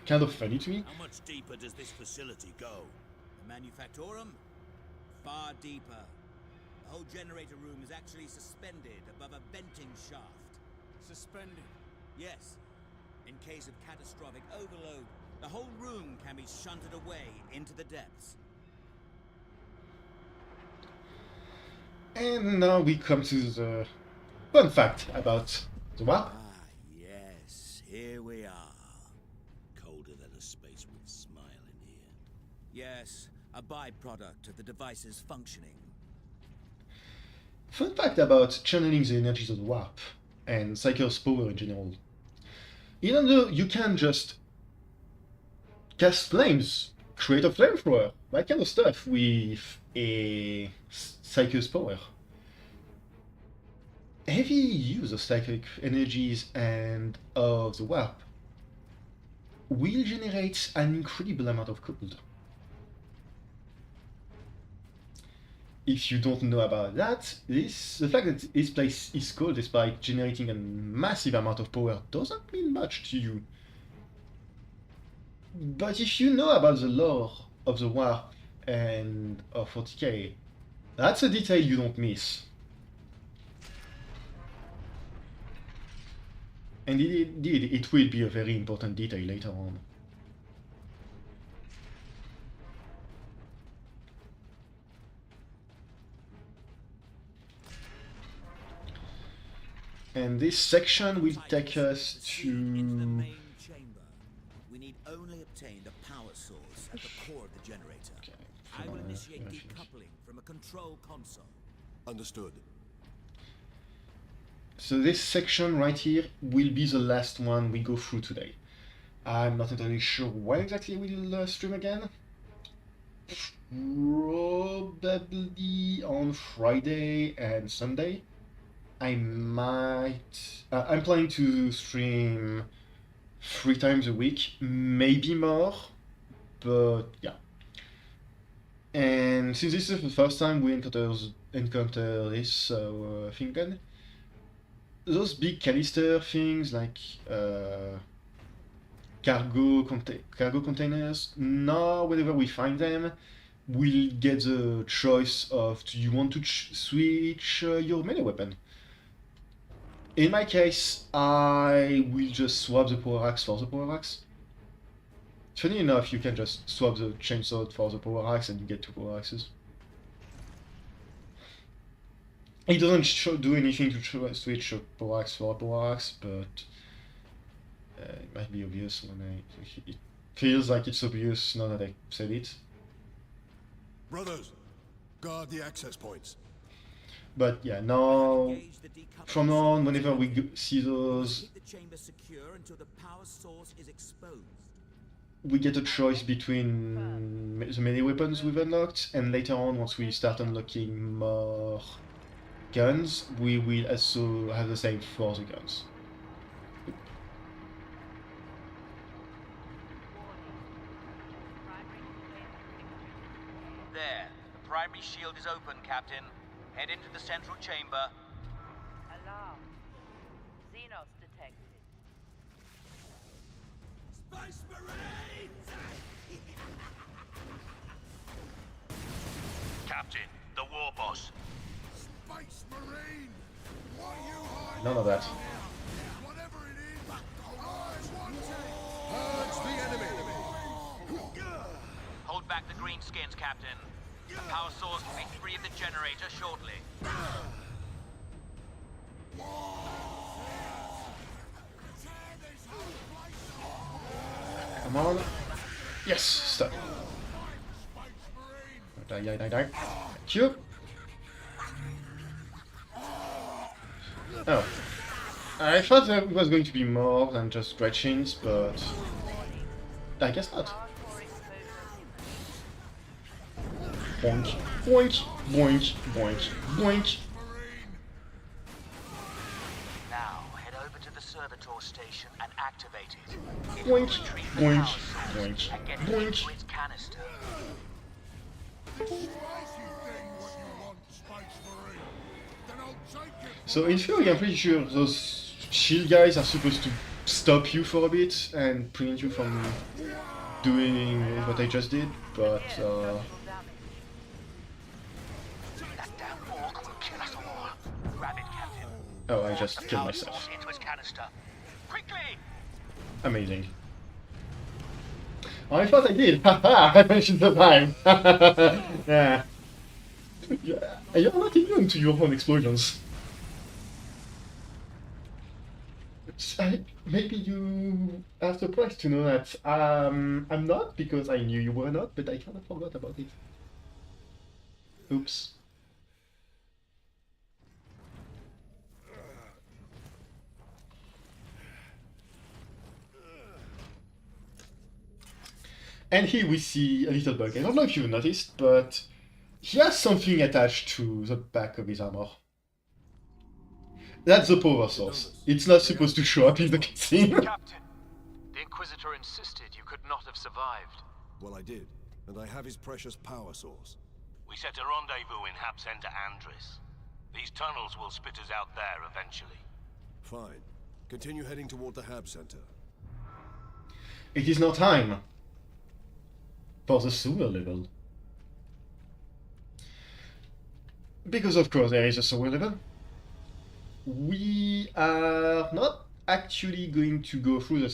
kind of funny to me. How much deeper does this facility go? The Manufactorum? Far deeper. The whole generator room is actually suspended above a venting shaft. Suspended? Yes. In case of catastrophic overload, The whole room can be shunted away into the depths. And now we come to the fun fact about the warp. Ah, yes, here we are. Colder than a spaceman's smile in here. Yes, a byproduct of the device's functioning. Fun fact about channeling the energies of the warp and Psyker's power in general. Even though you can just cast flames, create a flamethrower, that kind of stuff with a Psyker's power. Heavy use of psychic energies and of the warp will generate an incredible amount of cold. If you don't know about that, the fact that this place is cold despite generating a massive amount of power doesn't mean much to you. But if you know about the lore of the warp and of 40k, that's a detail you don't miss. And indeed, it will be a very important detail later on. And this section will take us to... Into the main chamber. We need only obtain the power source at the core of the generator. Okay. I will initiate decoupling from a control console. Understood. So this section right here will be the last one we go through today. I'm not entirely sure when exactly we'll stream again. Probably on Friday and Sunday. I'm planning to stream 3 times a week, maybe more, but yeah. And since this is the first time we encounter this thing again, those big canister things like cargo containers, now whenever we find them, we'll get the choice of, do you want to switch your melee weapon? In my case, I will just swap the power axe for the power axe. Funny enough, you can just swap the chainsaw for the power axe and you get 2 power axes. It doesn't do anything to switch a power axe for a power axe, but it might be obvious when it feels like it's obvious now that I said it. Brothers, guard the access points. But yeah, now, from now on, whenever we see those, Keep the chamber secure until the power source is exposed. we get a choice between the melee weapons we've unlocked, and later on, once we start unlocking more guns, we will also have the same for the guns. There. The primary shield is open, Captain. Head into the central chamber. Alarm. Xenos detected. Space Marines! Captain, the Warboss. Space Marine! What are you hiding? None of that. Whatever it is, eyes wanted! Purge the enemy! Hold back the greenskins, Captain. The power source will be free of the generator shortly. Come on. Yes, stop. Die. Thank you. Oh. I thought there was going to be more than just scratchings, but I guess not. Boink, boink, boink, boink, boink. Now, head over to the servitor station and activate it. It Boink, will retrieve the boink, power source boink, and get it boink. into its canister. So in theory, I'm pretty sure those shield guys are supposed to stop you for a bit and prevent you from doing what I just did, but That damn orc will kill us all. Grab it, Captain. oh, I just The killed power myself. source into its canister. Quickly! Amazing. Oh, I thought I did. Haha, I mentioned the time. Yeah. You're not immune to your own explosions. Maybe you are surprised to know that I'm not, because I knew you were not, but I kind of forgot about it. Oops. And here we see a little bug. I don't know if you noticed, but he has something attached to the back of his armor. That's the power source. It's not supposed to show up in the cutscene. Captain, the Inquisitor insisted you could not have survived. Well, I did, and I have his precious power source. We set a rendezvous in Hab Center Andris. These tunnels will spit us out there eventually. Fine. Continue heading toward the Hab Center. It is now time for the sewer level. Because of course there is a sewer level. We are not actually going to go through the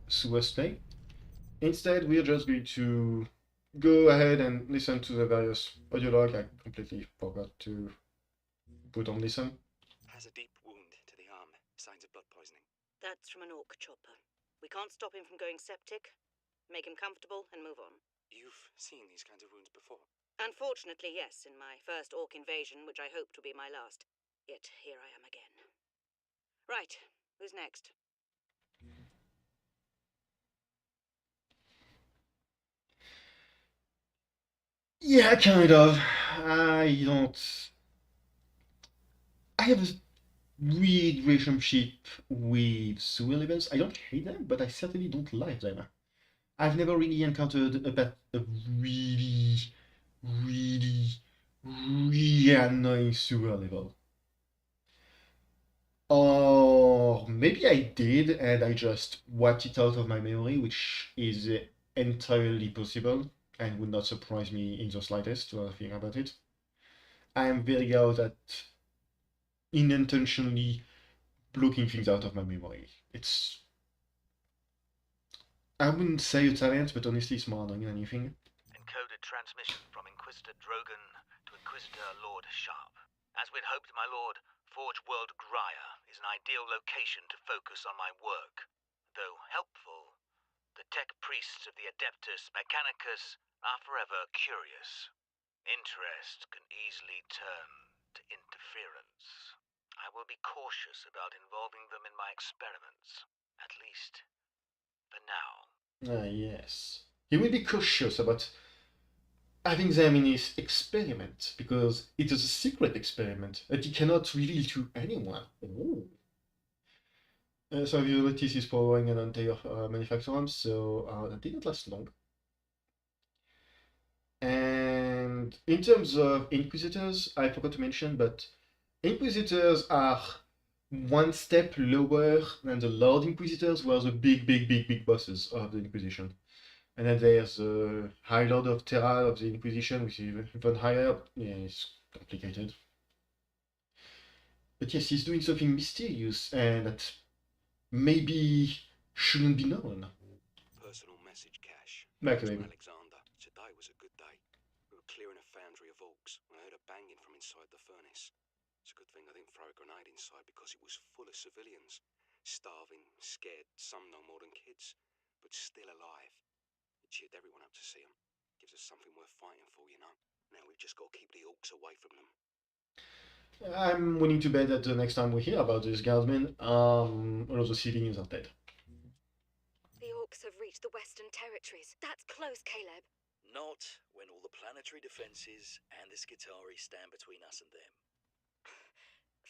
sewer today. Instead, we're just going to go ahead and listen to the various audio log. I completely forgot to put on listen. Has a deep wound to the arm. Signs of blood poisoning. That's from an orc chopper. We can't stop him from going septic. Make him comfortable and move on. You've seen these kinds of wounds before? Unfortunately, yes, in my first orc invasion, which I hoped would be my last. Yet here I am again. Right, who's next? Yeah, kind of. I have a weird relationship with sewer levels. I don't hate them, but I certainly don't like them. I've never really encountered a really, really, really annoying sewer level. Or maybe I did and I just wiped it out of my memory, which is entirely possible and would not surprise me in the slightest to think about it. I am very good at unintentionally blocking things out of my memory. I wouldn't say a talent, but honestly it's more annoying than anything. Encoded transmission from Inquisitor Drogon to Inquisitor Lord Sharp. As we'd hoped, my lord, Forgeworld Graia is an ideal location to focus on my work. Though helpful, the tech priests of the Adeptus Mechanicus are forever curious. Interest can easily turn to interference. I will be cautious about involving them in my experiments, at least for now. Yes. He will be cautious about having them in his experiment, because it is a secret experiment that he cannot reveal to anyone. Ooh. So you notice he's powering an entire manufacturer, so that didn't last long. And in terms of Inquisitors, I forgot to mention, but Inquisitors are one step lower than the Lord Inquisitors, who are the big bosses of the Inquisition. And then there's the High Lord of Terra of the Inquisition, which is even higher. Yeah, it's complicated. But yes, he's doing something mysterious and that maybe shouldn't be known. Personal message, Cash. Back to him. Alexander. Today was a good day. We were clearing a foundry of orcs when I heard a banging from inside the furnace. It's a good thing I didn't throw a grenade inside because it was full of civilians. Starving, scared, some no more than kids, but still alive. It cheered everyone up to see them. Gives us something worth fighting for, you know. Now we've just got to keep the orcs away from them. I'm willing to bet that the next time we hear about this guardsmen, all of the civilians are dead. The orcs have reached the Western Territories. That's close, Caleb. Not when all the planetary defenses and the Skitarii stand between us and them.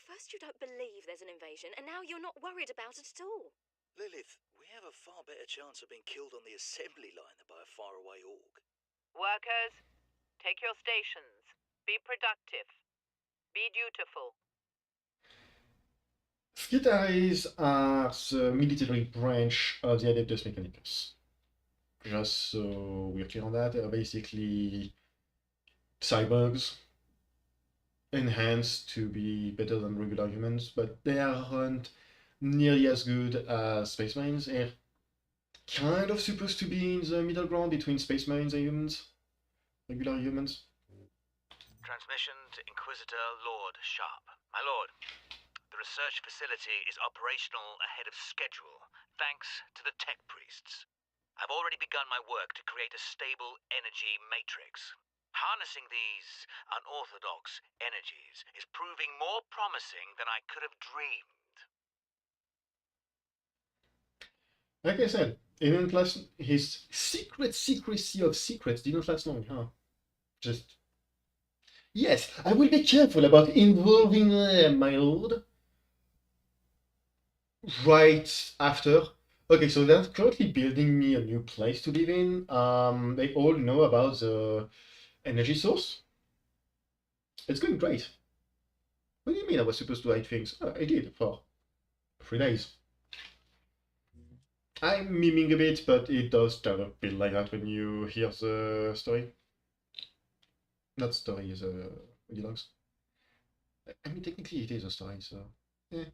First you don't believe there's an invasion, and now you're not worried about it at all. Lilith, we have a far better chance of being killed on the assembly line than by a faraway orc. Workers, take your stations. Be productive. Be dutiful. Skitaries are the military branch of the Adeptus Mechanicus. Just so we're clear on that, they're basically cyborgs, enhanced to be better than regular humans, but they aren't nearly as good as Space Marines. They're kind of supposed to be in the middle ground between Space Marines and humans, regular humans. Transmission to Inquisitor Lord Sharp. My lord, the research facility is operational ahead of schedule, thanks to the tech priests. I've already begun my work to create a stable energy matrix. Harnessing these unorthodox energies is proving more promising than I could have dreamed. Like I said, it didn't last. His secrecy of secrets didn't last long, huh? Just yes, I will be careful about involving them, my lord. Right after. Okay, so they're currently building me a new place to live in. They all know about the energy source. It's going great. What do you mean I was supposed to hide things? Oh, I did for 3 days. I'm miming a bit, but it does kind of feel like that when you hear the story. Not story, the dialogues. I mean, technically it is a story, so yeah.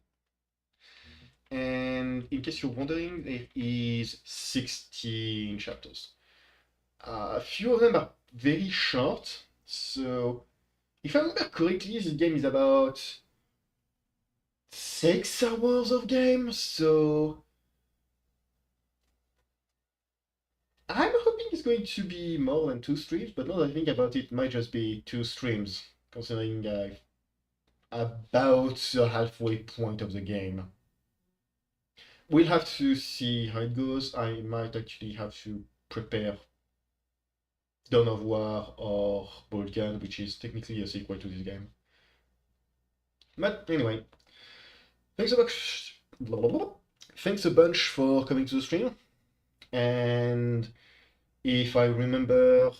And in case you're wondering, there is 16 chapters. A few of them are very short, so if I remember correctly, this game is about 6 hours of game, so I'm hoping it's going to be more than 2 streams, but now that I think about it, it might just be 2 streams, considering about the halfway point of the game. We'll have to see how it goes. I might actually have to prepare Dawn of War or Bolgan, which is technically a sequel to this game. But anyway, thanks a bunch. Thanks a bunch for coming to the stream. And if I remember,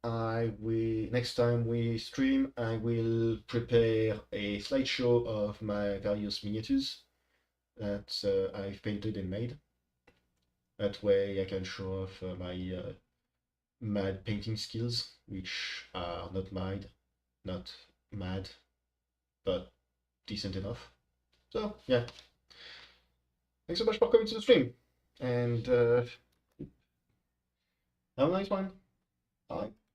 next time we stream, I will prepare a slideshow of my various miniatures that I've painted and made. That way I can show off my mad painting skills, which are not mad, but decent enough. So yeah, thanks so much for coming to the stream, and have a nice one. Bye.